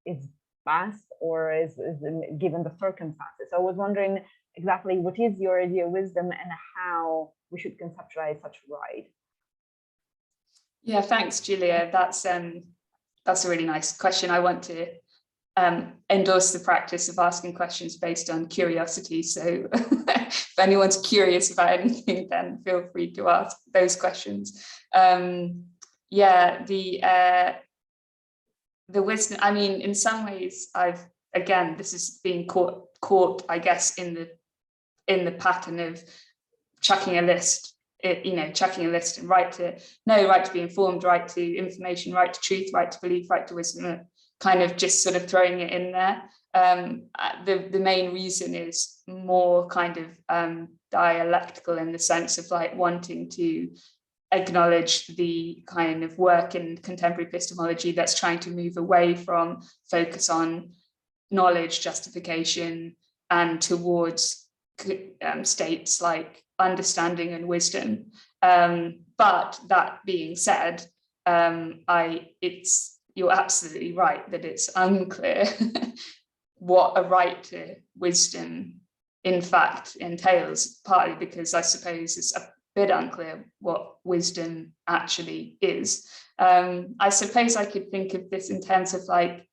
is best or is given the circumstances. So I was wondering exactly what is your idea of wisdom and how we should conceptualize such right. Yeah, thanks, Giulia. That's a really nice question. I want to endorse the practice of asking questions based on curiosity. So if anyone's curious about anything, then feel free to ask those questions. Yeah, the wisdom, I mean, in some ways, again, this is being caught, I guess, in the pattern of chucking a list. Chucking a list and right to know, right to be informed, right to information, right to truth, right to belief, right to wisdom, kind of just sort of throwing it in there. The main reason is more kind of dialectical, in the sense of like wanting to acknowledge the kind of work in contemporary epistemology that's trying to move away from focus on knowledge, justification, and towards states like understanding and wisdom. But that being said, you're absolutely right that it's unclear what a right to wisdom in fact entails, partly because I suppose it's a bit unclear what wisdom actually is. I suppose I could think of this in terms of like,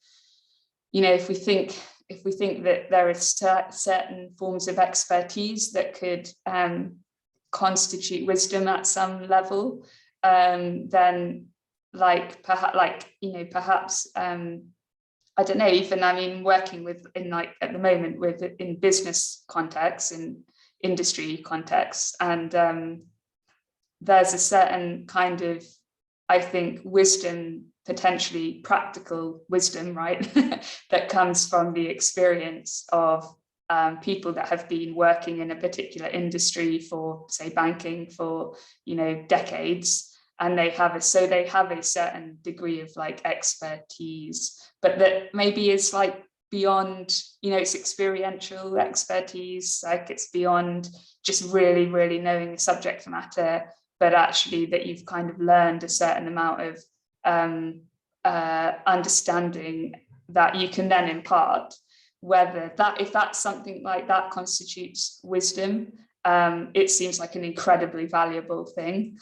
if we think that there are certain forms of expertise that could constitute wisdom at some level, then perhaps I don't know, even, I mean, working at the moment in business contexts, in industry contexts, and there's a certain kind of, I think, wisdom, potentially practical wisdom, right, that comes from the experience of people that have been working in a particular industry for, say, banking for, decades, and they have a certain degree of like expertise, but that maybe is like beyond, it's experiential expertise, like it's beyond just really, really knowing the subject matter, but actually that you've kind of learned a certain amount of understanding that you can then impart. If that's something like that constitutes wisdom, it seems like an incredibly valuable thing,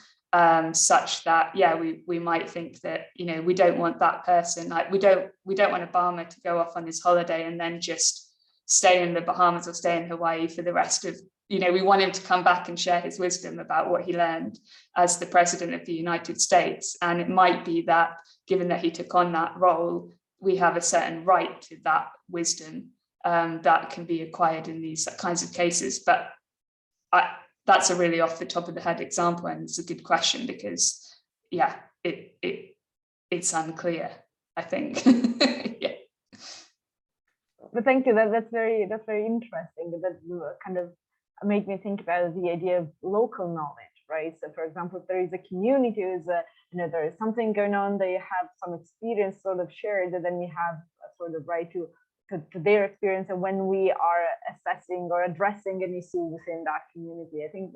such that, yeah, we might think that, we don't want that person, like we don't want Obama to go off on his holiday and then just stay in the Bahamas or stay in Hawaii for the rest of, we want him to come back and share his wisdom about what he learned as the president of the United States. And it might be that, given that he took on that role, we have a certain right to that wisdom that can be acquired in these kinds of cases. But that's a really off the top of the head example, and it's a good question because, yeah, it's unclear, I think. Yeah. But thank you. That's very interesting. That kind of made me think about the idea of local knowledge, right? So for example, if there is a community, there is something going on, they have some experience sort of shared, and then we have a sort of right to their experience, and when we are assessing or addressing an issue within that community. I think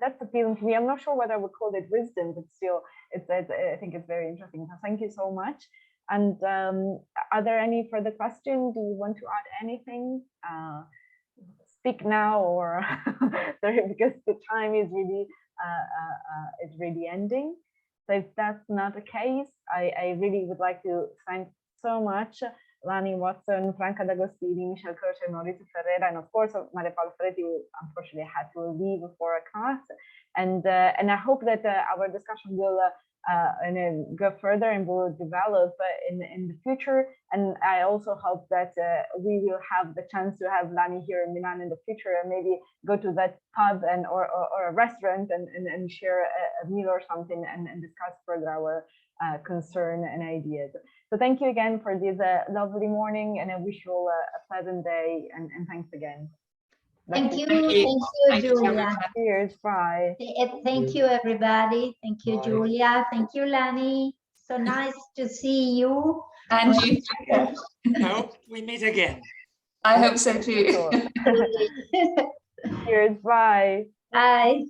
that's appealing to me. I'm not sure whether I would call it wisdom, but still, I think it's very interesting. So thank you so much. And are there any further questions? Do you want to add anything? Speak now, or because the time is really ending. So if that's not the case, I really would like to thank so much Lani Watson, Franca D'Agostini, Michel, Croce, Maurizio, Ferrera, and of course Paola Ferretti, who unfortunately had to leave for a class. And I hope that our discussion will go further and will develop in the future. And I also hope that we will have the chance to have Lani here in Milan in the future, and maybe go to that pub or a restaurant and share a meal or something, and discuss further our concern and ideas. So thank you again for this lovely morning, and I wish you all a pleasant day, and thanks again. Thank you, Giulia. Cheers, bye. Thank you, everybody. Thank you, Giulia. Thank you, Lani. So nice to see you. And you. I hope we meet again. I hope so too. Cheers, bye. Bye.